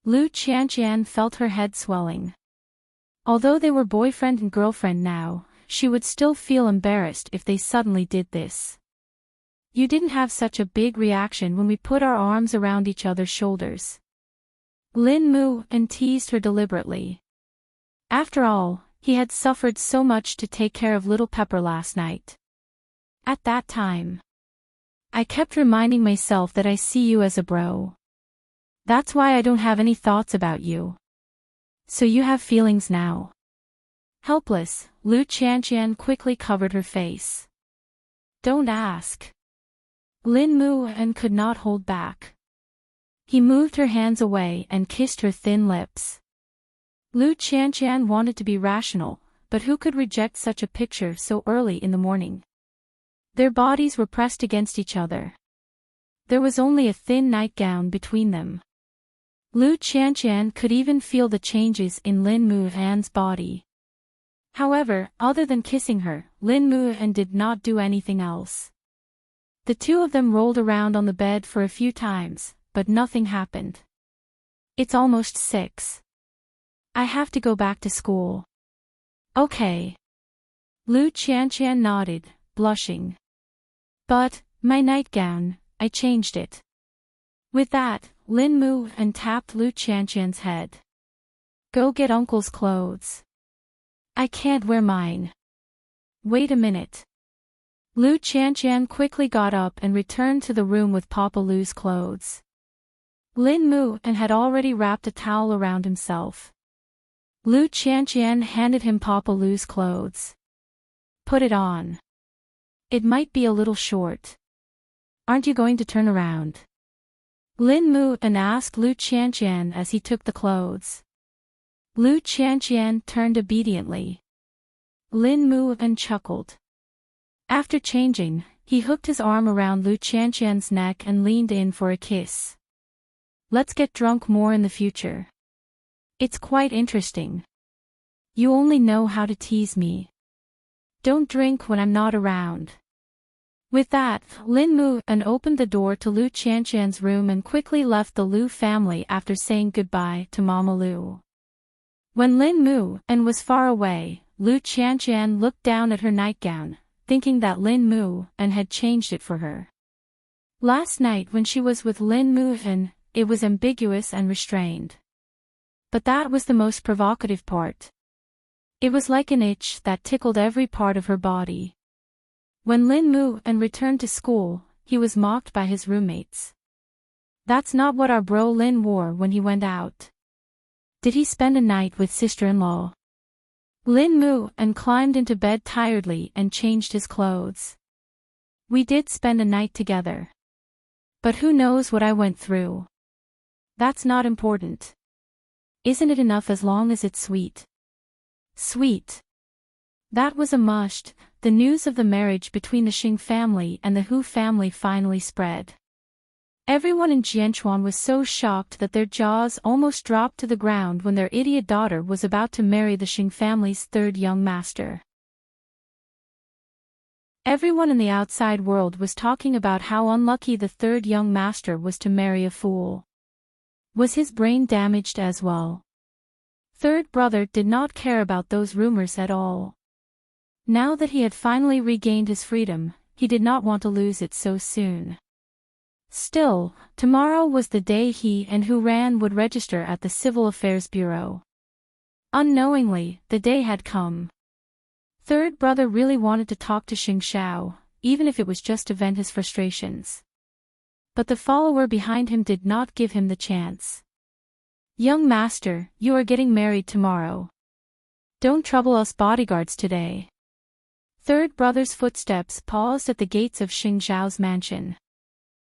Lu Qianqian felt her head swelling. Although they were boyfriend and girlfriend now, she would still feel embarrassed if they suddenly did this. You didn't have such a big reaction when we put our arms around each other's shoulders. Lin Muan teased her deliberately. After all, he had suffered so much to take care of little Pepper last night. At that time, I kept reminding myself that I see you as a bro. That's why I don't have any thoughts about you. So you have feelings now. Helpless, Lu Qianqian quickly covered her face. Don't ask. Lin Muan could not hold back. He moved her hands away and kissed her thin lips. Lu Qianqian wanted to be rational, but who could reject such a picture so early in the morning? Their bodies were pressed against each other. There was only a thin nightgown between them. Lu Qianqian could even feel the changes in Lin Muan's body. However, other than kissing her, Lin Muan did not do anything else. The two of them rolled around on the bed for a few times, but nothing happened. It's almost 6. I have to go back to school. Okay. Lu Qianqian nodded, blushing. But, my nightgown, I changed it. With that, Lin Muan tapped Lu Qianqian's head. Go get Uncle's clothes. I can't wear mine. Wait a minute. Lu Qianqian quickly got up and returned to the room with Papa Lu's clothes. Lin Muan had already wrapped a towel around himself. Lu Qianqian handed him Papa Lu's clothes. Put it on. It might be a little short. Aren't you going to turn around? Lin Muan asked Lu Qianqian as he took the clothes. Lu Qianqian turned obediently. Lin Muan chuckled. After changing, he hooked his arm around Lu Qianqian's neck and leaned in for a kiss. Let's get drunk more in the future. It's quite interesting. You only know how to tease me. Don't drink when I'm not around. With that, Lin moved and opened the door to Lu Qianqian's room and quickly left the Lu family after saying goodbye to Mama Lu. When Lin moved and was far away, Lu Qianqian looked down at her nightgown, thinking that Lin moved and had changed it for her. Last night when she was with Lin Muhan, it was ambiguous and restrained. But that was the most provocative part. It was like an itch that tickled every part of her body. When Lin Muhan returned to school, he was mocked by his roommates. That's not what our bro Lin wore when he went out. Did he spend a night with sister-in-law? Lin Muhan climbed into bed tiredly and changed his clothes. We did spend a night together. But who knows what I went through? That's not important. Isn't it enough as long as it's sweet? Sweet. That was a must. The news of the marriage between the Xing family and the Hu family finally spread. Everyone in Jianchuan was so shocked that their jaws almost dropped to the ground when their idiot daughter was about to marry the Xing family's third young master. Everyone in the outside world was talking about how unlucky the third young master was to marry a fool. Was his brain damaged as well? Third brother did not care about those rumors at all. Now that he had finally regained his freedom, he did not want to lose it so soon. Still, tomorrow was the day he and Hu Ran would register at the Civil Affairs Bureau. Unknowingly, the day had come. Third brother really wanted to talk to Xing Xiao, even if it was just to vent his frustrations. But the follower behind him did not give him the chance. Young master, you are getting married tomorrow. Don't trouble us bodyguards today. Third brother's footsteps paused at the gates of Xing Xiao's mansion.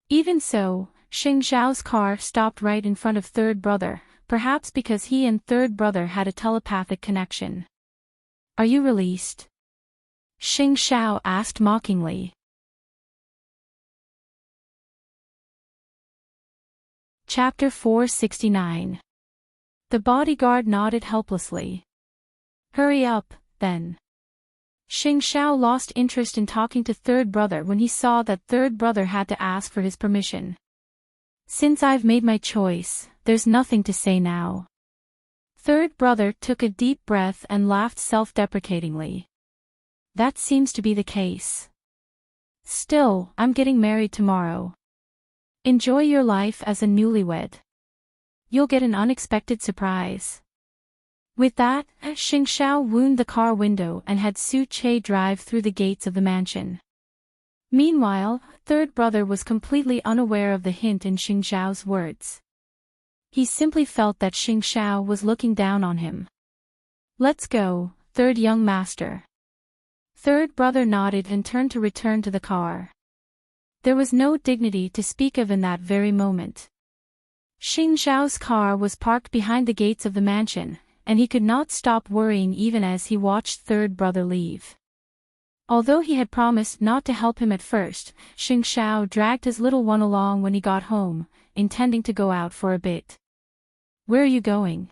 Even so, Xing Xiao's car stopped right in front of third brother, perhaps because he and third brother had a telepathic connection. Are you released? Xing Xiao asked mockingly. Chapter 469. The bodyguard nodded helplessly. Hurry up, then. Xing Xiao lost interest in talking to third brother when he saw that third brother had to ask for his permission. Since I've made my choice, there's nothing to say now. Third brother took a deep breath and laughed self-deprecatingly. That seems to be the case. Still, I'm getting married tomorrow. Enjoy your life as a newlywed. You'll get an unexpected surprise. With that, Xing Xiao wound the car window and had Su Che drive through the gates of the mansion. Meanwhile, third brother was completely unaware of the hint in Xing Xiao's words. He simply felt that Xing Xiao was looking down on him. Let's go, third young master. Third brother nodded and turned to return to the car. There was no dignity to speak of in that very moment. Xing Xiao's car was parked behind the gates of the mansion, and he could not stop worrying even as he watched third brother leave. Although he had promised not to help him at first, Xing Xiao dragged his little one along when he got home, intending to go out for a bit. Where are you going?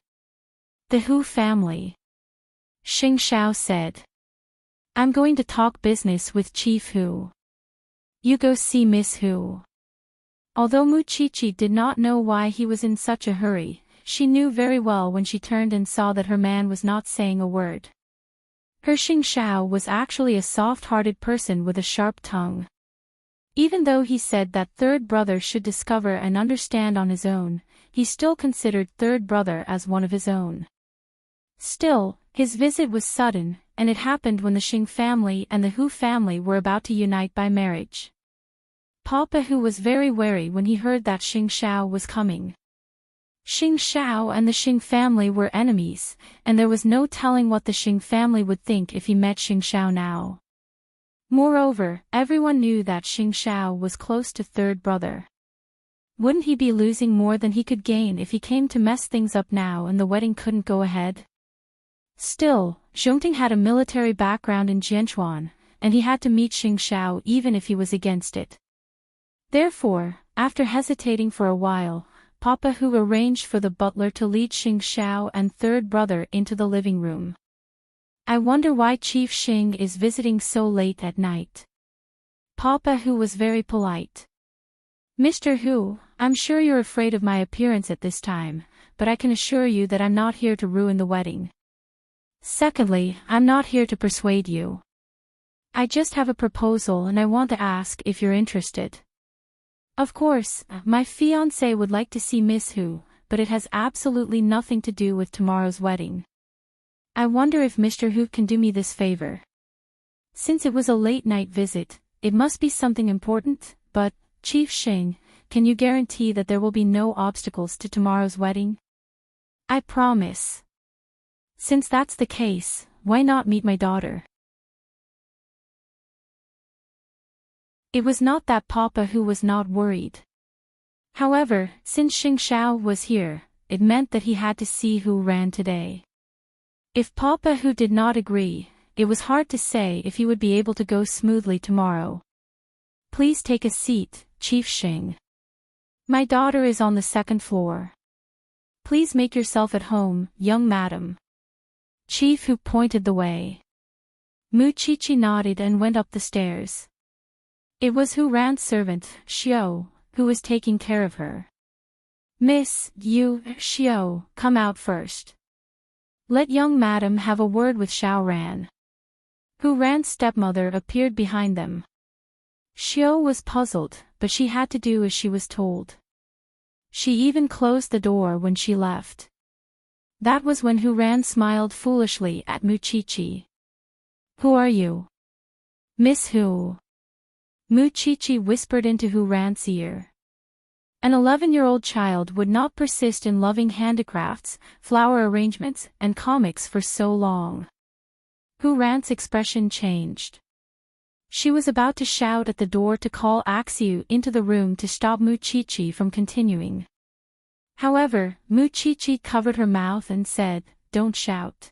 The Hu family. Xing Xiao said. I'm going to talk business with Chief Hu. You go see Miss Hu. Although Mu Chichi did not know why he was in such a hurry, she knew very well when she turned and saw that her man was not saying a word. Her Xing Xiao was actually a soft-hearted person with a sharp tongue. Even though he said that third brother should discover and understand on his own, he still considered third brother as one of his own. Still, his visit was sudden, and it happened when the Xing family and the Hu family were about to unite by marriage. Papa Hu was very wary when he heard that Xing Xiao was coming. Xing Xiao and the Xing family were enemies, and there was no telling what the Xing family would think if he met Xing Xiao now. Moreover, everyone knew that Xing Xiao was close to third brother. Wouldn't he be losing more than he could gain if he came to mess things up now and the wedding couldn't go ahead? Still, Zhongting had a military background in Jianchuan, and he had to meet Xing Xiao even if he was against it. Therefore, after hesitating for a while, Papa Hu arranged for the butler to lead Xing Xiao and third brother into the living room. I wonder why Chief Xing is visiting so late at night. Papa Hu was very polite. Mr. Hu, I'm sure you're afraid of my appearance at this time, but I can assure you that I'm not here to ruin the wedding. Secondly, I'm not here to persuade you. I just have a proposal and I want to ask if you're interested. Of course, my fiancé would like to see Miss Hu, but it has absolutely nothing to do with tomorrow's wedding. I wonder if Mr. Hu can do me this favor. Since it was a late-night visit, it must be something important, but, Chief Xing, can you guarantee that there will be no obstacles to tomorrow's wedding? I promise. Since that's the case, why not meet my daughter? It was not that Papa Hu was not worried. However, since Xing Xiao was here, it meant that he had to see Hu Ran today. If Papa Hu did not agree, it was hard to say if he would be able to go smoothly tomorrow. Please take a seat, Chief Xing. My daughter is on the second floor. Please make yourself at home, young madam. Chief Hu pointed the way. Mu Chichi nodded and went up the stairs. It was Hu Ran's servant, Xiao, who was taking care of her. Miss, you, Xiao, come out first. Let young madam have a word with Xiao Ran. Hu Ran's stepmother appeared behind them. Xiao was puzzled, but she had to do as she was told. She even closed the door when she left. That was when Hu Ran smiled foolishly at Mu Chichi. Who are you? Miss Hu. Mu Chichi whispered into Hu Ran's ear. An 11-year-old child would not persist in loving handicrafts, flower arrangements, and comics for so long. Hu Ran's expression changed. She was about to shout at the door to call Axiu into the room to stop Mu Chichi from continuing. However, Mu Chichi covered her mouth and said, "Don't shout.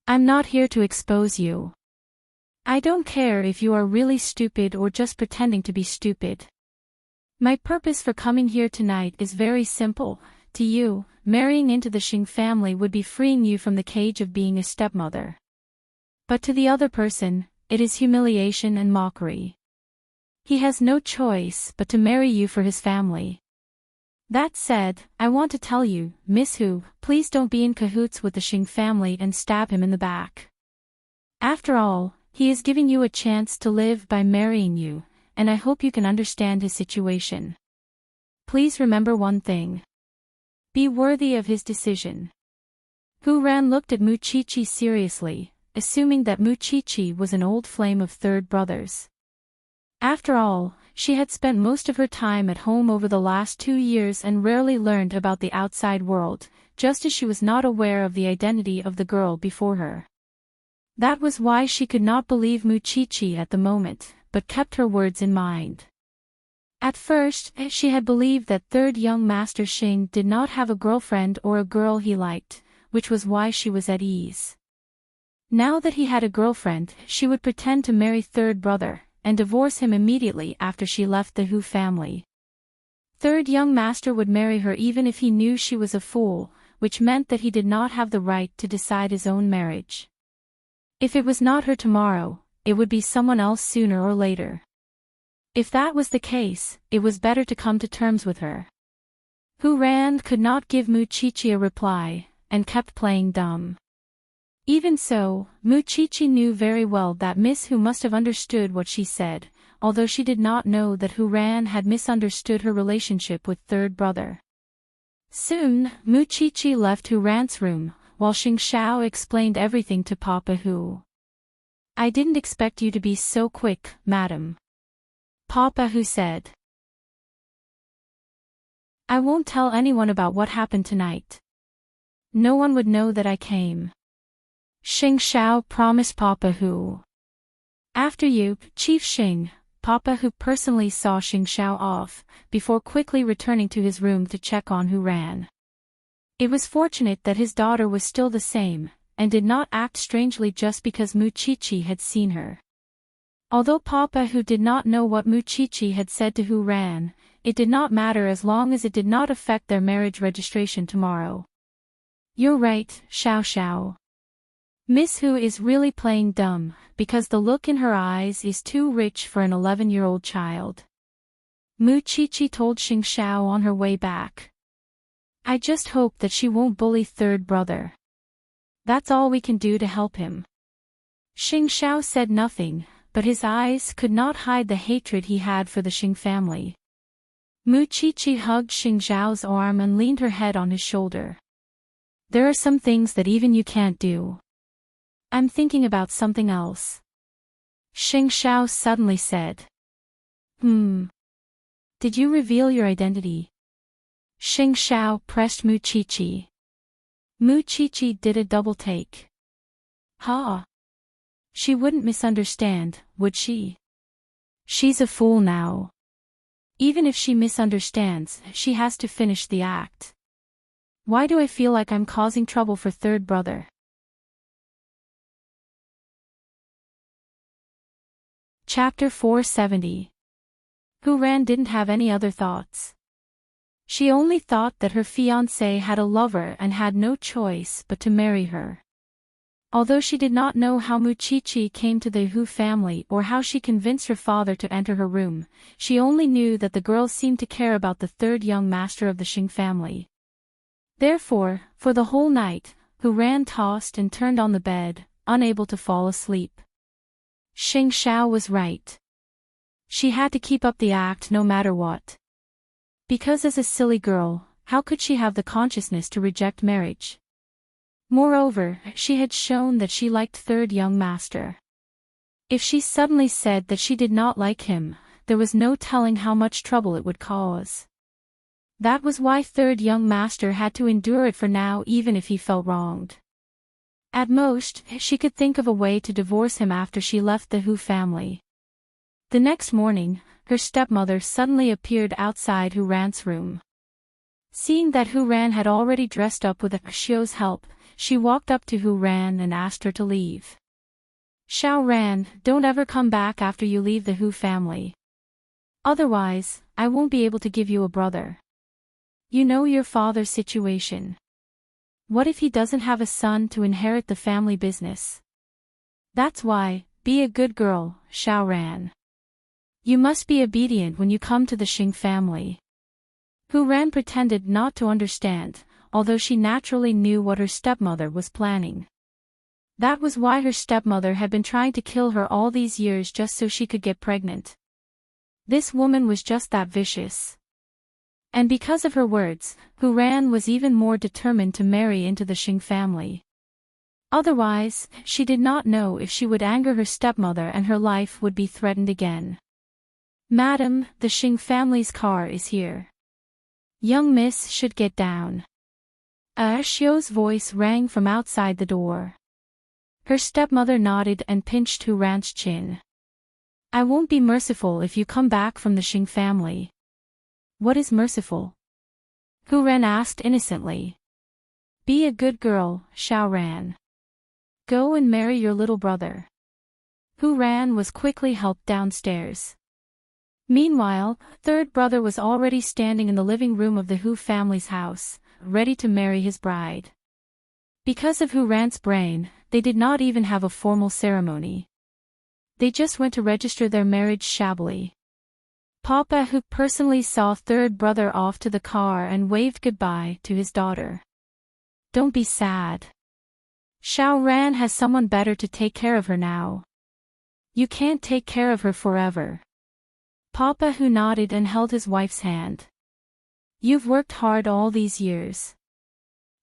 I'm not here to expose you. I don't care if you are really stupid or just pretending to be stupid. My purpose for coming here tonight is very simple. To you, marrying into the Xing family would be freeing you from the cage of being a stepmother. But to the other person, it is humiliation and mockery. He has no choice but to marry you for his family. That said, I want to tell you, Miss Hu, please don't be in cahoots with the Xing family and stab him in the back. After all, he is giving you a chance to live by marrying you, and I hope you can understand his situation. Please remember one thing. Be worthy of his decision." Hu Ran looked at Mu Chichi seriously, assuming that Mu Chichi was an old flame of third brothers. After all, she had spent most of her time at home over the last 2 years and rarely learned about the outside world, just as she was not aware of the identity of the girl before her. That was why she could not believe Mu Chichi at the moment, but kept her words in mind. At first, she had believed that third young Master Xing did not have a girlfriend or a girl he liked, which was why she was at ease. Now that he had a girlfriend, she would pretend to marry third brother, and divorce him immediately after she left the Hu family. Third young master would marry her even if he knew she was a fool, which meant that he did not have the right to decide his own marriage. If it was not her tomorrow, it would be someone else sooner or later. If that was the case, it was better to come to terms with her. Hu Ran could not give Mu Chichi a reply, and kept playing dumb. Even so, Mu Chichi knew very well that Miss Hu must have understood what she said, although she did not know that Hu Ran had misunderstood her relationship with third brother. Soon, Mu Chichi left Hu Ran's room, while Xing Xiao explained everything to Papa Hu. "I didn't expect you to be so quick, madam," Papa Hu said. "I won't tell anyone about what happened tonight. No one would know that I came," Xing Xiao promised Papa Hu. After you, Chief Xing, Papa Hu personally saw Xing Xiao off, before quickly returning to his room to check on Hu Ran. It was fortunate that his daughter was still the same, and did not act strangely just because Mu Chichi had seen her. Although Papa Hu did not know what Mu Chichi had said to Hu Ran, it did not matter as long as it did not affect their marriage registration tomorrow. You're right, Xiao Xiao. Miss Hu is really playing dumb, because the look in her eyes is too rich for an 11-year-old child. Mu Qiqi told Xing Xiao on her way back. I just hope that she won't bully third brother. That's all we can do to help him. Xing Xiao said nothing, but his eyes could not hide the hatred he had for the Xing family. Mu Qiqi hugged Xing Xiao's arm and leaned her head on his shoulder. There are some things that even you can't do. I'm thinking about something else. Xing Xiao suddenly said. Did you reveal your identity? Xing Xiao pressed Mu Qiqi. Mu Qiqi did a double take. Ha! She wouldn't misunderstand, would she? She's a fool now. Even if she misunderstands, she has to finish the act. Why do I feel like I'm causing trouble for third brother? Chapter 470. Hu Ran didn't have any other thoughts. She only thought that her fiancé had a lover and had no choice but to marry her. Although she did not know how Mu Qiqi came to the Hu family or how she convinced her father to enter her room, she only knew that the girl seemed to care about the third young master of the Xing family. Therefore, for the whole night, Hu Ran tossed and turned on the bed, unable to fall asleep. Xing Xiao was right. She had to keep up the act no matter what. Because as a silly girl, how could she have the consciousness to reject marriage? Moreover, she had shown that she liked third young master. If she suddenly said that she did not like him, there was no telling how much trouble it would cause. That was why third young master had to endure it for now even if he felt wronged. At most, she could think of a way to divorce him after she left the Hu family. The next morning, her stepmother suddenly appeared outside Hu Ran's room. Seeing that Hu Ran had already dressed up with Xiao's help, she walked up to Hu Ran and asked her to leave. Xiao Ran, don't ever come back after you leave the Hu family. Otherwise, I won't be able to give you a brother. You know your father's situation. What if he doesn't have a son to inherit the family business? That's why, be a good girl, Xiao Ran. You must be obedient when you come to the Xing family. Hu Ran pretended not to understand, although she naturally knew what her stepmother was planning. That was why her stepmother had been trying to kill her all these years just so she could get pregnant. This woman was just that vicious. And because of her words, Hu Ran was even more determined to marry into the Xing family. Otherwise, she did not know if she would anger her stepmother and her life would be threatened again. Madam, the Xing family's car is here. Young miss should get down. Xiao's voice rang from outside the door. Her stepmother nodded and pinched Hu Ran's chin. I won't be merciful if you come back from the Xing family. What is merciful? Hu Ran asked innocently. Be a good girl, Xiao Ran. Go and marry your little brother. Hu Ran was quickly helped downstairs. Meanwhile, third brother was already standing in the living room of the Hu family's house, ready to marry his bride. Because of Hu Ran's brain, they did not even have a formal ceremony. They just went to register their marriage shabbily. Papa Hu personally saw third brother off to the car and waved goodbye to his daughter. Don't be sad. Xiao Ran has someone better to take care of her now. You can't take care of her forever. Papa Hu nodded and held his wife's hand. You've worked hard all these years.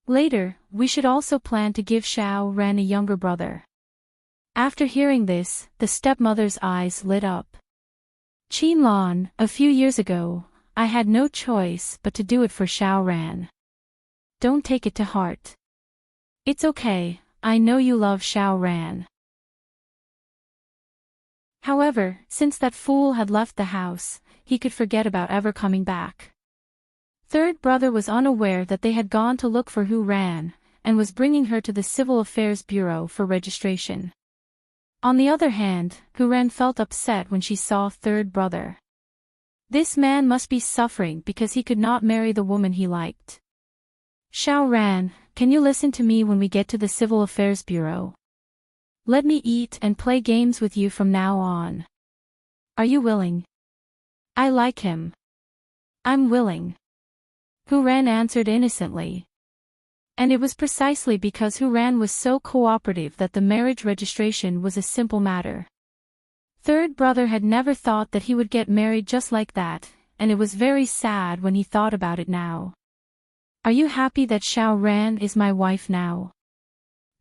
Later, we should also plan to give Xiao Ran a younger brother. After hearing this, the stepmother's eyes lit up. Qinlan, a few years ago, I had no choice but to do it for Xiao Ran. Don't take it to heart. It's okay, I know you love Xiao Ran. However, since that fool had left the house, he could forget about ever coming back. Third brother was unaware that they had gone to look for Hu Ran, and was bringing her to the Civil Affairs Bureau for registration. On the other hand, Hu Ran felt upset when she saw third brother. This man must be suffering because he could not marry the woman he liked. Xiao Ran, can you listen to me when we get to the Civil Affairs Bureau? Let me eat and play games with you from now on. Are you willing? I like him. I'm willing. Hu Ran answered innocently. And it was precisely because Hu Ran was so cooperative that the marriage registration was a simple matter. Third brother had never thought that he would get married just like that, and it was very sad when he thought about it now. Are you happy that Xiao Ran is my wife now?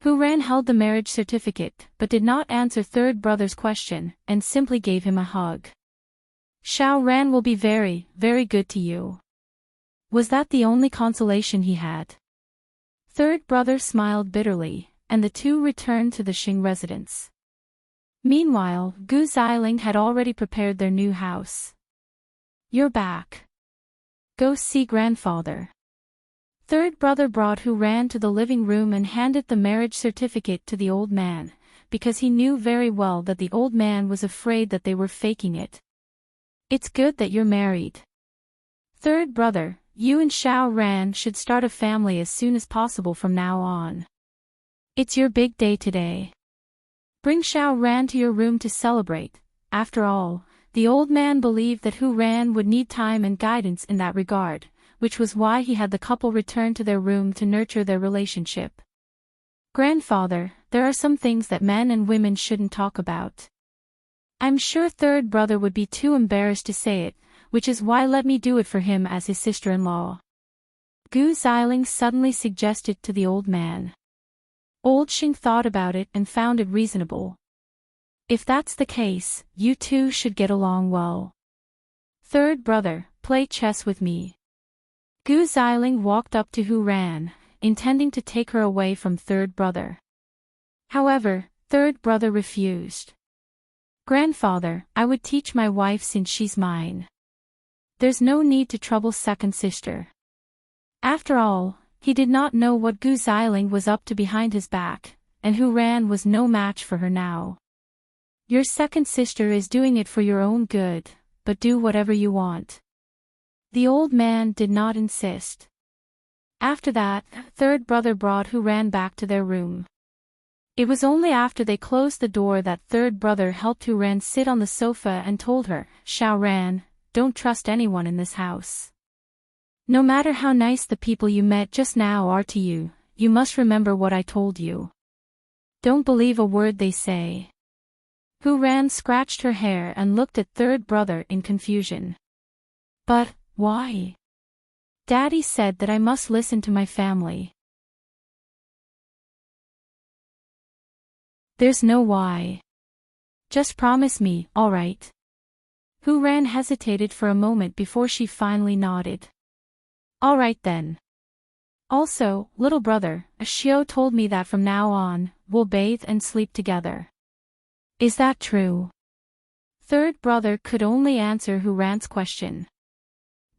Hu Ran held the marriage certificate but did not answer third brother's question and simply gave him a hug. Xiao Ran will be very, very good to you. Was that the only consolation he had? Third brother smiled bitterly, and the two returned to the Xing residence. Meanwhile, Gu Xiling had already prepared their new house. You're back. Go see grandfather. Third brother brought Hu Ran to the living room and handed the marriage certificate to the old man, because he knew very well that the old man was afraid that they were faking it. It's good that you're married. Third brother, you and Xiao Ran should start a family as soon as possible from now on. It's your big day today. Bring Xiao Ran to your room to celebrate. After all, the old man believed that Hu Ran would need time and guidance in that regard, which was why he had the couple return to their room to nurture their relationship. Grandfather, there are some things that men and women shouldn't talk about. I'm sure third brother would be too embarrassed to say it, which is why let me do it for him as his sister-in-law. Gu Xiling suddenly suggested to the old man. Old Xing thought about it and found it reasonable. If that's the case, you two should get along well. Third brother, play chess with me. Gu Xiling walked up to Hu Ran, intending to take her away from third brother. However, third brother refused. Grandfather, I would teach my wife since she's mine. There's no need to trouble second sister. After all, he did not know what Gu Xiling was up to behind his back, and Hu Ran was no match for her now. Your second sister is doing it for your own good, but do whatever you want. The old man did not insist. After that, third brother brought Hu Ran back to their room. It was only after they closed the door that third brother helped Hu Ran sit on the sofa and told her, Xiao Ran, don't trust anyone in this house. No matter how nice the people you met just now are to you, you must remember what I told you. Don't believe a word they say. Hu Ran scratched her hair and looked at third brother in confusion. But, why? Daddy said that I must listen to my family. There's no why. Just promise me, all right? Hu Ran hesitated for a moment before she finally nodded. All right then. Also, little brother, Xiao told me that from now on, we'll bathe and sleep together. Is that true? Third brother could only answer Hu Ran's question.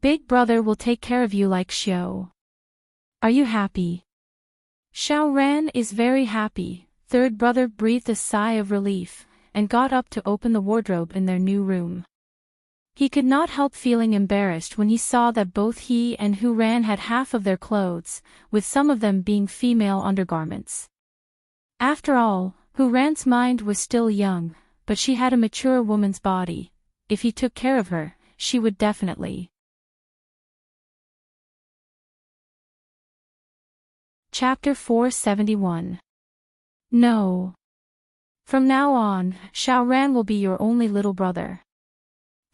Big brother will take care of you like Xiao. Are you happy? Xiao Ran is very happy. Third brother breathed a sigh of relief, and got up to open the wardrobe in their new room. He could not help feeling embarrassed when he saw that both he and Hu Ran had half of their clothes, with some of them being female undergarments. After all, Hu Ran's mind was still young, but she had a mature woman's body. If he took care of her, she would definitely. Chapter 471. No. From now on, Xiao Ran will be your only little brother.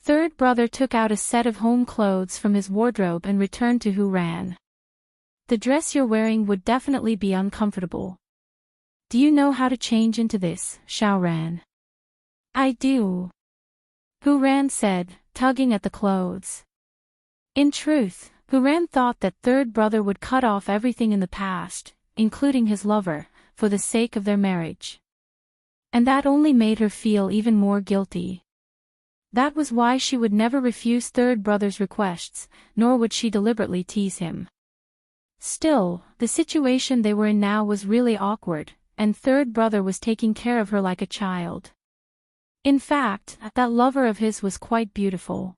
Third brother took out a set of home clothes from his wardrobe and returned to Hu Ran. The dress you're wearing would definitely be uncomfortable. Do you know how to change into this, Xiao Ran? I do. Hu Ran said, tugging at the clothes. In truth, Hu Ran thought that third brother would cut off everything in the past, including his lover, for the sake of their marriage. And that only made her feel even more guilty. That was why she would never refuse third brother's requests, nor would she deliberately tease him. Still, the situation they were in now was really awkward, and third brother was taking care of her like a child. In fact, that lover of his was quite beautiful.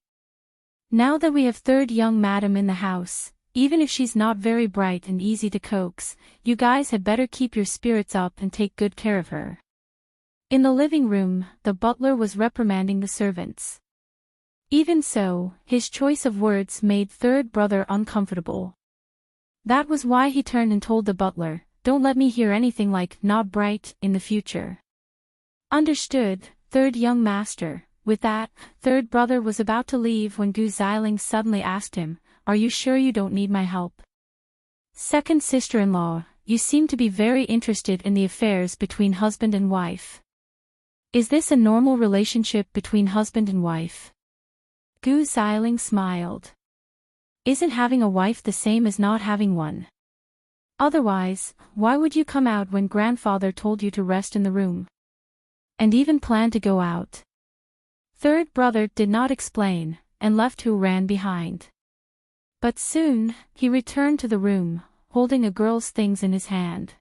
Now that we have third young madam in the house, even if she's not very bright and easy to coax, you guys had better keep your spirits up and take good care of her." In the living room, the butler was reprimanding the servants. Even so, his choice of words made third brother uncomfortable. That was why he turned and told the butler, "Don't let me hear anything like 'not bright' in the future." "Understood, third young master." With that, third brother was about to leave when Gu Xiling suddenly asked him, "Are you sure you don't need my help?" "Second sister-in-law, you seem to be very interested in the affairs between husband and wife. Is this a normal relationship between husband and wife?" Gu Xiling smiled. "Isn't having a wife the same as not having one? Otherwise, why would you come out when grandfather told you to rest in the room? And even plan to go out?" Third brother did not explain, and left Hu Ran behind. But soon, he returned to the room, holding a girl's things in his hand.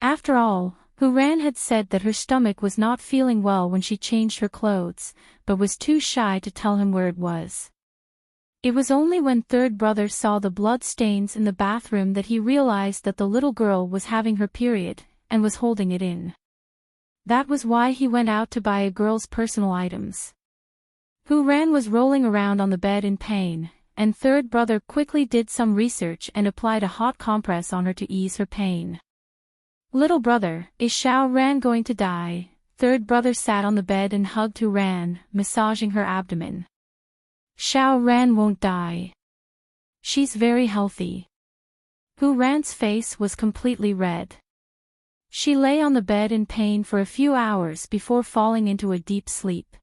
After all, Hu Ran had said that her stomach was not feeling well when she changed her clothes, but was too shy to tell him where it was. It was only when third brother saw the blood stains in the bathroom that he realized that the little girl was having her period, and was holding it in. That was why he went out to buy a girl's personal items. Hu Ran was rolling around on the bed in pain, and third brother quickly did some research and applied a hot compress on her to ease her pain. "Little brother, is Xiao Ran going to die?" Third brother sat on the bed and hugged Hu Ran, massaging her abdomen. "Xiao Ran won't die. She's very healthy." Hu Ran's face was completely red. She lay on the bed in pain for a few hours before falling into a deep sleep.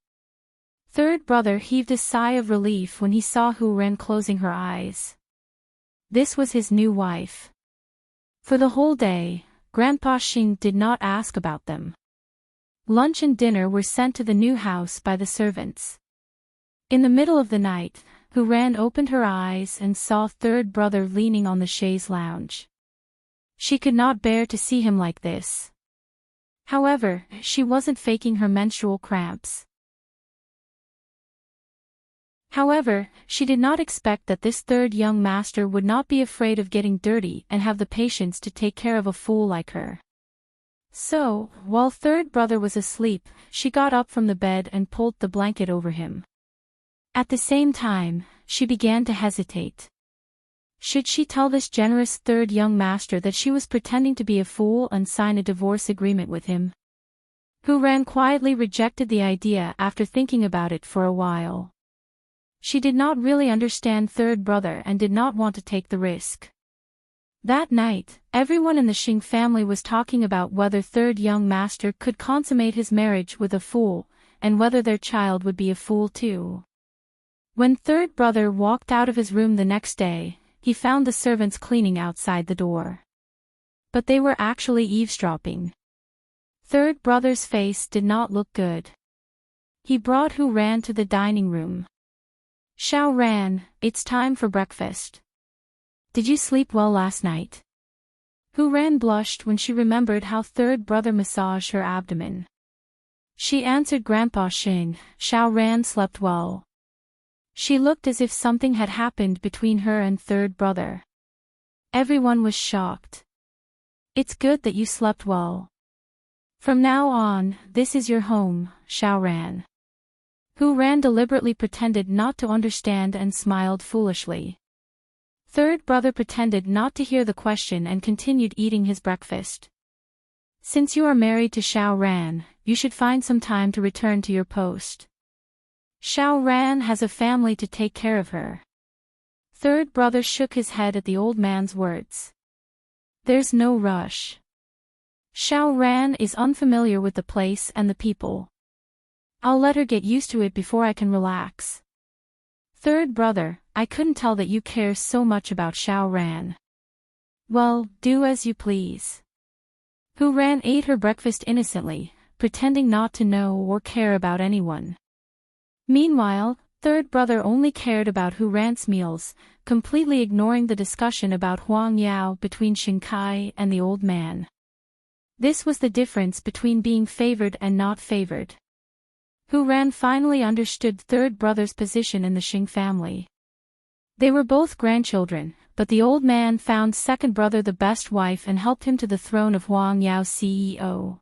Third brother heaved a sigh of relief when he saw Hu Ran closing her eyes. This was his new wife. For the whole day, Grandpa Xing did not ask about them. Lunch and dinner were sent to the new house by the servants. In the middle of the night, Hu Ran opened her eyes and saw third brother leaning on the chaise lounge. She could not bear to see him like this. However, she wasn't faking her menstrual cramps. However, she did not expect that this third young master would not be afraid of getting dirty and have the patience to take care of a fool like her. So, while third brother was asleep, she got up from the bed and pulled the blanket over him. At the same time, she began to hesitate. Should she tell this generous third young master that she was pretending to be a fool and sign a divorce agreement with him? Hu Ran quietly rejected the idea after thinking about it for a while. She did not really understand third brother and did not want to take the risk. That night, everyone in the Xing family was talking about whether third young master could consummate his marriage with a fool, and whether their child would be a fool too. When third brother walked out of his room the next day, he found the servants cleaning outside the door. But they were actually eavesdropping. Third brother's face did not look good. He brought Hu Ran to the dining room. "Xiao Ran, it's time for breakfast. Did you sleep well last night?" Hu Ran blushed when she remembered how third brother massaged her abdomen. She answered Grandpa Xing, "Xiao Ran slept well." She looked as if something had happened between her and third brother. Everyone was shocked. "It's good that you slept well. From now on, this is your home, Xiao Ran." Hu Ran deliberately pretended not to understand and smiled foolishly. Third brother pretended not to hear the question and continued eating his breakfast. "Since you are married to Xiao Ran, you should find some time to return to your post. Xiao Ran has a family to take care of her." Third brother shook his head at the old man's words. "There's no rush. Xiao Ran is unfamiliar with the place and the people. I'll let her get used to it before I can relax." "Third brother, I couldn't tell that you care so much about Xiao Ran." "Well, do as you please." Hu Ran ate her breakfast innocently, pretending not to know or care about anyone. Meanwhile, third brother only cared about Hu Ran's meals, completely ignoring the discussion about Huang Yao between Xing Kai and the old man. This was the difference between being favored and not favored. Hu Ran finally understood third brother's position in the Xing family. They were both grandchildren, but the old man found second brother the best wife and helped him to the throne of Huang Yao CEO.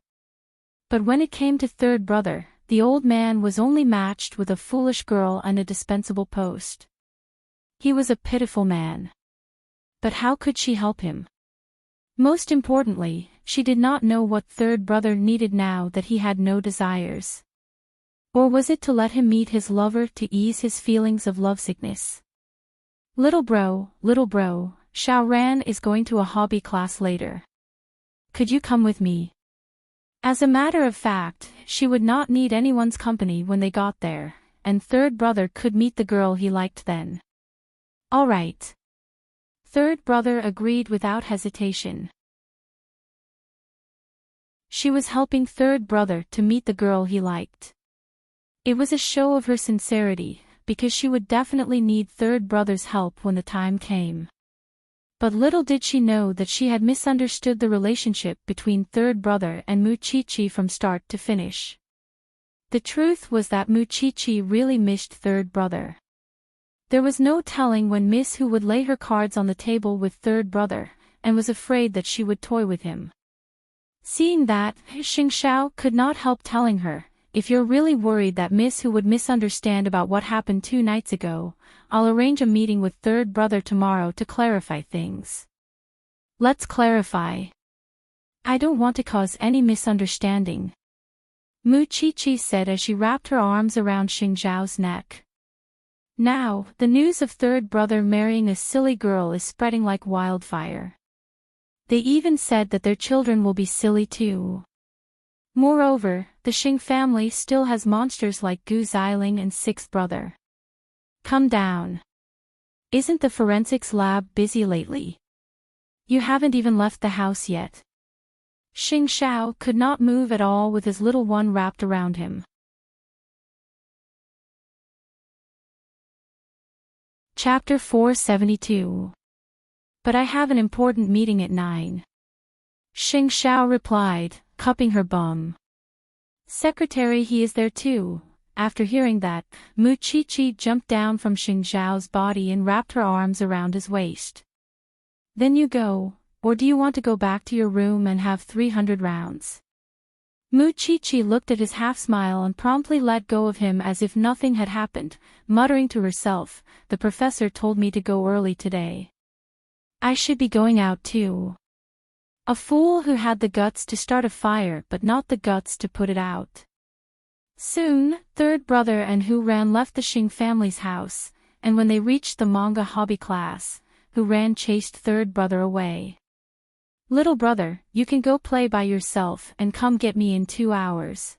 But when it came to third brother, the old man was only matched with a foolish girl and a dispensable post. He was a pitiful man. But how could she help him? Most importantly, she did not know what third brother needed now that he had no desires. Or was it to let him meet his lover to ease his feelings of lovesickness? Little bro, Xiao Ran is going to a hobby class later. Could you come with me? As a matter of fact, she would not need anyone's company when they got there, and third brother could meet the girl he liked then. All right. Third brother agreed without hesitation. She was helping third brother to meet the girl he liked. It was a show of her sincerity, because she would definitely need third brother's help when the time came. But little did she know that she had misunderstood the relationship between third brother and Mu Chi from start to finish. The truth was that Mu Chi really missed third brother. There was no telling when Miss Hu would lay her cards on the table with third brother, and was afraid that she would toy with him. Seeing that, Xing Xiao could not help telling her, "If you're really worried that Miss Hu would misunderstand about what happened 2 nights ago, I'll arrange a meeting with third brother tomorrow to clarify things. Let's clarify. I don't want to cause any misunderstanding," Mu Chi said as she wrapped her arms around Xing Xiao's neck. Now, the news of third brother marrying a silly girl is spreading like wildfire. They even said that their children will be silly too. Moreover, the Xing family still has monsters like Gu Xiling and sixth brother. Come down. Isn't the forensics lab busy lately? You haven't even left the house yet. Xing Xiao could not move at all with his little one wrapped around him. Chapter 472. But I have an important meeting at 9. Xing Xiao replied, cupping her bum. Secretary, he is there too. After hearing that, Mu Chi jumped down from Xing Xiao's body and wrapped her arms around his waist. Then you go, or do you want to go back to your room and have 300 rounds? Mu Chi looked at his half-smile and promptly let go of him as if nothing had happened, muttering to herself, the professor told me to go early today. I should be going out too. A fool who had the guts to start a fire but not the guts to put it out. Soon, third brother and Hu Ran left the Xing family's house, and when they reached the manga hobby class, Hu Ran chased third brother away. Little brother, you can go play by yourself and come get me in 2 hours.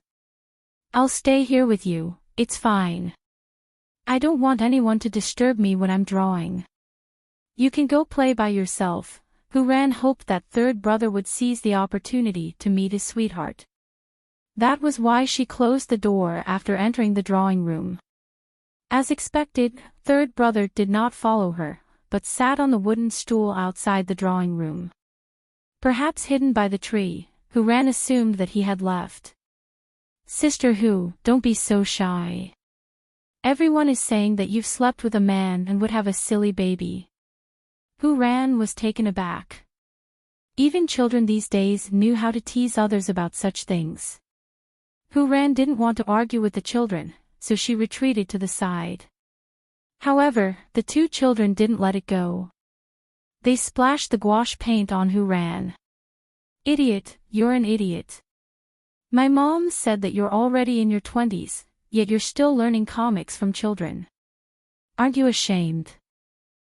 I'll stay here with you, it's fine. I don't want anyone to disturb me when I'm drawing. You can go play by yourself. Hu Ran hoped that third brother would seize the opportunity to meet his sweetheart. That was why she closed the door after entering the drawing room. As expected, third brother did not follow her, but sat on the wooden stool outside the drawing room. Perhaps hidden by the tree, Hu Ran assumed that he had left. Sister Hu, don't be so shy. Everyone is saying that you've slept with a man and would have a silly baby. Hu Ran was taken aback. Even children these days knew how to tease others about such things. Hu Ran didn't want to argue with the children, so she retreated to the side. However, the 2 children didn't let it go. They splashed the gouache paint on Hu Ran. Idiot, you're an idiot. My mom said that you're already in your 20s, yet you're still learning comics from children. Aren't you ashamed?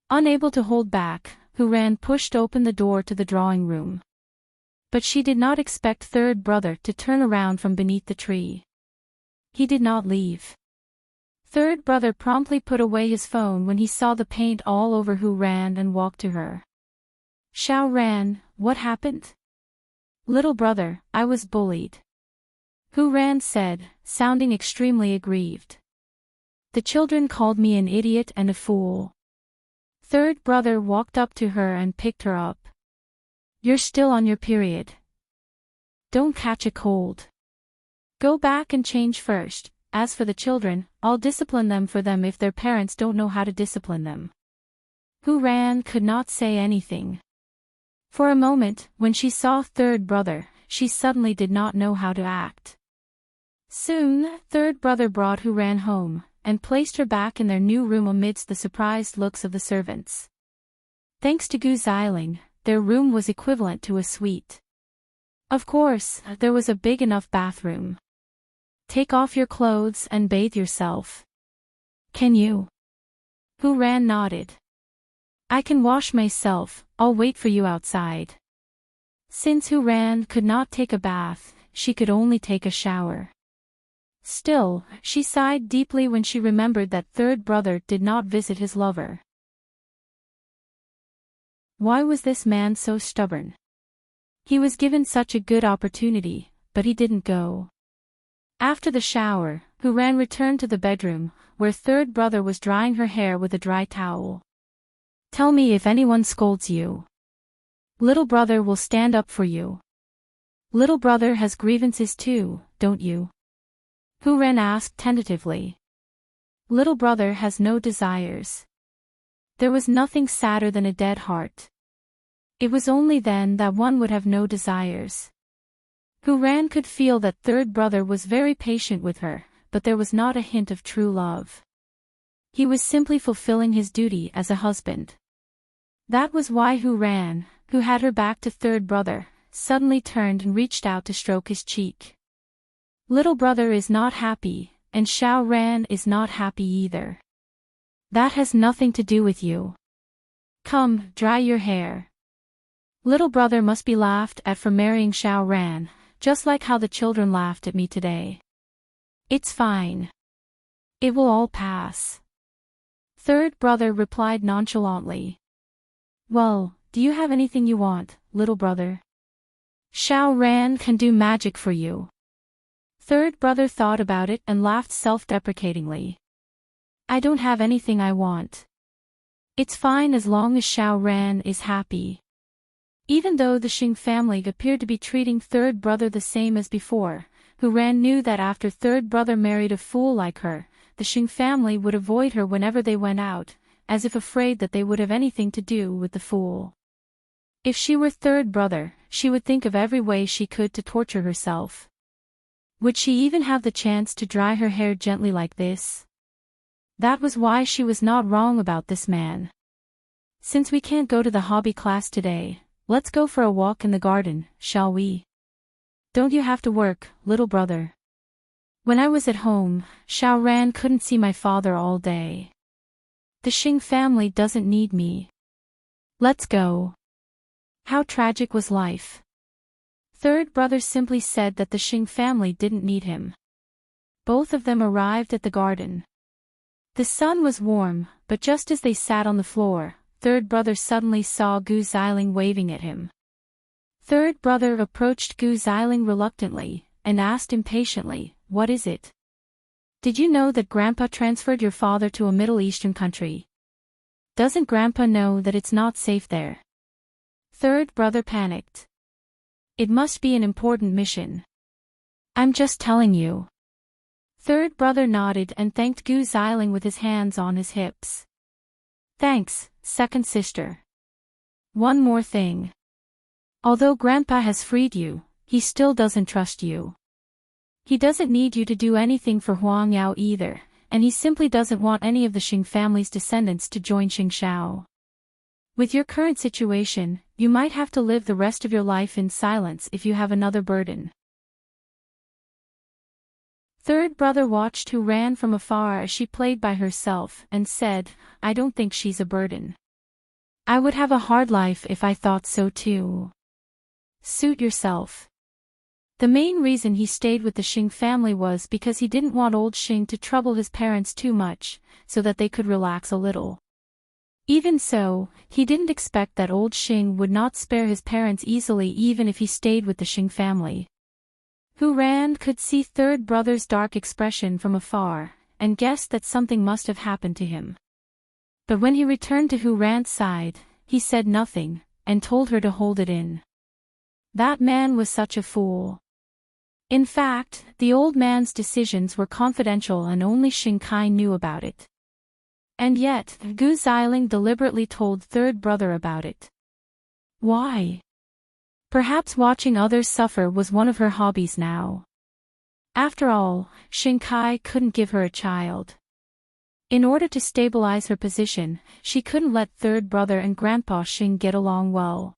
Unable to hold back, Hu Ran pushed open the door to the drawing room. But she did not expect third brother to turn around from beneath the tree. He did not leave. Third brother promptly put away his phone when he saw the paint all over Hu Ran and walked to her. Xiao Ran, what happened? Little brother, I was bullied. Hu Ran said, sounding extremely aggrieved. The children called me an idiot and a fool. Third brother walked up to her and picked her up. You're still on your period. Don't catch a cold. Go back and change first. as for the children, I'll discipline them for them if their parents don't know how to discipline them. Hu Ran could not say anything. For a moment, when she saw third brother, she suddenly did not know how to act. Soon, third brother brought Hu Ran home, and placed her back in their new room amidst the surprised looks of the servants. Thanks to Gu Xiling, their room was equivalent to a suite. Of course, there was a big enough bathroom. Take off your clothes and bathe yourself. Can you? Hu Ran nodded. I can wash myself, I'll wait for you outside. Since Hu Ran could not take a bath, she could only take a shower. Still, she sighed deeply when she remembered that third brother did not visit his lover. Why was this man so stubborn? He was given such a good opportunity, but he didn't go. After the shower, Hu Ran returned to the bedroom, where third brother was drying her hair with a dry towel. Tell me if anyone scolds you. Little brother will stand up for you. Little brother has grievances too, don't you? Hu Ran asked tentatively. Little brother has no desires. There was nothing sadder than a dead heart. It was only then that one would have no desires. Hu Ran could feel that third brother was very patient with her, but there was not a hint of true love. He was simply fulfilling his duty as a husband. That was why Hu Ran, who had her back to third brother, suddenly turned and reached out to stroke his cheek. Little brother is not happy, and Xiao Ran is not happy either. That has nothing to do with you. Come, dry your hair. Little brother must be laughed at for marrying Xiao Ran, just like how the children laughed at me today. It's fine. It will all pass. Third brother replied nonchalantly. Well, do you have anything you want, little brother? Xiao Ran can do magic for you. Third brother thought about it and laughed self-deprecatingly. I don't have anything I want. It's fine as long as Xiao Ran is happy. Even though the Xing family appeared to be treating third brother the same as before, Hu Ran knew that after third brother married a fool like her, the Xing family would avoid her whenever they went out, as if afraid that they would have anything to do with the fool. If she were third brother, she would think of every way she could to torture herself. Would she even have the chance to dry her hair gently like this? That was why she was not wrong about this man. Since we can't go to the hobby class today, let's go for a walk in the garden, shall we? Don't you have to work, little brother? When I was at home, Xiao Ran couldn't see my father all day. The Xing family doesn't need me. Let's go. How tragic was life. Third brother simply said that the Xing family didn't need him. Both of them arrived at the garden. The sun was warm, but just as they sat on the floor, third brother suddenly saw Gu Xiling waving at him. Third brother approached Gu Xiling reluctantly, and asked impatiently, what is it? Did you know that Grandpa transferred your father to a Middle Eastern country? Doesn't Grandpa know that it's not safe there? Third brother panicked. It must be an important mission. I'm just telling you. Third brother nodded and thanked Gu Xiling with his hands on his hips. Thanks, second sister. One more thing. Although Grandpa has freed you, he still doesn't trust you. He doesn't need you to do anything for Huang Yao either, and he simply doesn't want any of the Xing family's descendants to join Xing Shao. With your current situation, you might have to live the rest of your life in silence if you have another burden. Third brother watched Hu Ran from afar as she played by herself and said, I don't think she's a burden. I would have a hard life if I thought so too. Suit yourself. The main reason he stayed with the Xing family was because he didn't want old Xing to trouble his parents too much, so that they could relax a little. Even so, he didn't expect that old Xing would not spare his parents easily even if he stayed with the Xing family. Hu Ran could see third brother's dark expression from afar, and guessed that something must have happened to him. But when he returned to Hu Ran's side, he said nothing, and told her to hold it in. That man was such a fool. In fact, the old man's decisions were confidential and only Shinkai knew about it. And yet, Gu Xiling deliberately told third brother about it. Why? Perhaps watching others suffer was one of her hobbies now. After all, Shinkai couldn't give her a child. In order to stabilize her position, she couldn't let third brother and Grandpa Xing get along well.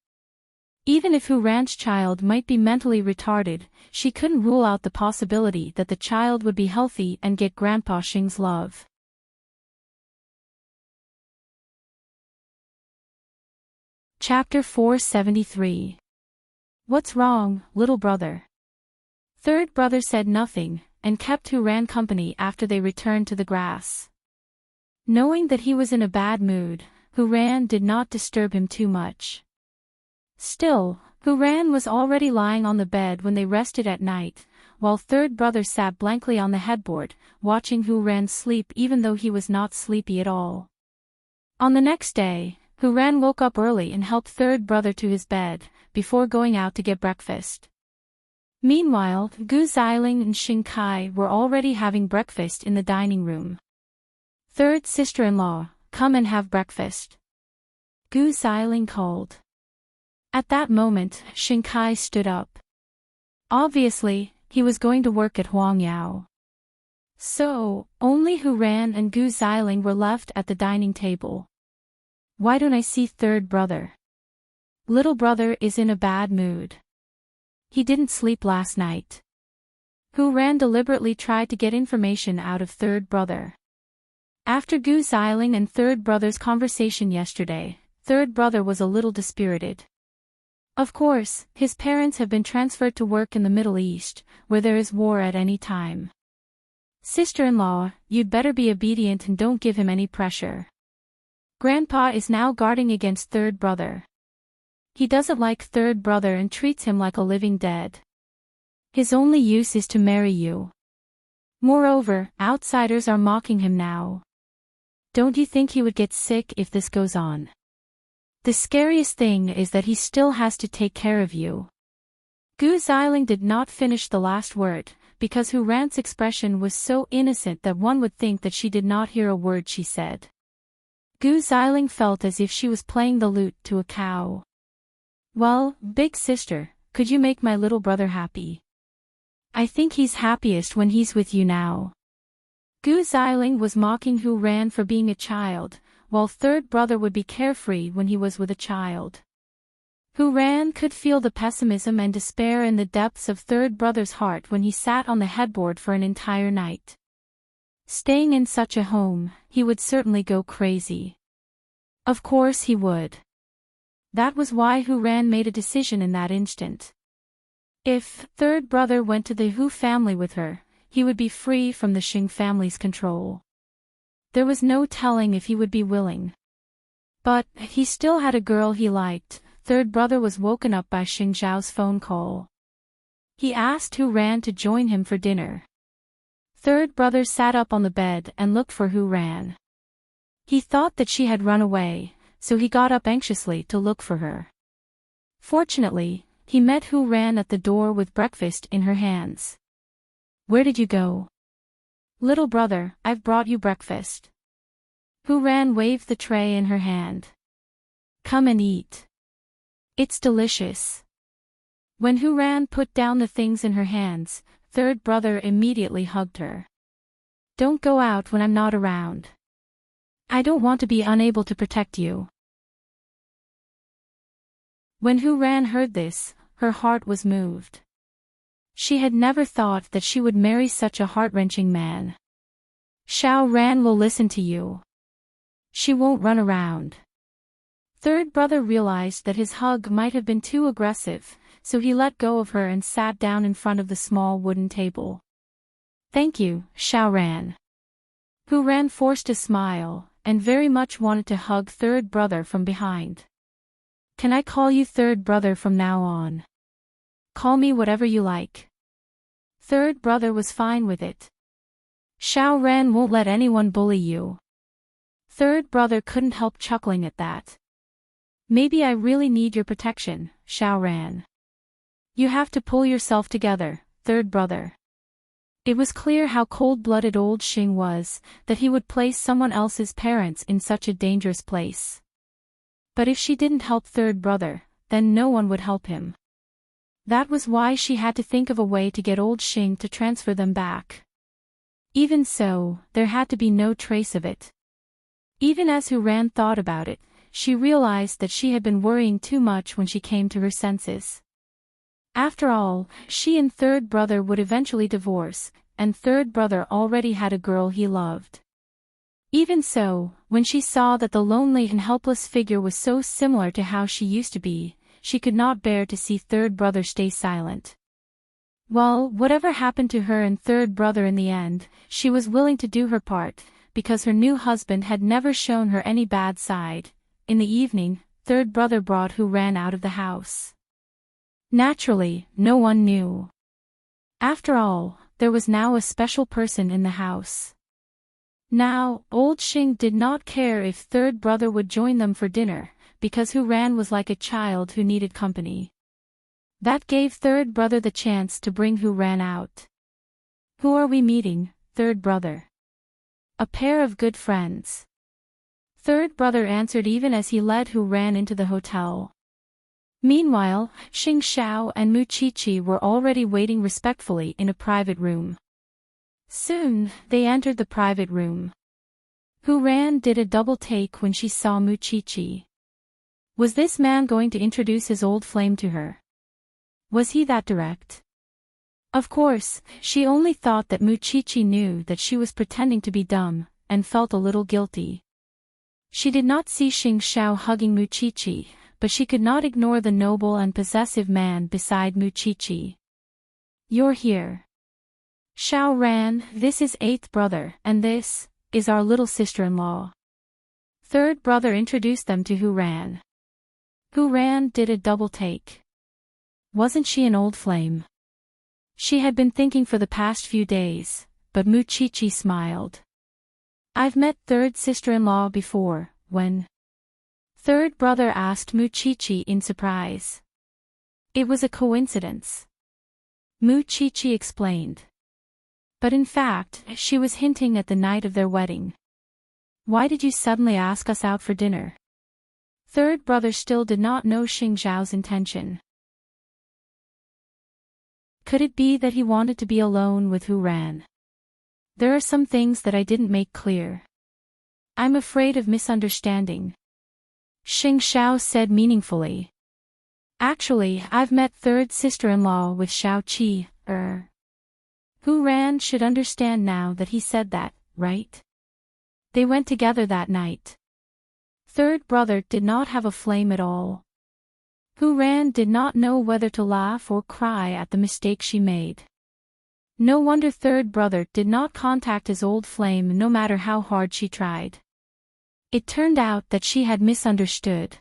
Even if Hu Ran's child might be mentally retarded, she couldn't rule out the possibility that the child would be healthy and get Grandpa Xing's love. Chapter 473. What's wrong, little brother? Third brother said nothing, and kept Hu Ran company after they returned to the grass. Knowing that he was in a bad mood, Hu Ran did not disturb him too much. Still, Hu Ran was already lying on the bed when they rested at night, while third brother sat blankly on the headboard, watching Hu Ran sleep even though he was not sleepy at all. On the next day, Hu Ran woke up early and helped third brother to his bed, before going out to get breakfast. Meanwhile, Gu Xiling and Shinkai were already having breakfast in the dining room. Third sister-in-law, come and have breakfast. Gu Xiling called. At that moment, Shinkai stood up. Obviously, he was going to work at Huangyao. So, only Hu Ran and Gu Xiling were left at the dining table. Why don't I see third brother? Little brother is in a bad mood. He didn't sleep last night. Hu Ran deliberately tried to get information out of third brother. After Gu Xiling and third brother's conversation yesterday, third brother was a little dispirited. Of course, his parents have been transferred to work in the Middle East, where there is war at any time. Sister-in-law, you'd better be obedient and don't give him any pressure. Grandpa is now guarding against third brother. He doesn't like third brother and treats him like a living dead. His only use is to marry you. Moreover, outsiders are mocking him now. Don't you think he would get sick if this goes on? The scariest thing is that he still has to take care of you. Gu Xiling did not finish the last word, because Hu Ran's expression was so innocent that one would think that she did not hear a word she said. Gu Xiling felt as if she was playing the lute to a cow. Well, big sister, could you make my little brother happy? I think he's happiest when he's with you now. Gu Xiling was mocking Hu Ran for being a child, while third brother would be carefree when he was with a child. Hu Ran could feel the pessimism and despair in the depths of third brother's heart when he sat on the headboard for an entire night. Staying in such a home, he would certainly go crazy. Of course he would. That was why Hu Ran made a decision in that instant. If third brother went to the Hu family with her, he would be free from the Xing family's control. There was no telling if he would be willing. But he still had a girl he liked. Third brother was woken up by Xing Zhao's phone call. He asked Hu Ran to join him for dinner. Third brother sat up on the bed and looked for Hu Ran. He thought that she had run away, so he got up anxiously to look for her. Fortunately, he met Hu Ran at the door with breakfast in her hands. Where did you go? Little brother, I've brought you breakfast. Hu Ran waved the tray in her hand. Come and eat. It's delicious. When Hu Ran put down the things in her hands, third brother immediately hugged her. Don't go out when I'm not around. I don't want to be unable to protect you. When Hu Ran heard this, her heart was moved. She had never thought that she would marry such a heart-wrenching man. Xiao Ran will listen to you. She won't run around. Third brother realized that his hug might have been too aggressive, so he let go of her and sat down in front of the small wooden table. Thank you, Xiao Ran. Hu Ran forced a smile, and very much wanted to hug third brother from behind. Can I call you third brother from now on? Call me whatever you like. Third brother was fine with it. Xiao Ran won't let anyone bully you. Third brother couldn't help chuckling at that. Maybe I really need your protection, Xiao Ran. You have to pull yourself together, third brother. It was clear how cold-blooded old Xing was, that he would place someone else's parents in such a dangerous place. But if she didn't help third brother, then no one would help him. That was why she had to think of a way to get old Xing to transfer them back. Even so, there had to be no trace of it. Even as Hu Ran thought about it, she realized that she had been worrying too much when she came to her senses. After all, she and third brother would eventually divorce, and third brother already had a girl he loved. Even so, when she saw that the lonely and helpless figure was so similar to how she used to be, she could not bear to see third brother stay silent. Well, whatever happened to her and third brother in the end, she was willing to do her part, because her new husband had never shown her any bad side. In the evening, third brother brought Hu Ran out of the house. Naturally, no one knew. After all, there was now a special person in the house. Now, old Xing did not care if third brother would join them for dinner, because Hu Ran was like a child who needed company. That gave third brother the chance to bring Hu Ran out. Who are we meeting, third brother? A pair of good friends. Third brother answered even as he led Hu Ran into the hotel. Meanwhile, Xing Xiao and Mu Qiqi were already waiting respectfully in a private room. Soon, they entered the private room. Hu Ran did a double take when she saw Mu Qiqi. Was this man going to introduce his old flame to her? Was he that direct? Of course, she only thought that Mu Qiqi knew that she was pretending to be dumb, and felt a little guilty. She did not see Xing Xiao hugging Mu Qiqi, but she could not ignore the noble and possessive man beside Mu Qiqi. You're here. Xiao Ran, this is eighth brother, and this is our little sister-in-law. Third brother introduced them to Hu Ran. Hu Ran did a double take. Wasn't she an old flame? She had been thinking for the past few days, but Mu Qiqi smiled. I've met third sister-in-law before, when? Third brother asked Mu Qiqi in surprise. It was a coincidence. Mu Qiqi explained. But in fact, she was hinting at the night of their wedding. Why did you suddenly ask us out for dinner? Third brother still did not know Xing Zhao's intention. Could it be that he wanted to be alone with Hu Ran? There are some things that I didn't make clear. I'm afraid of misunderstanding. Xing Xiao said meaningfully. Actually, I've met third sister-in-law with Xiao Qi, Hu Ran should understand now that he said that, right? They went together that night. Third brother did not have a flame at all. Hu Ran did not know whether to laugh or cry at the mistake she made. No wonder third brother did not contact his old flame no matter how hard she tried. It turned out that she had misunderstood.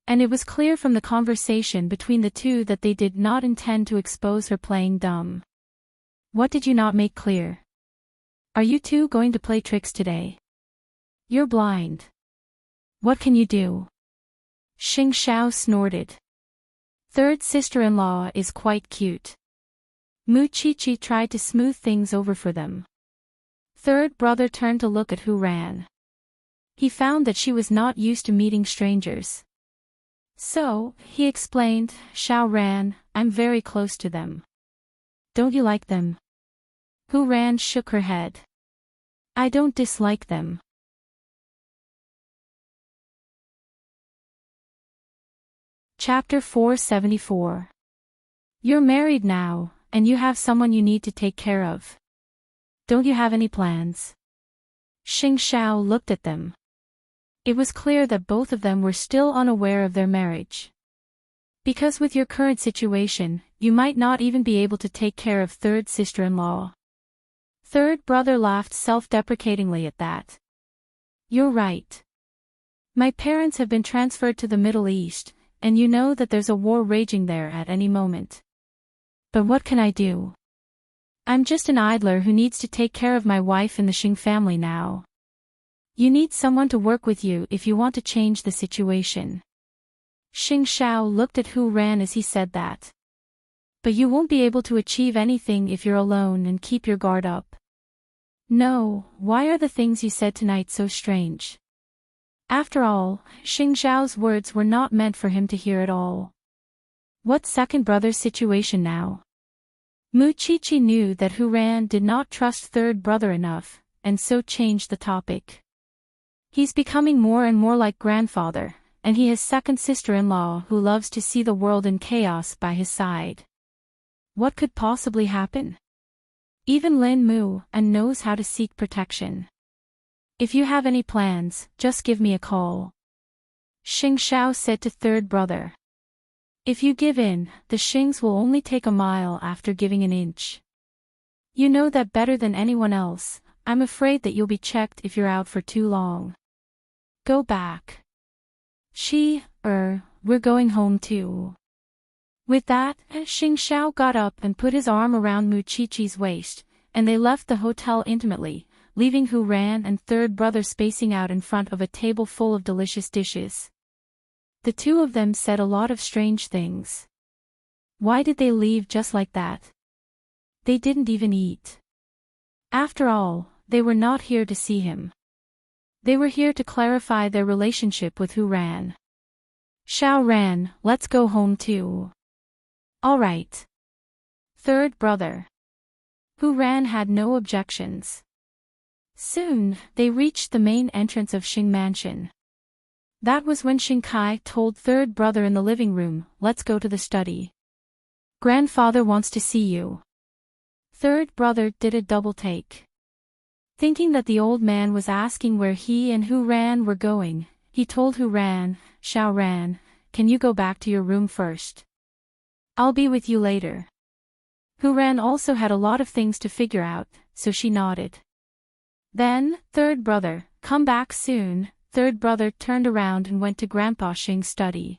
And it was clear from the conversation between the two that they did not intend to expose her playing dumb. What did you not make clear? Are you two going to play tricks today? You're blind. What can you do? Xing Xiao snorted. Third sister-in-law is quite cute. Mu Qiqi tried to smooth things over for them. Third brother turned to look at Hu Ran. He found that she was not used to meeting strangers. So, he explained, Xiao Ran, I'm very close to them. Don't you like them? Hu Ran shook her head. I don't dislike them. Chapter 474. You're married now, and you have someone you need to take care of. Don't you have any plans? Xing Xiao looked at them. It was clear that both of them were still unaware of their marriage. Because with your current situation, you might not even be able to take care of third sister-in-law. Third brother laughed self-deprecatingly at that. You're right. My parents have been transferred to the Middle East, and you know that there's a war raging there at any moment. But what can I do? I'm just an idler who needs to take care of my wife and the Xing family now. You need someone to work with you if you want to change the situation. Xing Xiao looked at Hu Ran as he said that. But you won't be able to achieve anything if you're alone and keep your guard up. No, why are the things you said tonight so strange? After all, Xing Zhao's words were not meant for him to hear at all. What second brother's situation now? Mu Qiqi knew that Hu Ran did not trust third brother enough, and so changed the topic. He's becoming more and more like grandfather, and he has second sister-in-law who loves to see the world in chaos by his side. What could possibly happen? Even Lin Mu and knows how to seek protection. If you have any plans, just give me a call. Xing Zhao said to third brother. If you give in, the Xings will only take a mile after giving an inch. You know that better than anyone else. I'm afraid that you'll be checked if you're out for too long. Go back. We're going home too. With that, Xing Zhao got up and put his arm around Mu Qiqi's waist, and they left the hotel intimately, leaving Hu Ran and third brother spacing out in front of a table full of delicious dishes. The two of them said a lot of strange things. Why did they leave just like that? They didn't even eat. After all, they were not here to see him. They were here to clarify their relationship with Hu Ran. Xiao Ran, let's go home too. All right. Third brother. Hu Ran had no objections. Soon, they reached the main entrance of Xing Mansion. That was when Xing Kai told third brother in the living room, let's go to the study. Grandfather wants to see you. Third brother did a double take. Thinking that the old man was asking where he and Hu Ran were going, he told Hu Ran, Xiao Ran, can you go back to your room first? I'll be with you later. Hu Ran also had a lot of things to figure out, so she nodded. Then, third brother, come back soon. Third brother turned around and went to Grandpa Xing's study.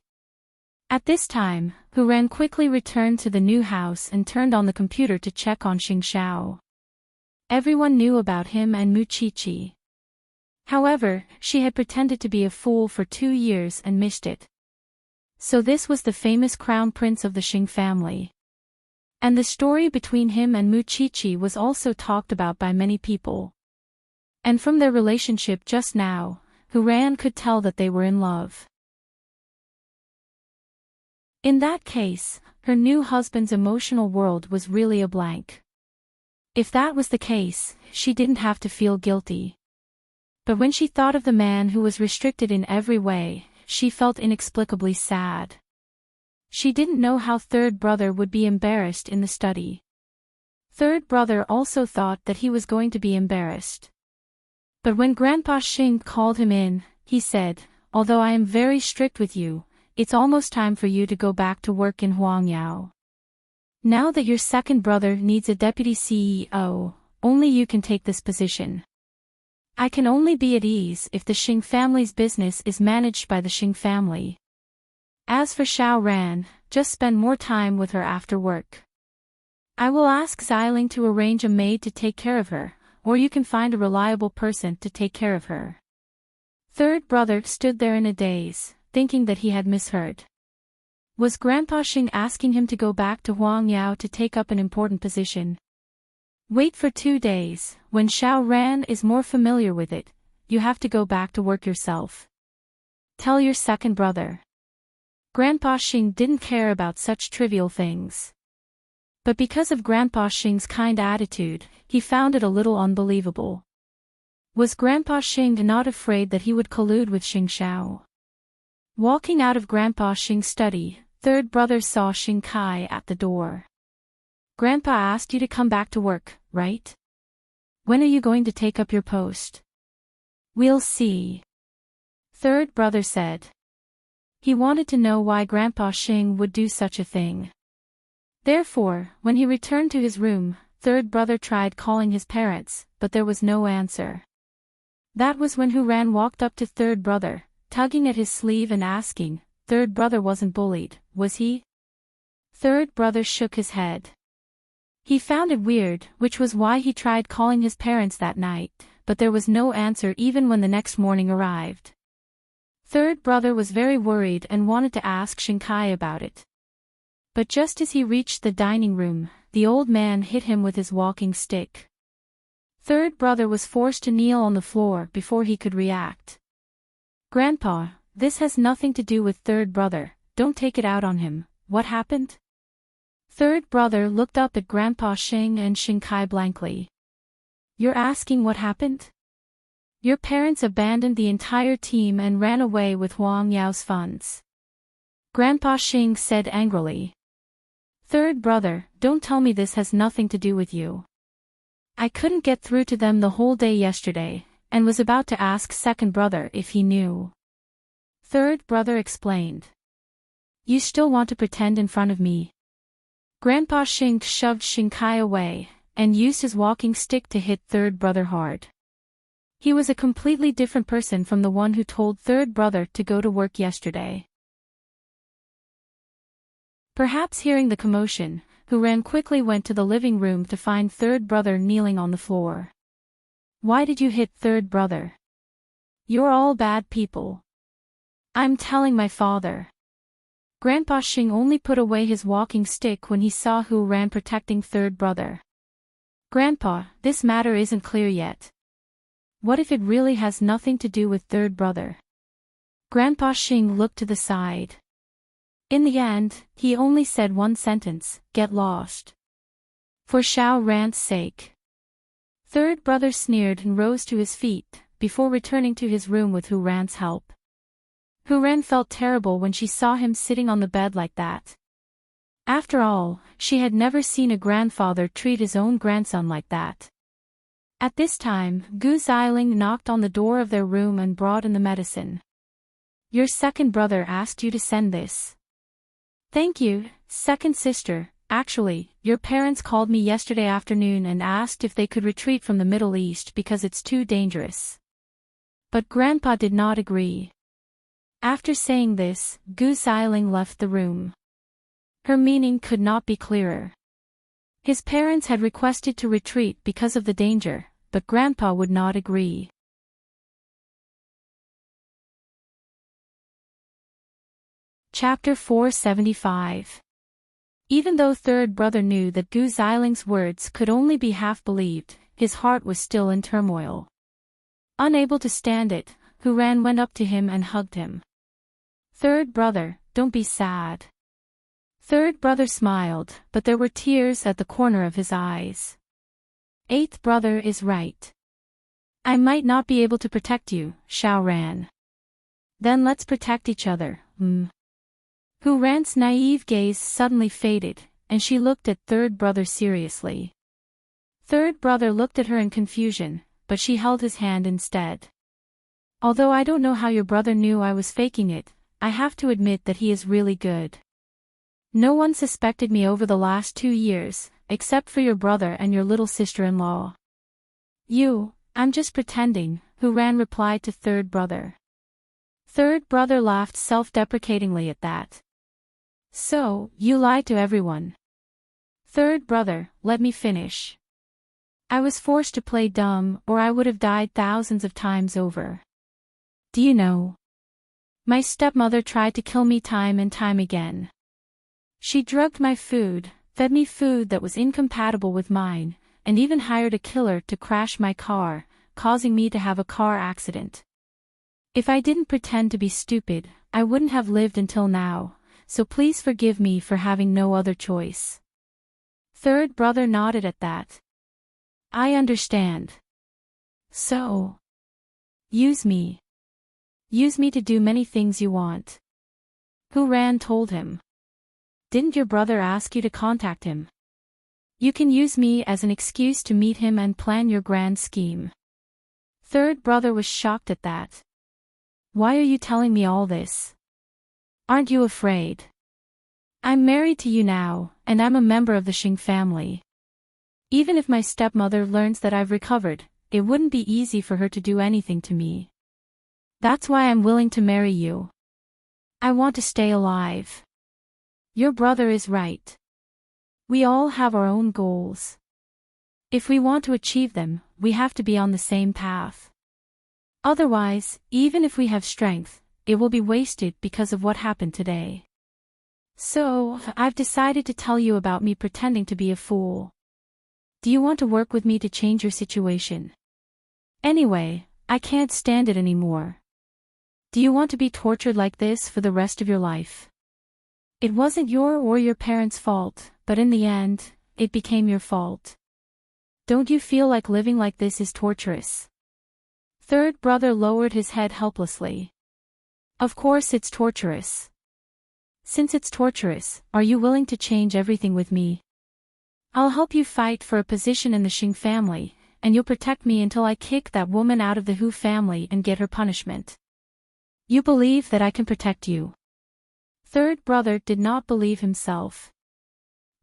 At this time, Hu Ran quickly returned to the new house and turned on the computer to check on Xing Zhao. Everyone knew about him and Mu Qiqi. However, she had pretended to be a fool for 2 years and missed it. So this was the famous crown prince of the Xing family. And the story between him and Mu Qiqi was also talked about by many people. And from their relationship just now, Hu Ran could tell that they were in love. In that case, her new husband's emotional world was really a blank. If that was the case, she didn't have to feel guilty. But when she thought of the man who was restricted in every way, she felt inexplicably sad. She didn't know how third brother would be embarrassed in the study. Third brother also thought that he was going to be embarrassed. But when Grandpa Xing called him in, he said, although I am very strict with you, it's almost time for you to go back to work in Huangyao. Now that your second brother needs a deputy CEO, only you can take this position. I can only be at ease if the Xing family's business is managed by the Xing family. As for Xiao Ran, just spend more time with her after work. I will ask Xiling to arrange a maid to take care of her, or you can find a reliable person to take care of her. Third brother stood there in a daze, thinking that he had misheard. Was Grandpa Xing asking him to go back to Huangyao to take up an important position? Wait for 2 days, when Xiao Ran is more familiar with it, you have to go back to work yourself. Tell your second brother. Grandpa Xing didn't care about such trivial things. But because of Grandpa Xing's kind attitude, he found it a little unbelievable. Was Grandpa Xing not afraid that he would collude with Xing Zhao? Walking out of Grandpa Xing's study, third brother saw Xing Kai at the door. Grandpa asked you to come back to work, right? When are you going to take up your post? We'll see. Third brother said. He wanted to know why Grandpa Xing would do such a thing. Therefore, when he returned to his room, third brother tried calling his parents, but there was no answer. That was when Hu Ran walked up to third brother, tugging at his sleeve and asking, third brother wasn't bullied, was he? Third brother shook his head. He found it weird, which was why he tried calling his parents that night, but there was no answer even when the next morning arrived. Third brother was very worried and wanted to ask Xing Kai about it. But just as he reached the dining room, the old man hit him with his walking stick. Third brother was forced to kneel on the floor before he could react. "Grandpa, this has nothing to do with third brother, don't take it out on him, what happened?" Third brother looked up at Grandpa Xing and Xingkai blankly. "You're asking what happened? Your parents abandoned the entire team and ran away with Huang Yao's funds," Grandpa Xing said angrily. "Third brother, don't tell me this has nothing to do with you. I couldn't get through to them the whole day yesterday, and was about to ask second brother if he knew." Third brother explained. "You still want to pretend in front of me?" Grandpa Xing shoved Xingkai away, and used his walking stick to hit third brother hard. He was a completely different person from the one who told third brother to go to work yesterday. Perhaps hearing the commotion, Hu Ran quickly went to the living room to find third brother kneeling on the floor. "Why did you hit third brother? You're all bad people. I'm telling my father." Grandpa Xing only put away his walking stick when he saw Hu Ran protecting third brother. "Grandpa, this matter isn't clear yet. What if it really has nothing to do with third brother?" Grandpa Xing looked to the side. In the end, he only said one sentence, "Get lost." For Xiao Ran's sake. Third brother sneered and rose to his feet, before returning to his room with Hu Ran's help. Hu Ran felt terrible when she saw him sitting on the bed like that. After all, she had never seen a grandfather treat his own grandson like that. At this time, Gu Xiling knocked on the door of their room and brought in the medicine. "Your second brother asked you to send this." "Thank you, second sister. Actually, your parents called me yesterday afternoon and asked if they could retreat from the Middle East because it's too dangerous." But Grandpa did not agree. After saying this, Gu Xiling left the room. Her meaning could not be clearer. His parents had requested to retreat because of the danger, but Grandpa would not agree. Chapter 475. Even though third brother knew that Gu Xiling's words could only be half believed, his heart was still in turmoil. Unable to stand it, Hu Ran went up to him and hugged him. "Third brother, don't be sad." Third brother smiled, but there were tears at the corner of his eyes. "Eighth brother is right. I might not be able to protect you, Xiao Ran. Then let's protect each other, Hu Ran's naive gaze suddenly faded, and she looked at third brother seriously. Third brother looked at her in confusion, but she held his hand instead. "Although I don't know how your brother knew I was faking it, I have to admit that he is really good. No one suspected me over the last 2 years, except for your brother and your little sister-in-law." I'm just pretending," Hu Ran replied to third brother. Third brother laughed self-deprecatingly at that. "So, you lied to everyone." "Third brother, let me finish. I was forced to play dumb or I would have died thousands of times over. Do you know? My stepmother tried to kill me time and time again. She drugged my food, fed me food that was incompatible with mine, and even hired a killer to crash my car, causing me to have a car accident. If I didn't pretend to be stupid, I wouldn't have lived until now, so please forgive me for having no other choice." Third brother nodded at that. "I understand. So, use me. Use me to do many things you want." Hu Ran told him. "Didn't your brother ask you to contact him? You can use me as an excuse to meet him and plan your grand scheme." Third brother was shocked at that. "Why are you telling me all this? Aren't you afraid? I'm married to you now, and I'm a member of the Xing family. Even if my stepmother learns that I've recovered, it wouldn't be easy for her to do anything to me. That's why I'm willing to marry you. I want to stay alive. Your brother is right. We all have our own goals. If we want to achieve them, we have to be on the same path. Otherwise, even if we have strength, it will be wasted because of what happened today. So, I've decided to tell you about me pretending to be a fool. Do you want to work with me to change your situation? Anyway, I can't stand it anymore. Do you want to be tortured like this for the rest of your life? It wasn't your or your parents' fault, but in the end, it became your fault. Don't you feel like living like this is torturous? Third brother lowered his head helplessly. Of course it's torturous. Since it's torturous, are you willing to change everything with me? I'll help you fight for a position in the Xing family, and you'll protect me until I kick that woman out of the Hu family and get her punishment. You believe that I can protect you? Third brother did not believe himself.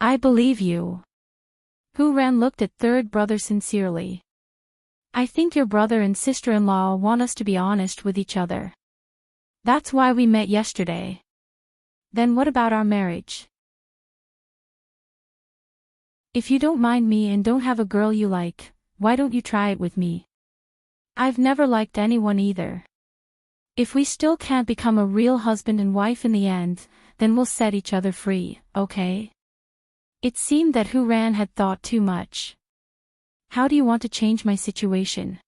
I believe you. Hu Ran looked at third brother sincerely. I think your brother and sister-in-law want us to be honest with each other. That's why we met yesterday. Then what about our marriage? If you don't mind me and don't have a girl you like, why don't you try it with me? I've never liked anyone either. If we still can't become a real husband and wife in the end, then we'll set each other free, okay? It seemed that Hu Ran had thought too much. How do you want to change my situation?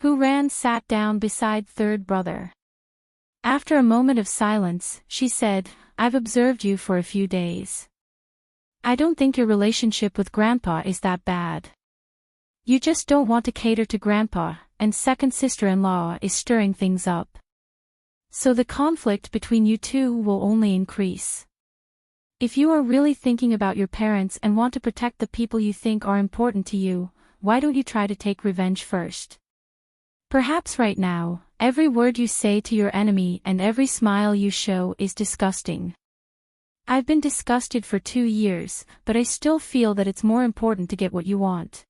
Hu Ran sat down beside third brother. After a moment of silence, she said, I've observed you for a few days. I don't think your relationship with Grandpa is that bad. You just don't want to cater to Grandpa, and second sister-in-law is stirring things up. So the conflict between you two will only increase. If you are really thinking about your parents and want to protect the people you think are important to you, why don't you try to take revenge first? Perhaps right now, every word you say to your enemy and every smile you show is disgusting. I've been disgusted for 2 years, but I still feel that it's more important to get what you want.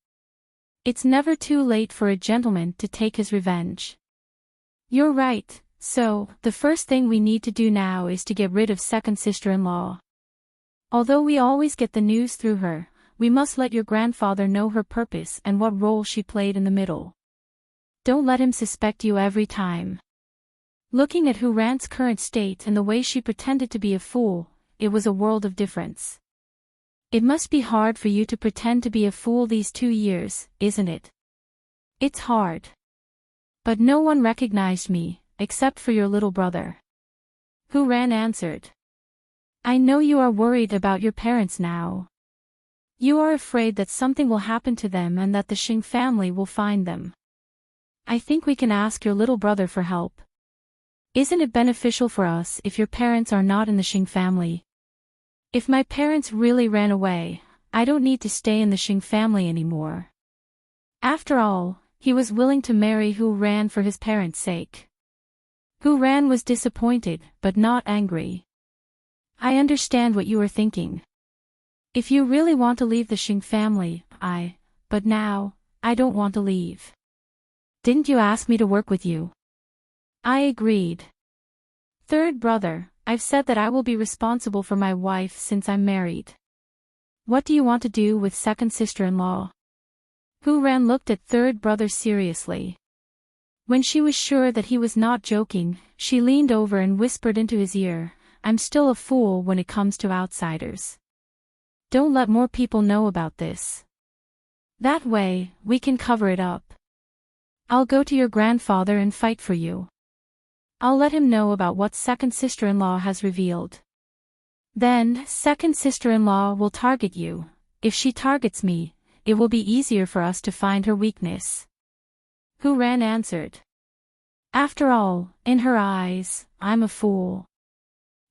It's never too late for a gentleman to take his revenge. You're right, so, the first thing we need to do now is to get rid of second sister-in-law. Although we always get the news through her, we must let your grandfather know her purpose and what role she played in the middle. Don't let him suspect you every time. Looking at Hu Ran's current state and the way she pretended to be a fool, it was a world of difference. It must be hard for you to pretend to be a fool these 2 years, isn't it? It's hard. But no one recognized me, except for your little brother. Hu Ran answered. I know you are worried about your parents now. You are afraid that something will happen to them and that the Xing family will find them. I think we can ask your little brother for help. Isn't it beneficial for us if your parents are not in the Xing family? If my parents really ran away, I don't need to stay in the Xing family anymore. After all, he was willing to marry Hu Ran for his parents' sake. Hu Ran was disappointed, but not angry. I understand what you are thinking. If you really want to leave the Xing family, but now, I don't want to leave. Didn't you ask me to work with you? I agreed. Third brother, I've said that I will be responsible for my wife since I'm married. What do you want to do with second sister-in-law? Hu Ran looked at third brother seriously. When she was sure that he was not joking, she leaned over and whispered into his ear, I'm still a fool when it comes to outsiders. Don't let more people know about this. That way, we can cover it up. I'll go to your grandfather and fight for you. I'll let him know about what second sister-in-law has revealed. Then, second sister-in-law will target you. If she targets me, it will be easier for us to find her weakness. Hu Ran answered. After all, in her eyes, I'm a fool.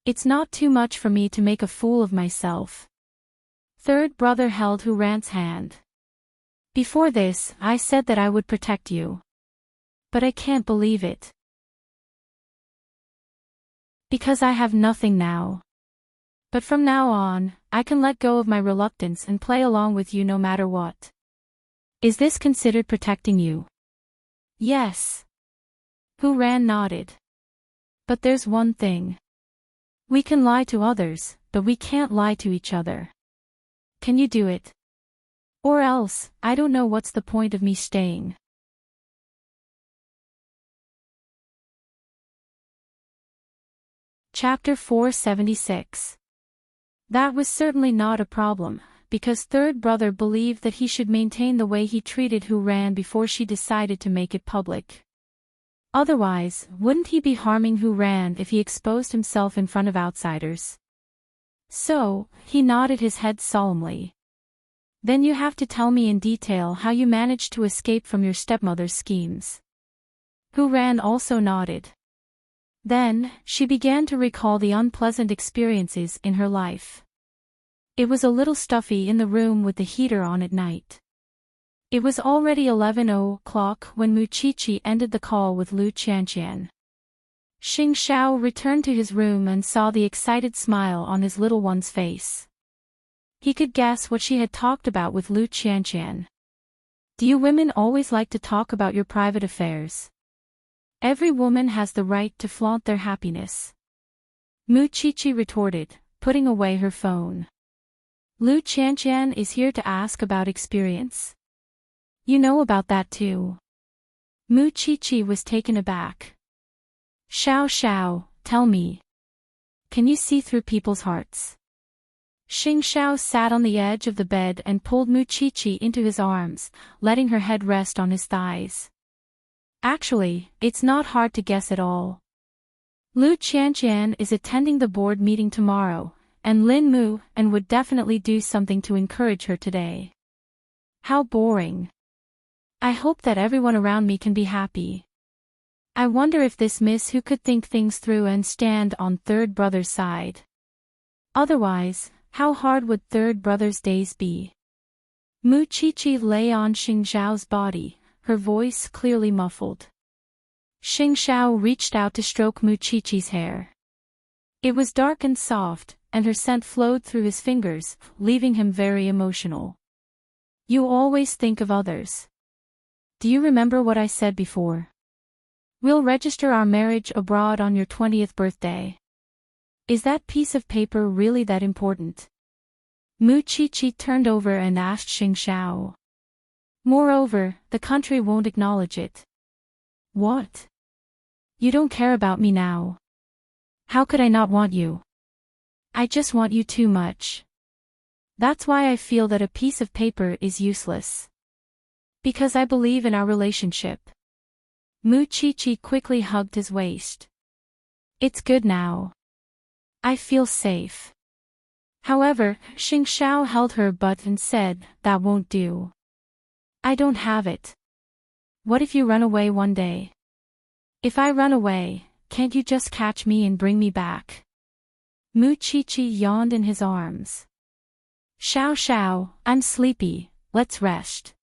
It's not too much for me to make a fool of myself. Third brother held Hu Ran's hand. Before this, I said that I would protect you. But I can't believe it. Because I have nothing now. But from now on, I can let go of my reluctance and play along with you no matter what. Is this considered protecting you? Yes. Hu Ran nodded. But there's one thing. We can lie to others, but we can't lie to each other. Can you do it? Or else, I don't know what's the point of me staying. Chapter 476. That was certainly not a problem, because third brother believed that he should maintain the way he treated Who Ran before she decided to make it public. Otherwise, wouldn't he be harming Who Ran if he exposed himself in front of outsiders? So, he nodded his head solemnly. Then you have to tell me in detail how you managed to escape from your stepmother's schemes. Who Ran also nodded. Then, she began to recall the unpleasant experiences in her life. It was a little stuffy in the room with the heater on at night. It was already 11:00 when Muchichi ended the call with Lu Qianqian. Xing Xiao returned to his room and saw the excited smile on his little one's face. He could guess what she had talked about with Lu Qianqian. Do you women always like to talk about your private affairs? Every woman has the right to flaunt their happiness. Muchichi retorted, putting away her phone. Lu Qianqian is here to ask about experience. You know about that too. Muchichi was taken aback. Xiao, tell me. Can you see through people's hearts? Xing Xiao sat on the edge of the bed and pulled Muchichi into his arms, letting her head rest on his thighs. Actually, it's not hard to guess at all. Lu Qianqian is attending the board meeting tomorrow, and Lin Mu and would definitely do something to encourage her today. How boring. I hope that everyone around me can be happy. I wonder if this Miss Who could think things through and stand on third brother's side. Otherwise, how hard would third brother's days be? Muchichi lay on Xing Xiao's body, her voice clearly muffled. Xing Xiao reached out to stroke Muchichi's hair. It was dark and soft, and her scent flowed through his fingers, leaving him very emotional. You always think of others. Do you remember what I said before? We'll register our marriage abroad on your 20th birthday. Is that piece of paper really that important? Muchichi turned over and asked Xing Xiao. Moreover, the country won't acknowledge it. What? You don't care about me now. How could I not want you? I just want you too much. That's why I feel that a piece of paper is useless. Because I believe in our relationship. Muchichi quickly hugged his waist. It's good now. I feel safe. However, Xing Xiao held her butt and said, that won't do. I don't have it. What if you run away one day? If I run away, can't you just catch me and bring me back? Muchichi yawned in his arms. Xiao, I'm sleepy, let's rest.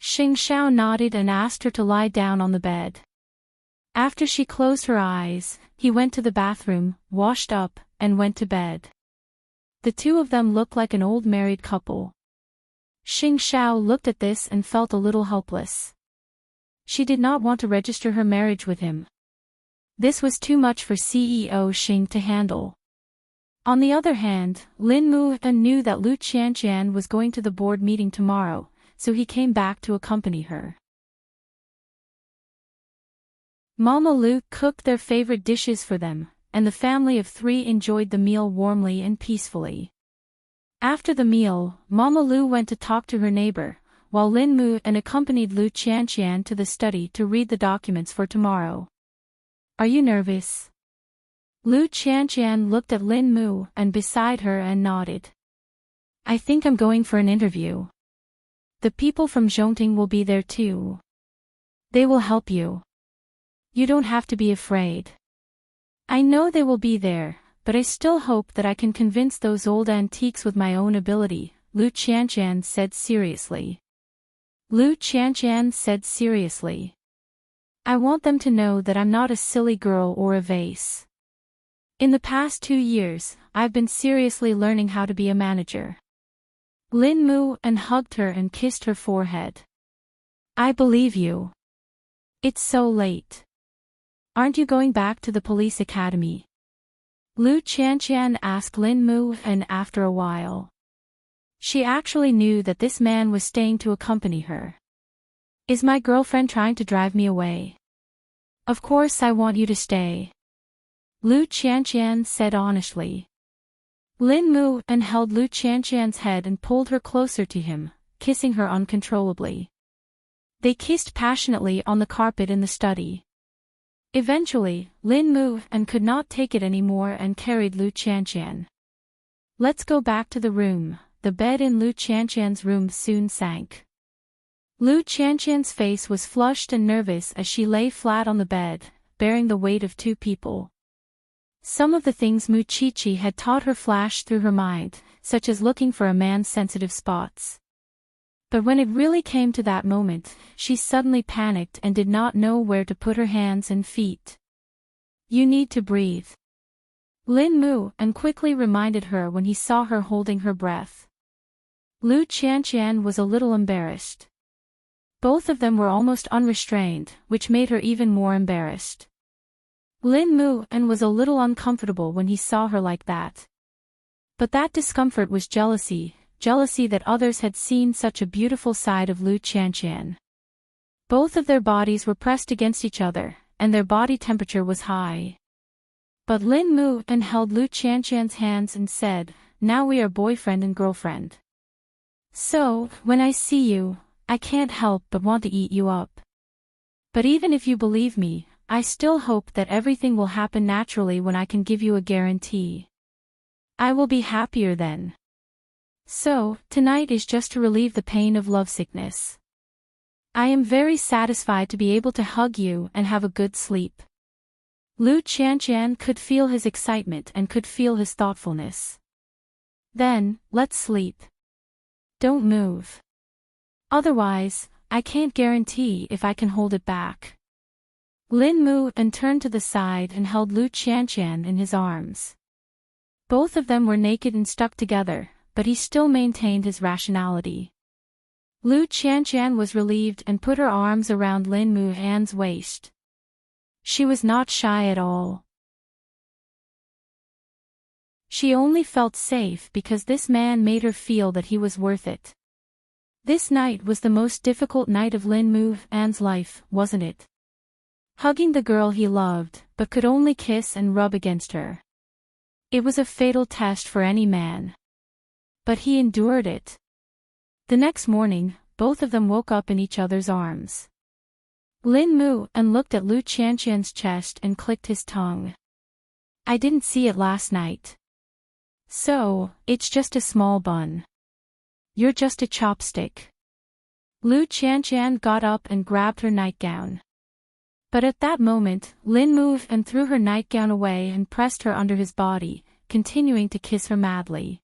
Xing Xiao nodded and asked her to lie down on the bed. After she closed her eyes, he went to the bathroom, washed up, and went to bed. The two of them looked like an old married couple. Xing Xiao looked at this and felt a little helpless. She did not want to register her marriage with him. This was too much for CEO Xing to handle. On the other hand, Lin Mu knew that Lu Qianqian was going to the board meeting tomorrow, so he came back to accompany her. Mama Lu cooked their favorite dishes for them, and the family of three enjoyed the meal warmly and peacefully. After the meal, Mama Lu went to talk to her neighbor, while Lin Mu accompanied Lu Qianqian to the study to read the documents for tomorrow. Are you nervous? Lu Qianqian looked at Lin Mu and beside her and nodded. I think I'm going for an interview. The people from Enchanting will be there too. They will help you. You don't have to be afraid. I know they will be there, but I still hope that I can convince those old antiques with my own ability, Lu Qianqian said seriously. Lu Qianqian said seriously. I want them to know that I'm not a silly girl or a vase. In the past 2 years, I've been seriously learning how to be a manager. Lin Mu hugged her and kissed her forehead. I believe you. It's so late. Aren't you going back to the police academy? Lu Qianqian asked Lin Mu after a while. She actually knew that this man was staying to accompany her. Is my girlfriend trying to drive me away? Of course I want you to stay. Lu Qianqian said honestly. Lin moved and held Lu Qianqian's head and pulled her closer to him, kissing her uncontrollably. They kissed passionately on the carpet in the study. Eventually, Lin moved and could not take it anymore and carried Lu Qianqian. Let's go back to the room. The bed in Lu Qianqian's room soon sank. Lu Qianqian's face was flushed and nervous as she lay flat on the bed, bearing the weight of two people. Some of the things Mu Chichi had taught her flashed through her mind, such as looking for a man's sensitive spots. But when it really came to that moment, she suddenly panicked and did not know where to put her hands and feet. You need to breathe. Lin moved and quickly reminded her when he saw her holding her breath. Lu Qianqian was a little embarrassed. Both of them were almost unrestrained, which made her even more embarrassed. Lin moved and was a little uncomfortable when he saw her like that. But that discomfort was jealousy that others had seen such a beautiful side of Lu Qianqian. Both of their bodies were pressed against each other, and their body temperature was high. But Lin moved and held Lu Qianqian's hands and said, "Now we are boyfriend and girlfriend. So, when I see you, I can't help but want to eat you up. But even if you believe me, I still hope that everything will happen naturally when I can give you a guarantee. I will be happier then. So, tonight is just to relieve the pain of lovesickness. I am very satisfied to be able to hug you and have a good sleep." Lu Qianqian could feel his excitement and could feel his thoughtfulness. "Then, let's sleep. Don't move. Otherwise, I can't guarantee if I can hold it back." Lin moved and turned to the side and held Lu Qianqian in his arms. Both of them were naked and stuck together, but he still maintained his rationality. Lu Qianqian was relieved and put her arms around Lin Muhan's waist. She was not shy at all. She only felt safe because this man made her feel that he was worth it. This night was the most difficult night of Lin Muhan's life, wasn't it? Hugging the girl he loved, but could only kiss and rub against her. It was a fatal test for any man. But he endured it. The next morning, both of them woke up in each other's arms. Lin moved and looked at Lu Qianqian's chest and clicked his tongue. "I didn't see it last night. So, it's just a small bun. You're just a chopstick." Lu Qianqian got up and grabbed her nightgown. But at that moment, Lin moved and threw her nightgown away and pressed her under his body, continuing to kiss her madly.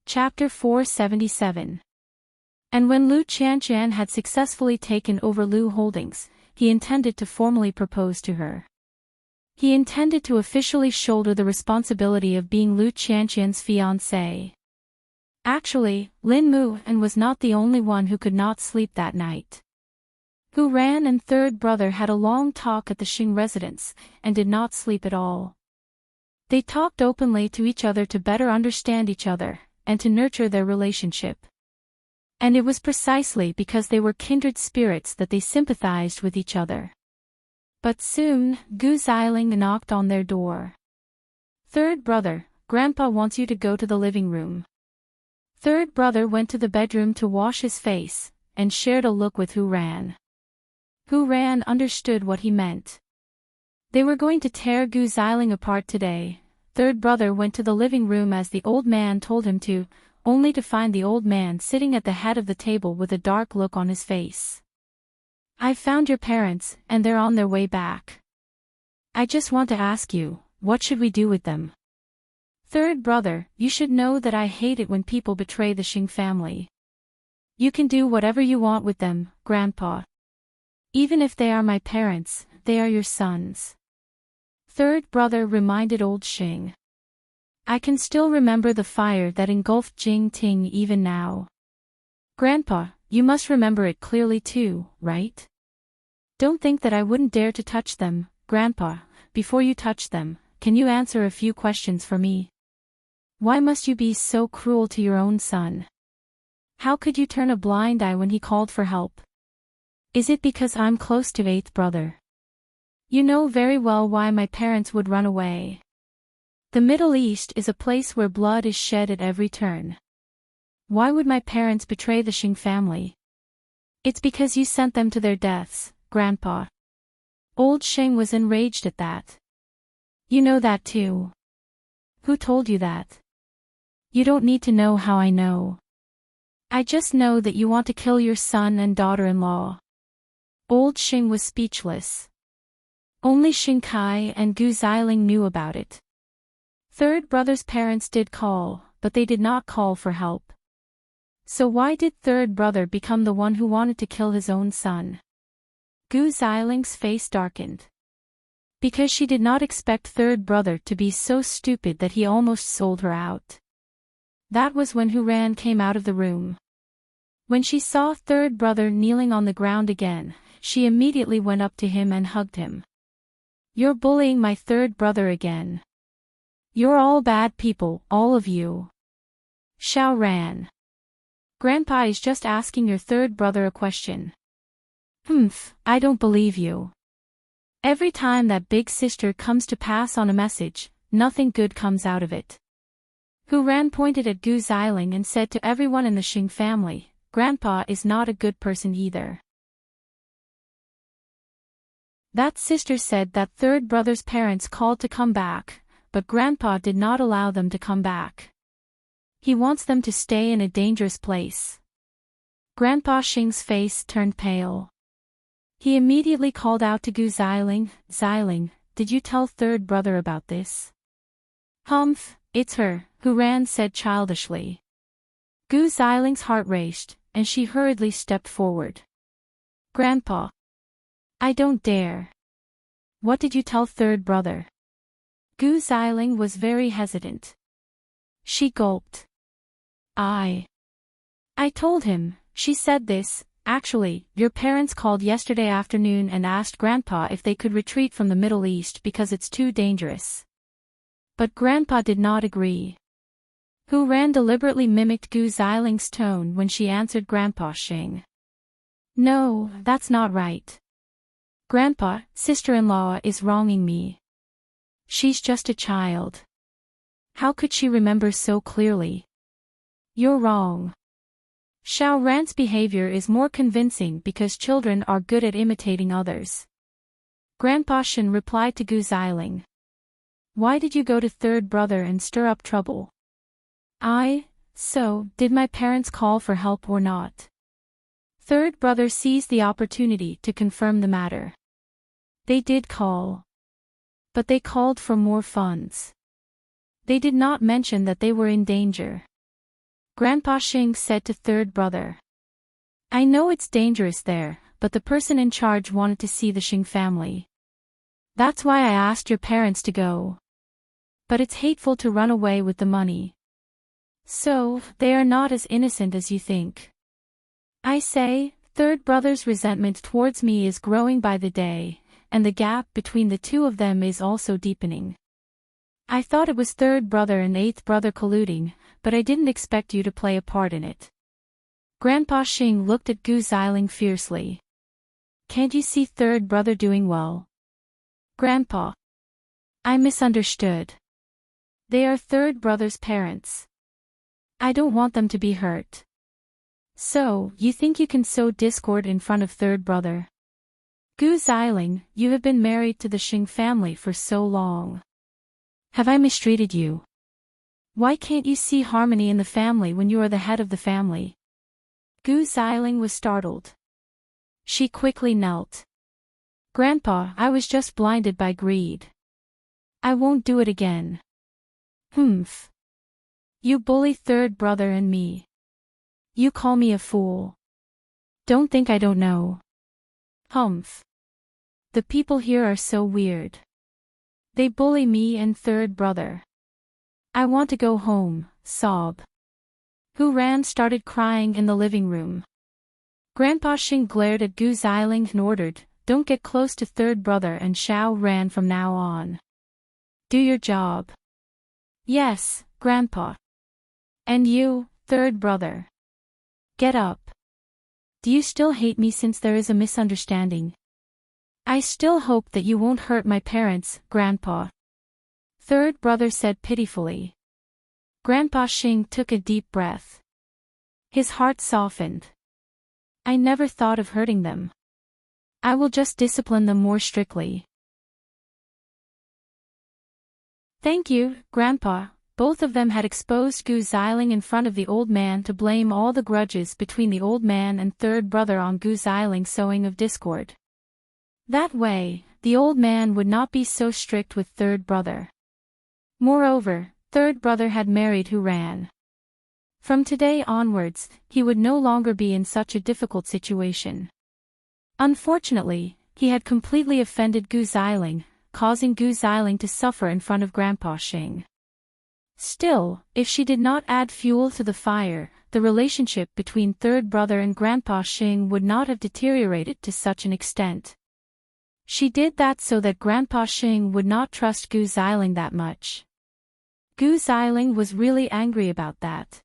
Chapter 477. And when Lu Qianqian had successfully taken over Lu Holdings, he intended to formally propose to her. He intended to officially shoulder the responsibility of being Lu Qianqian's fiancé. Actually, Lin Muhan was not the only one who could not sleep that night. Hu Ran and third brother had a long talk at the Xing residence, and did not sleep at all. They talked openly to each other to better understand each other, and to nurture their relationship. And it was precisely because they were kindred spirits that they sympathized with each other. But soon, Gu Xiling knocked on their door. "Third brother, Grandpa wants you to go to the living room." Third brother went to the bedroom to wash his face, and shared a look with Hu Ran. Hu Ran understood what he meant. They were going to tear Gu Xiling apart today. Third brother went to the living room as the old man told him to, only to find the old man sitting at the head of the table with a dark look on his face. "I found your parents, and they're on their way back. I just want to ask you, what should we do with them?" "Third brother, you should know that I hate it when people betray the Xing family. You can do whatever you want with them, Grandpa. Even if they are my parents, they are your sons." Third brother reminded old Xing. "I can still remember the fire that engulfed Jing Ting even now. Grandpa, you must remember it clearly too, right? Don't think that I wouldn't dare to touch them, Grandpa. Before you touch them, can you answer a few questions for me? Why must you be so cruel to your own son? How could you turn a blind eye when he called for help? Is it because I'm close to eighth brother? You know very well why my parents would run away. The Middle East is a place where blood is shed at every turn. Why would my parents betray the Xing family? It's because you sent them to their deaths, Grandpa. Old Xing was enraged at that. You know that too. Who told you that? You don't need to know how I know. I just know that you want to kill your son and daughter-in-law. Old Xing was speechless. Only Xing Kai and Gu Xiling knew about it. Third brother's parents did call, but they did not call for help. So why did third brother become the one who wanted to kill his own son? Gu Xiling's face darkened. Because she did not expect third brother to be so stupid that he almost sold her out. That was when Hu Ran came out of the room. When she saw third brother kneeling on the ground again, she immediately went up to him and hugged him. You're bullying my third brother again. You're all bad people, all of you. Xiao Ran. Grandpa is just asking your third brother a question. I don't believe you. Every time that big sister comes to pass on a message, nothing good comes out of it. Hu Ran pointed at Gu Xiling and said to everyone in the Xing family, Grandpa is not a good person either. That sister said that third brother's parents called to come back, but Grandpa did not allow them to come back. He wants them to stay in a dangerous place. Grandpa Xing's face turned pale. He immediately called out to Gu Xiling, Xiling, did you tell third brother about this? It's her, Hu Ran said childishly. Gu Xiling's heart raced, and she hurriedly stepped forward. Grandpa. I don't dare. What did you tell third brother? Gu Xiling was very hesitant. She gulped. I told him, she said this, actually, your parents called yesterday afternoon and asked Grandpa if they could retreat from the Middle East because it's too dangerous. But Grandpa did not agree. Hu Ran deliberately mimicked Gu Xiling's tone when she answered Grandpa Xing. No, that's not right. Grandpa, sister-in-law is wronging me. She's just a child. How could she remember so clearly? You're wrong. Xiao Ran's behavior is more convincing because children are good at imitating others. Grandpa Shen replied to Gu Xiling. Why did you go to third brother and stir up trouble? Did my parents call for help or not? Third brother seized the opportunity to confirm the matter. They did call. But they called for more funds. They did not mention that they were in danger. Grandpa Xing said to third brother. I know it's dangerous there, but the person in charge wanted to see the Xing family. That's why I asked your parents to go. But it's hateful to run away with the money. So, they are not as innocent as you think. I say, third brother's resentment towards me is growing by the day, and the gap between the two of them is also deepening. I thought it was third brother and eighth brother colluding, but I didn't expect you to play a part in it. Grandpa Xing looked at Gu Xiling fiercely. Can't you see third brother doing well? Grandpa. I misunderstood. They are third brother's parents. I don't want them to be hurt. So, you think you can sow discord in front of third brother? Gu Xiling, you have been married to the Xing family for so long. Have I mistreated you? Why can't you see harmony in the family when you are the head of the family? Gu Xiling was startled. She quickly knelt. Grandpa, I was just blinded by greed. I won't do it again. You bully third brother and me. You call me a fool. Don't think I don't know. The people here are so weird. They bully me and third brother. I want to go home, sob. Hu Ran started crying in the living room. Grandpa Xing glared at Gu Xiling and ordered, don't get close to third brother and Xiao Ran from now on. Do your job. Yes, Grandpa. And you, third brother. Get up. Do you still hate me since there is a misunderstanding? I still hope that you won't hurt my parents, Grandpa. Third brother said pitifully. Grandpa Xing took a deep breath. His heart softened. I never thought of hurting them. I will just discipline them more strictly. Thank you, Grandpa. Both of them had exposed Gu Xiling in front of the old man to blame all the grudges between the old man and third brother on Gu Xiling's sowing of discord. That way, the old man would not be so strict with third brother. Moreover, third brother had married Hu Ran. From today onwards, he would no longer be in such a difficult situation. Unfortunately, he had completely offended Gu Xiling, causing Gu Xiling to suffer in front of Grandpa Xing. Still, if she did not add fuel to the fire, the relationship between third brother and Grandpa Xing would not have deteriorated to such an extent. She did that so that Grandpa Xing would not trust Gu Xiling that much. Gu Xiling was really angry about that.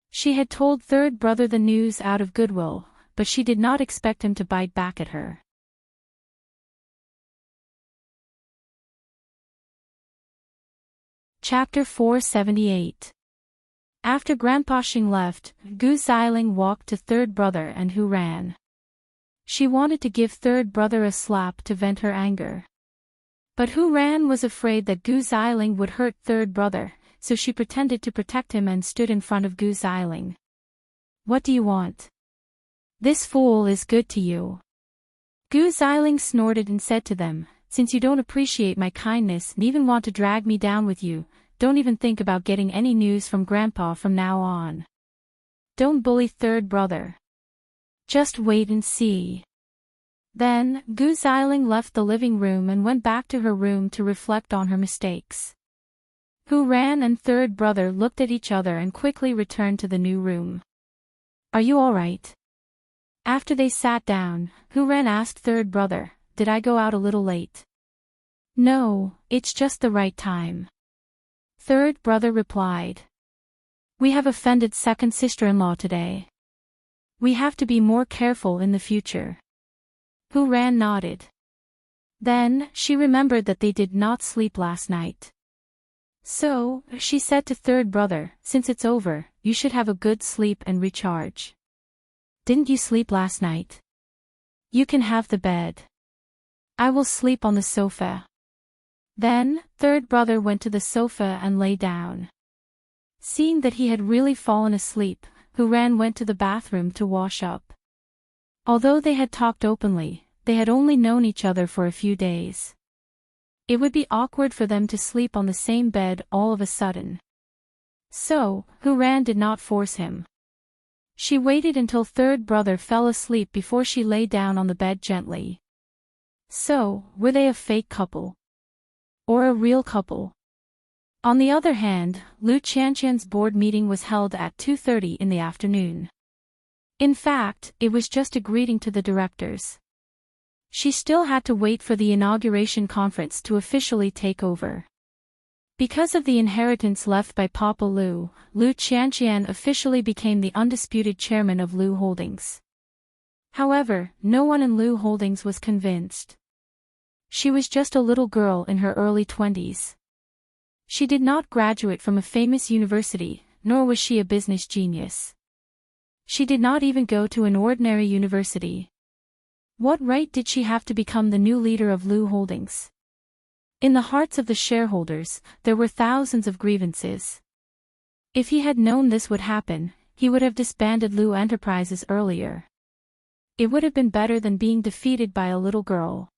She had told third brother the news out of goodwill, but she did not expect him to bite back at her. Chapter 478. After Grandpa Xing left, Gu Xiling walked to third brother and Hu Ran. She wanted to give third brother a slap to vent her anger. But Hu Ran was afraid that Gu Xiling would hurt third brother, so she pretended to protect him and stood in front of Gu Xiling. What do you want? This fool is good to you. Gu Xiling snorted and said to them, since you don't appreciate my kindness and even want to drag me down with you, don't even think about getting any news from Grandpa from now on. Don't bully third brother. Just wait and see. Then, Gu Xiling left the living room and went back to her room to reflect on her mistakes. Hu Ran and third brother looked at each other and quickly returned to the new room. Are you all right? After they sat down, Hu Ran asked third brother, did I go out a little late? No, it's just the right time. Third brother replied. We have offended second sister-in-law today. We have to be more careful in the future. Hu Ran nodded. Then, she remembered that they did not sleep last night. So, she said to third brother, since it's over, you should have a good sleep and recharge. Didn't you sleep last night? You can have the bed. I will sleep on the sofa. Then, third brother went to the sofa and lay down. Seeing that he had really fallen asleep, Hu Ran went to the bathroom to wash up. Although they had talked openly, they had only known each other for a few days. It would be awkward for them to sleep on the same bed all of a sudden. So, Hu Ran did not force him. She waited until third brother fell asleep before she lay down on the bed gently. So, were they a fake couple? Or a real couple? On the other hand, Lu Qianqian's board meeting was held at 2:30 in the afternoon. In fact, it was just a greeting to the directors. She still had to wait for the inauguration conference to officially take over. Because of the inheritance left by Papa Lu, Lu Qianqian officially became the undisputed chairman of Lu Holdings. However, no one in Lu Holdings was convinced. She was just a little girl in her early 20s. She did not graduate from a famous university, nor was she a business genius. She did not even go to an ordinary university. What right did she have to become the new leader of Lu Holdings? In the hearts of the shareholders, there were thousands of grievances. If he had known this would happen, he would have disbanded Lu Enterprises earlier. It would have been better than being defeated by a little girl.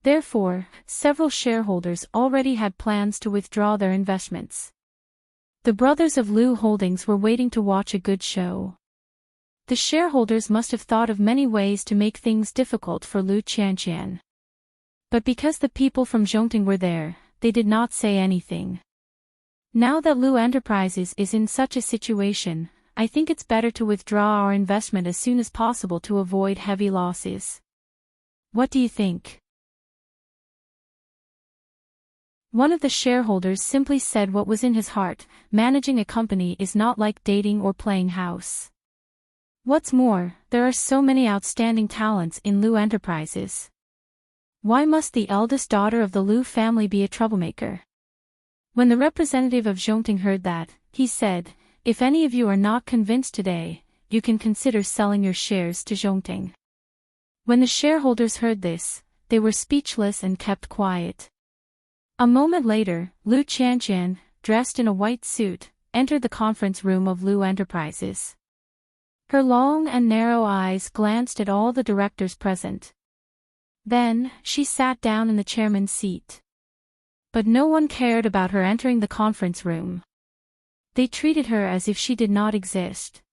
Therefore, several shareholders already had plans to withdraw their investments. The brothers of Lu Holdings were waiting to watch a good show. The shareholders must have thought of many ways to make things difficult for Lu Qianqian. But because the people from Zhongting were there, they did not say anything. Now that Lu Enterprises is in such a situation, I think it's better to withdraw our investment as soon as possible to avoid heavy losses. What do you think? One of the shareholders simply said what was in his heart, managing a company is not like dating or playing house. What's more, there are so many outstanding talents in Lu Enterprises. Why must the eldest daughter of the Lu family be a troublemaker? When the representative of Enchanting heard that, he said, "If any of you are not convinced today, you can consider selling your shares to Enchanting." When the shareholders heard this, they were speechless and kept quiet. A moment later, Lu Qianqian, dressed in a white suit, entered the conference room of Lu Enterprises. Her long and narrow eyes glanced at all the directors present. Then, she sat down in the chairman's seat. But no one cared about her entering the conference room. They treated her as if she did not exist.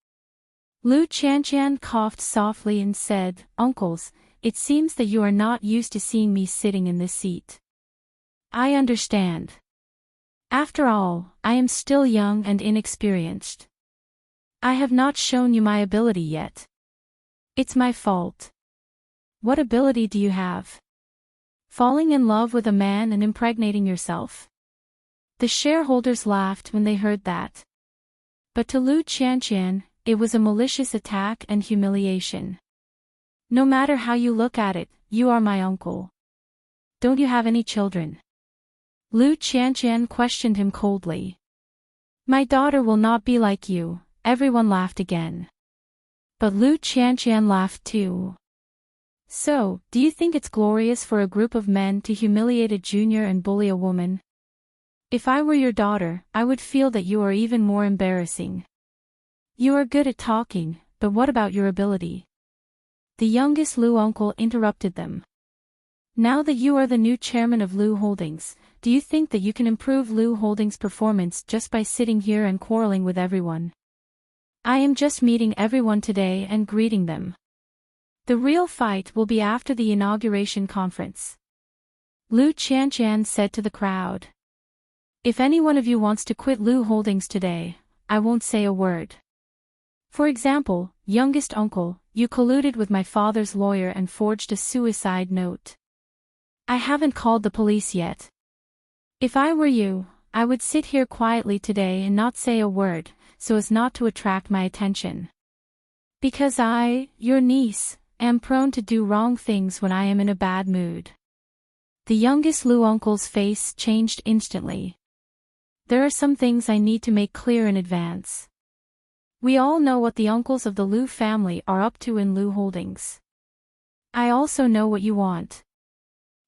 Lu Qianqian coughed softly and said, "Uncles, it seems that you are not used to seeing me sitting in this seat. I understand. After all, I am still young and inexperienced. I have not shown you my ability yet. It's my fault." "What ability do you have?" "Falling in love with a man and impregnating yourself." The shareholders laughed when they heard that. But to Lu Qianqian, it was a malicious attack and humiliation. "No matter how you look at it, you are my uncle. Don't you have any children?" Lu Qianqian questioned him coldly. "My daughter will not be like you." Everyone laughed again. But Lu Qianqian laughed too. "So, do you think it's glorious for a group of men to humiliate a junior and bully a woman? If I were your daughter, I would feel that you are even more embarrassing. You are good at talking, but what about your ability?" The youngest Lu uncle interrupted them. "Now that you are the new chairman of Lu Holdings, do you think that you can improve Lu Holdings' performance just by sitting here and quarreling with everyone? I am just meeting everyone today and greeting them. The real fight will be after the inauguration conference." Lu Qianqian said to the crowd. "If any one of you wants to quit Lu Holdings today, I won't say a word. For example, youngest uncle, you colluded with my father's lawyer and forged a suicide note. I haven't called the police yet. If I were you, I would sit here quietly today and not say a word, so as not to attract my attention. Because I, your niece, am prone to do wrong things when I am in a bad mood." The youngest Lu uncle's face changed instantly. "There are some things I need to make clear in advance. We all know what the uncles of the Lu family are up to in Lu Holdings. I also know what you want."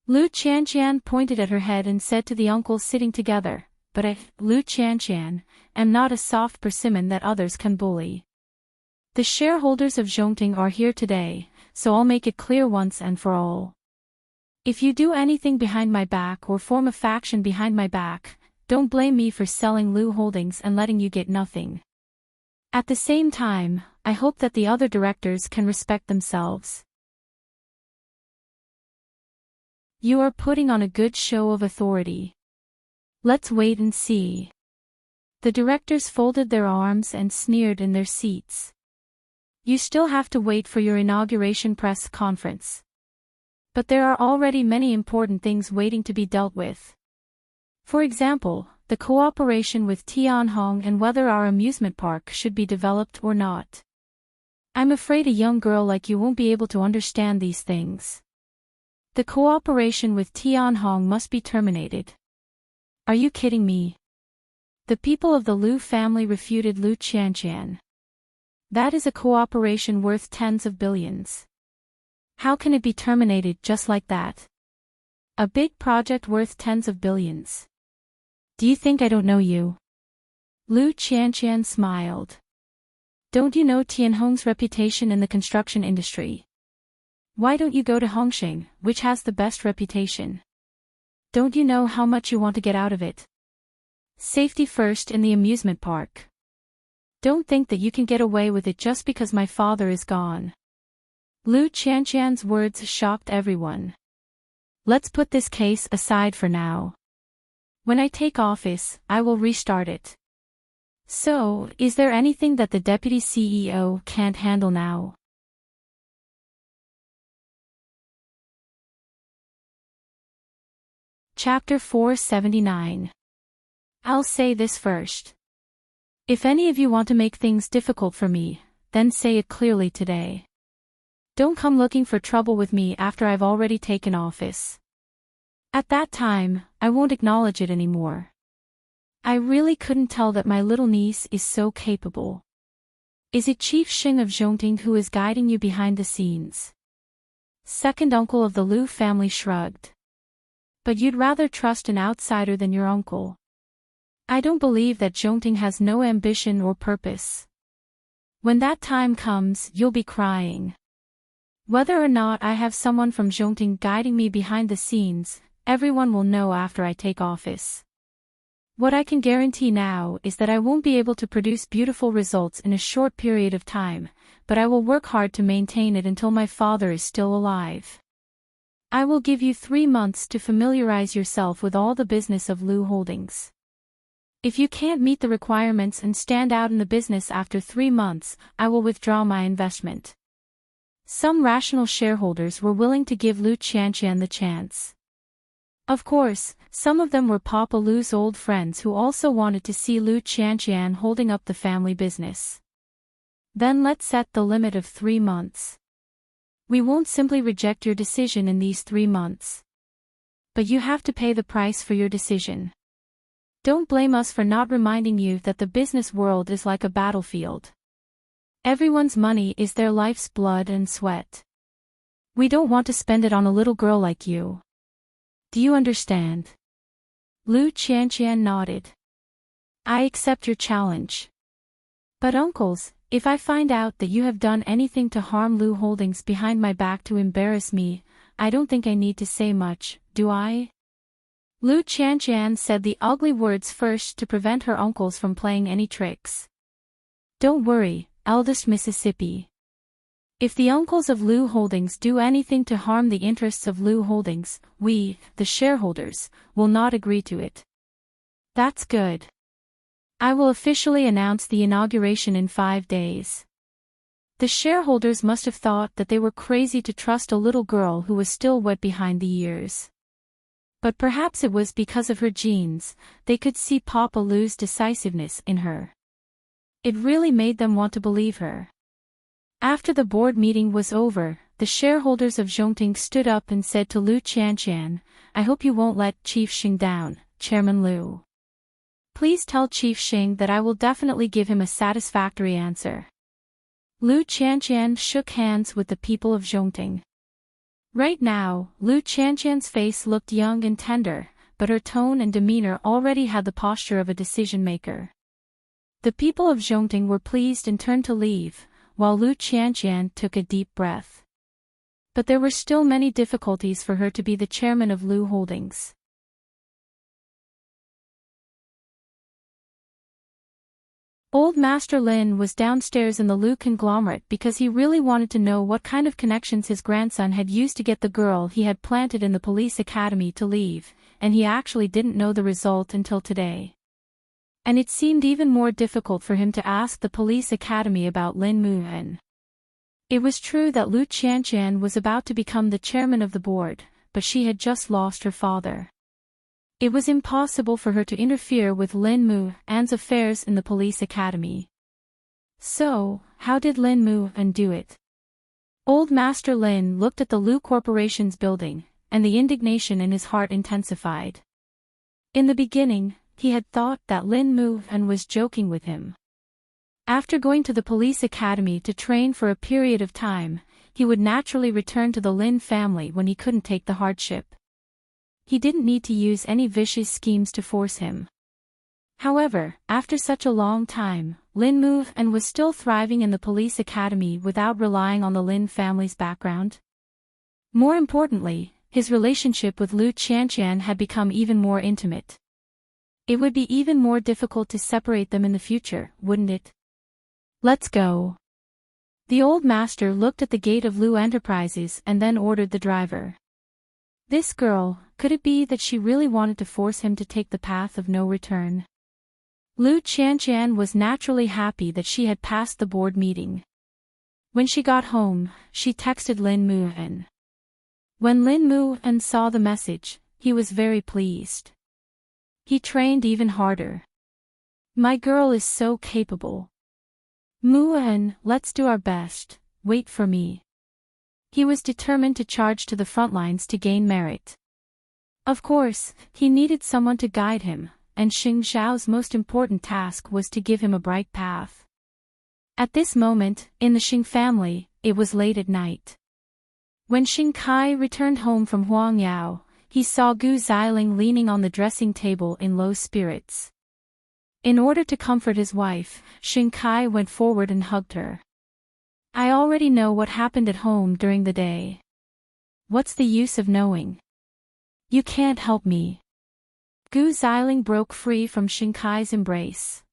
Lu Qianqian pointed at her head and said to the uncles sitting together, "But I, Lu Qianqian, am not a soft persimmon that others can bully. The shareholders of Enchanting are here today, so I'll make it clear once and for all. If you do anything behind my back or form a faction behind my back, don't blame me for selling Lu Holdings and letting you get nothing. At the same time, I hope that the other directors can respect themselves. You are putting on a good show of authority. Let's wait and see." The directors folded their arms and sneered in their seats. "You still have to wait for your inauguration press conference. But there are already many important things waiting to be dealt with. For example, the cooperation with Tianhong and whether our amusement park should be developed or not. I'm afraid a young girl like you won't be able to understand these things. The cooperation with Tianhong must be terminated." "Are you kidding me?" The people of the Lu family refuted Lu Qianqian. "That is a cooperation worth tens of billions. How can it be terminated just like that? A big project worth tens of billions. Do you think I don't know you?" Lu Qianqian smiled. "Don't you know Tianhong's reputation in the construction industry? Why don't you go to Hongqing, which has the best reputation? Don't you know how much you want to get out of it? Safety first in the amusement park. Don't think that you can get away with it just because my father is gone." Lu Qianqian's words shocked everyone. "Let's put this case aside for now. When I take office, I will restart it. So, is there anything that the deputy CEO can't handle now?" Chapter 479. I'll say this first. If any of you want to make things difficult for me, then say it clearly today. Don't come looking for trouble with me after I've already taken office. At that time, I won't acknowledge it anymore. I really couldn't tell that my little niece is so capable. Is it Chief Xing of Zhongting who is guiding you behind the scenes? Second uncle of the Lu family shrugged. But you'd rather trust an outsider than your uncle. I don't believe that Zhongting has no ambition or purpose. When that time comes, you'll be crying. Whether or not I have someone from Zhongting guiding me behind the scenes, everyone will know after I take office. What I can guarantee now is that I won't be able to produce beautiful results in a short period of time, but I will work hard to maintain it until my father is still alive. I will give you 3 months to familiarize yourself with all the business of Lu Holdings. If you can't meet the requirements and stand out in the business after 3 months, I will withdraw my investment. Some rational shareholders were willing to give Lu Qianqian the chance. Of course, some of them were Papa Lu's old friends who also wanted to see Lu Qianqian holding up the family business. Then let's set the limit of 3 months. We won't simply reject your decision in these 3 months. But you have to pay the price for your decision. Don't blame us for not reminding you that the business world is like a battlefield. Everyone's money is their life's blood and sweat. We don't want to spend it on a little girl like you. Do you understand? Lu Qianqian nodded. I accept your challenge. But uncles, if I find out that you have done anything to harm Lu Holdings behind my back to embarrass me, I don't think I need to say much, do I? Lu Qianqian said the ugly words first to prevent her uncles from playing any tricks. Don't worry, eldest Mississippi. If the uncles of Lu Holdings do anything to harm the interests of Lu Holdings, we, the shareholders, will not agree to it. That's good. I will officially announce the inauguration in 5 days. The shareholders must have thought that they were crazy to trust a little girl who was still wet behind the ears. But perhaps it was because of her genes, they could see Papa Lu's decisiveness in her. It really made them want to believe her. After the board meeting was over, the shareholders of Zhongting stood up and said to Lu Qianqian, I hope you won't let Chief Xing down, Chairman Lu. Please tell Chief Xing that I will definitely give him a satisfactory answer. Lu Qianqian shook hands with the people of Zhongting. Right now, Lu Qianqian's face looked young and tender, but her tone and demeanor already had the posture of a decision-maker. The people of Zhongting were pleased and turned to leave, while Lu Qianqian took a deep breath. But there were still many difficulties for her to be the chairman of Lu Holdings. Old Master Lin was downstairs in the Lu conglomerate because he really wanted to know what kind of connections his grandson had used to get the girl he had planted in the police academy to leave, and he actually didn't know the result until today. And it seemed even more difficult for him to ask the police academy about Lin Muhan. It was true that Lu Qianqian was about to become the chairman of the board, but she had just lost her father. It was impossible for her to interfere with Lin Muhan's affairs in the police academy. So, how did Lin Muhan do it? Old Master Lin looked at the Lu Corporation's building, and the indignation in his heart intensified. In the beginning, he had thought that Lin Muhan was joking with him. After going to the police academy to train for a period of time, he would naturally return to the Lin family when he couldn't take the hardship. He didn't need to use any vicious schemes to force him. However, after such a long time, Lin Muhan was still thriving in the police academy without relying on the Lin family's background. More importantly, his relationship with Lu Qianqian had become even more intimate. It would be even more difficult to separate them in the future, wouldn't it? Let's go. The old master looked at the gate of Lu Enterprises and then ordered the driver. This girl, could it be that she really wanted to force him to take the path of no return? Lu Qianqian was naturally happy that she had passed the board meeting. When she got home, she texted Lin Muhan. When Lin Muhan saw the message, he was very pleased. He trained even harder. My girl is so capable. Muhan, let's do our best, wait for me. He was determined to charge to the front lines to gain merit. Of course, he needed someone to guide him, and Xing Xiao's most important task was to give him a bright path. At this moment, in the Xing family, it was late at night. When Xing Kai returned home from Huangyao, he saw Gu Xiling leaning on the dressing table in low spirits. In order to comfort his wife, Xing Kai went forward and hugged her. I already know what happened at home during the day. What's the use of knowing? You can't help me. Gu Xiling broke free from Xing Kai's embrace.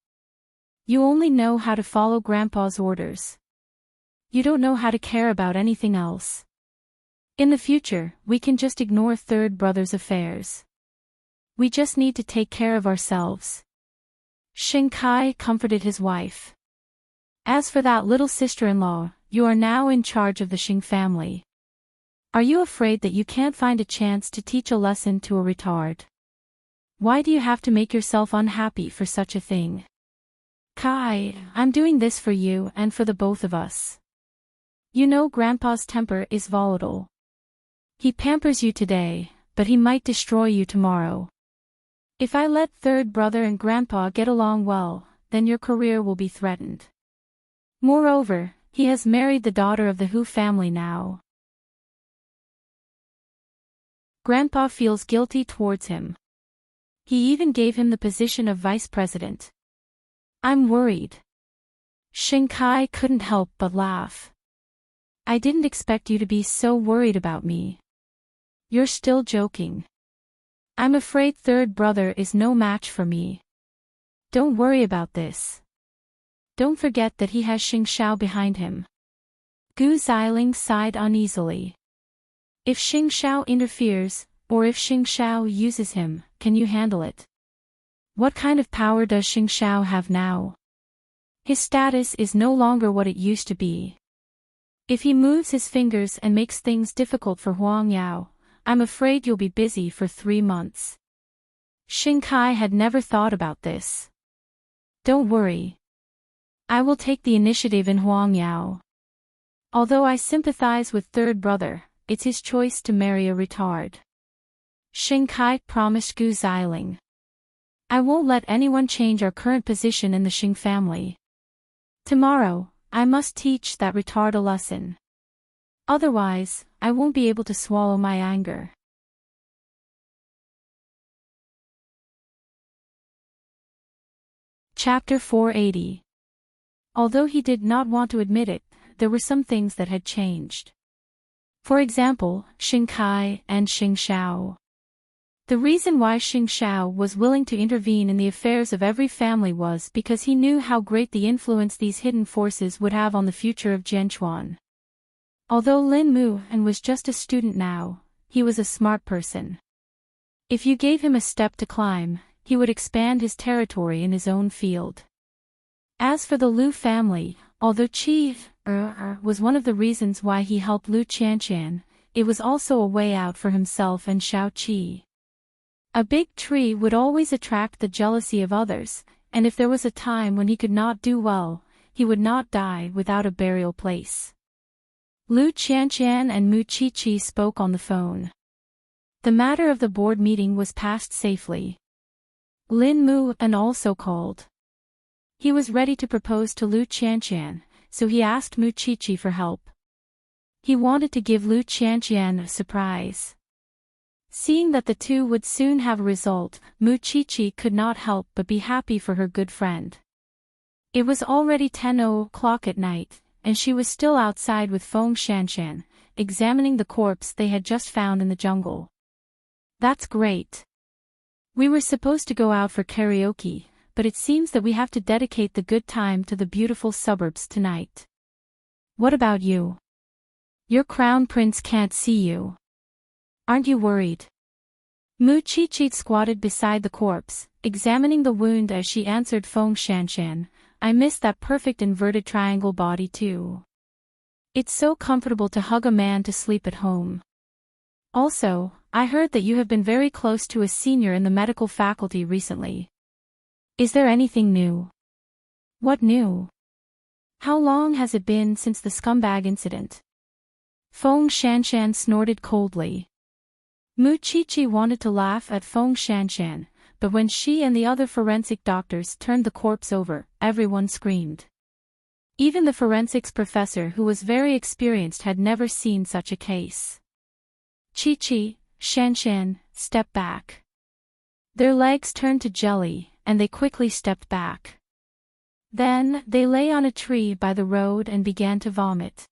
You only know how to follow Grandpa's orders. You don't know how to care about anything else. In the future, we can just ignore third brother's affairs. We just need to take care of ourselves. Xing Kai comforted his wife. As for that little sister-in-law, you are now in charge of the Xing family. Are you afraid that you can't find a chance to teach a lesson to a retard? Why do you have to make yourself unhappy for such a thing? Kai, I'm doing this for you and for the both of us. You know Grandpa's temper is volatile. He pampers you today, but he might destroy you tomorrow. If I let third brother and Grandpa get along well, then your career will be threatened. Moreover, he has married the daughter of the Hu family now. Grandpa feels guilty towards him. He even gave him the position of vice president. I'm worried. Xing Kai couldn't help but laugh. I didn't expect you to be so worried about me. You're still joking. I'm afraid third brother is no match for me. Don't worry about this. Don't forget that he has Xing Xiao behind him. Gu Xiling sighed uneasily. If Xing Xiao interferes, or if Xing Xiao uses him, can you handle it? What kind of power does Xing Xiao have now? His status is no longer what it used to be. If he moves his fingers and makes things difficult for Huangyao, I'm afraid you'll be busy for 3 months. Xing Kai had never thought about this. Don't worry. I will take the initiative in Huangyao. Although I sympathize with third brother, it's his choice to marry a retard. Xing Kai promised Gu Xiling. I won't let anyone change our current position in the Xing family. Tomorrow, I must teach that retard a lesson. Otherwise, I won't be able to swallow my anger. Chapter 480. Although he did not want to admit it, there were some things that had changed. For example, Xing Kai and Xing Xiao. The reason why Xing Xiao was willing to intervene in the affairs of every family was because he knew how great the influence these hidden forces would have on the future of Jianchuan. Although Lin Mu and was just a student now, he was a smart person. If you gave him a step to climb, he would expand his territory in his own field. As for the Lu family, although Qi was one of the reasons why he helped Lu Qianqian, it was also a way out for himself and Xiao Qi. A big tree would always attract the jealousy of others, and if there was a time when he could not do well, he would not die without a burial place. Lu Qianqian and Mu Qiqi spoke on the phone. The matter of the board meeting was passed safely. Lin Mu and also called. He was ready to propose to Lu Qianqian, so he asked Mu Qiqi for help. He wanted to give Lu Qianqian a surprise. Seeing that the two would soon have a result, Mu Qiqi could not help but be happy for her good friend. It was already 10 o'clock at night, and she was still outside with Feng Shanshan, examining the corpse they had just found in the jungle. That's great. We were supposed to go out for karaoke, but it seems that we have to dedicate the good time to the beautiful suburbs tonight. What about you? Your crown prince can't see you. Aren't you worried? Mu Qiqi squatted beside the corpse, examining the wound as she answered Feng Shanshan, I miss that perfect inverted triangle body too. It's so comfortable to hug a man to sleep at home. Also, I heard that you have been very close to a senior in the medical faculty recently. Is there anything new? What new? How long has it been since the scumbag incident? Feng Shanshan snorted coldly. Mu Qiqi wanted to laugh at Feng Shanshan, but when she and the other forensic doctors turned the corpse over, everyone screamed. Even the forensics professor, who was very experienced, had never seen such a case. Qiqi, Shanshan, step back. Their legs turned to jelly, and they quickly stepped back. Then, they lay on a tree by the road and began to vomit.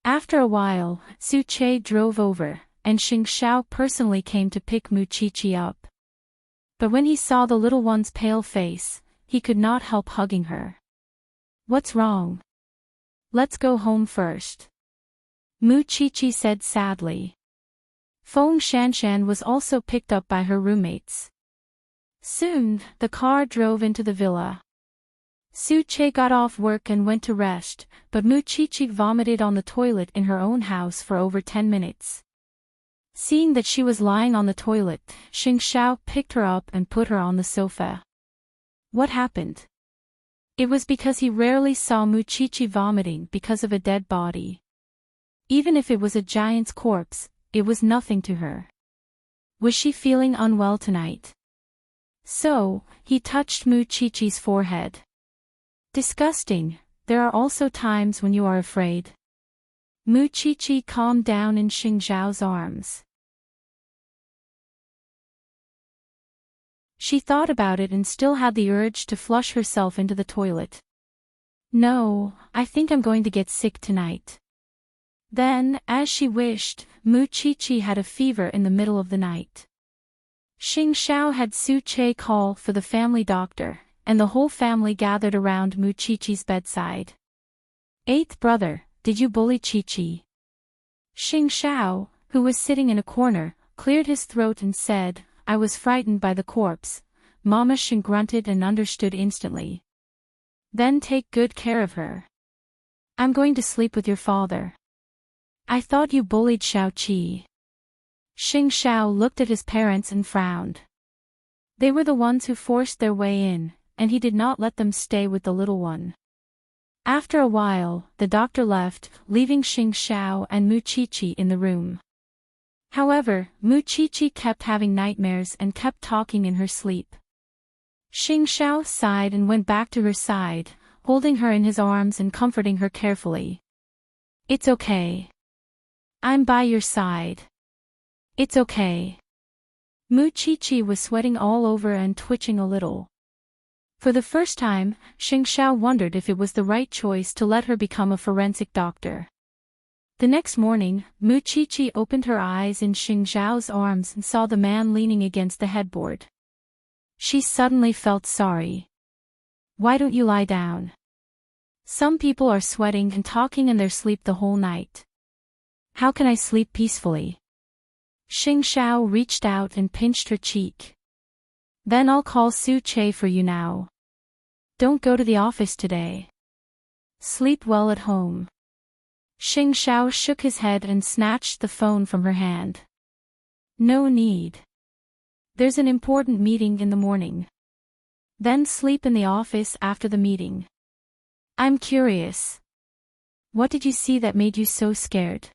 After a while, Su Che drove over, and Xing Xiao personally came to pick Mu Qiqi up. But when he saw the little one's pale face, he could not help hugging her. What's wrong? Let's go home first. Mu Qiqi said sadly. Feng Shanshan was also picked up by her roommates. Soon, the car drove into the villa. Su Che got off work and went to rest, but Mu Qiqi vomited on the toilet in her own house for over 10 minutes. Seeing that she was lying on the toilet, Xing Xiao picked her up and put her on the sofa. What happened? It was because he rarely saw Mu Qiqi vomiting because of a dead body. Even if it was a giant's corpse, it was nothing to her. Was she feeling unwell tonight? So, he touched Mu Qiqi's forehead. Disgusting, there are also times when you are afraid. Mu Qiqi calmed down in Xing Xiao's arms. She thought about it and still had the urge to flush herself into the toilet. No, I think I'm going to get sick tonight. Then, as she wished, Mu Qiqi had a fever in the middle of the night. Xing Xiao had Su Che call for the family doctor, and the whole family gathered around Mu Qiqi's bedside. Eighth brother, did you bully Qiqi? Xing Xiao, who was sitting in a corner, cleared his throat and said, I was frightened by the corpse. Mama Xing grunted and understood instantly. Then take good care of her. I'm going to sleep with your father. I thought you bullied Xiao Qi. Xing Xiao looked at his parents and frowned. They were the ones who forced their way in, and he did not let them stay with the little one. After a while, the doctor left, leaving Xing Xiao and Mu Qiqi in the room. However, Mu Qiqi kept having nightmares and kept talking in her sleep. Xing Xiao sighed and went back to her side, holding her in his arms and comforting her carefully. It's okay. I'm by your side. It's okay. Mu Qiqi was sweating all over and twitching a little. For the first time, Xing Xiao wondered if it was the right choice to let her become a forensic doctor. The next morning, Mu Qiqi opened her eyes in Xing Xiao's arms and saw the man leaning against the headboard. She suddenly felt sorry. Why don't you lie down? Some people are sweating and talking in their sleep the whole night. How can I sleep peacefully? Xing Xiao reached out and pinched her cheek. Then I'll call Su Che for you now. Don't go to the office today. Sleep well at home. Xing Xiao shook his head and snatched the phone from her hand. No need. There's an important meeting in the morning. Then sleep in the office after the meeting. I'm curious. What did you see that made you so scared?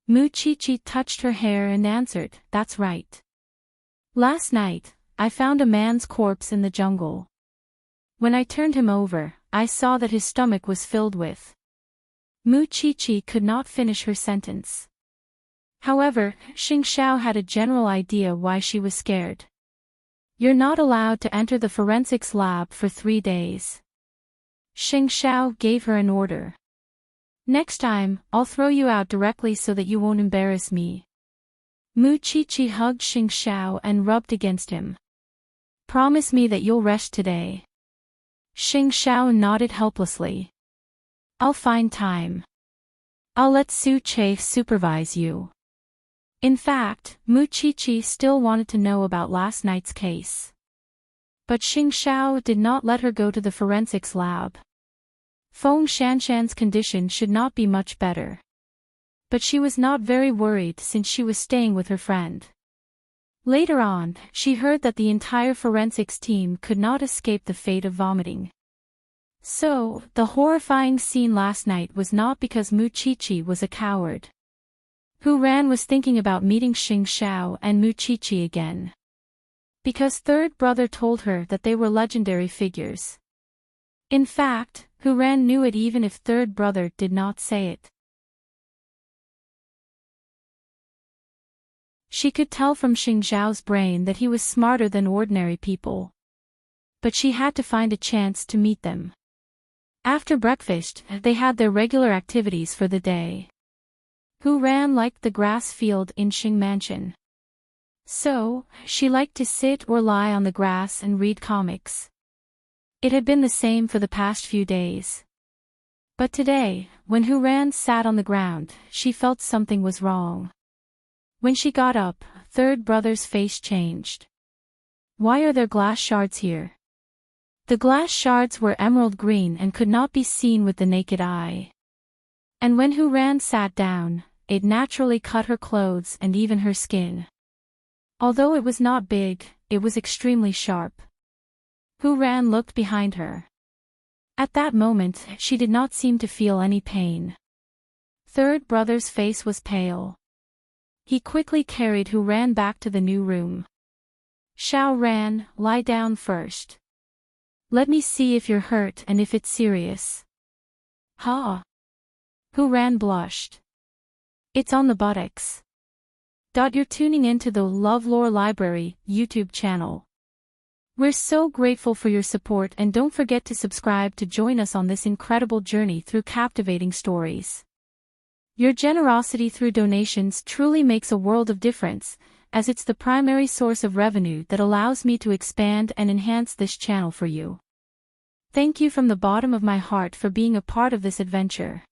Mu Qiqi touched her hair and answered, That's right. Last night, I found a man's corpse in the jungle. When I turned him over, I saw that his stomach was filled with. Mu Qiqi could not finish her sentence. However, Xing Xiao had a general idea why she was scared. You're not allowed to enter the forensics lab for 3 days. Xing Xiao gave her an order. Next time, I'll throw you out directly so that you won't embarrass me. Mu Qiqi hugged Xing Xiao and rubbed against him. Promise me that you'll rest today. Xing Xiao nodded helplessly. I'll find time. I'll let Su Che supervise you. In fact, Mu Qiqi still wanted to know about last night's case. But Xing Xiao did not let her go to the forensics lab. Feng Shanshan's condition should not be much better. But she was not very worried since she was staying with her friend. Later on, she heard that the entire forensics team could not escape the fate of vomiting. So, the horrifying scene last night was not because Mu Qiqi was a coward. Hu Ran was thinking about meeting Xing Xiao and Mu Qiqi again. Because third brother told her that they were legendary figures. In fact, Hu Ran knew it even if third brother did not say it. She could tell from Xing Xiao's brain that he was smarter than ordinary people. But she had to find a chance to meet them. After breakfast, they had their regular activities for the day. Hu Ran liked the grass field in Xing Mansion. So, she liked to sit or lie on the grass and read comics. It had been the same for the past few days. But today, when Hu Ran sat on the ground, she felt something was wrong. When she got up, third brother's face changed. Why are there glass shards here? The glass shards were emerald green and could not be seen with the naked eye. And when Hu Ran sat down, it naturally cut her clothes and even her skin. Although it was not big, it was extremely sharp. Hu Ran looked behind her. At that moment, she did not seem to feel any pain. Third brother's face was pale. He quickly carried Hu Ran back to the new room. Xiao Ran, lie down first. Let me see if you're hurt and if it's serious. Huh? Hu Ran blushed. It's on the buttocks. You're tuning into the LoveLore Library YouTube channel. We're so grateful for your support and don't forget to subscribe to join us on this incredible journey through captivating stories. Your generosity through donations truly makes a world of difference, as it's the primary source of revenue that allows me to expand and enhance this channel for you. Thank you from the bottom of my heart for being a part of this adventure.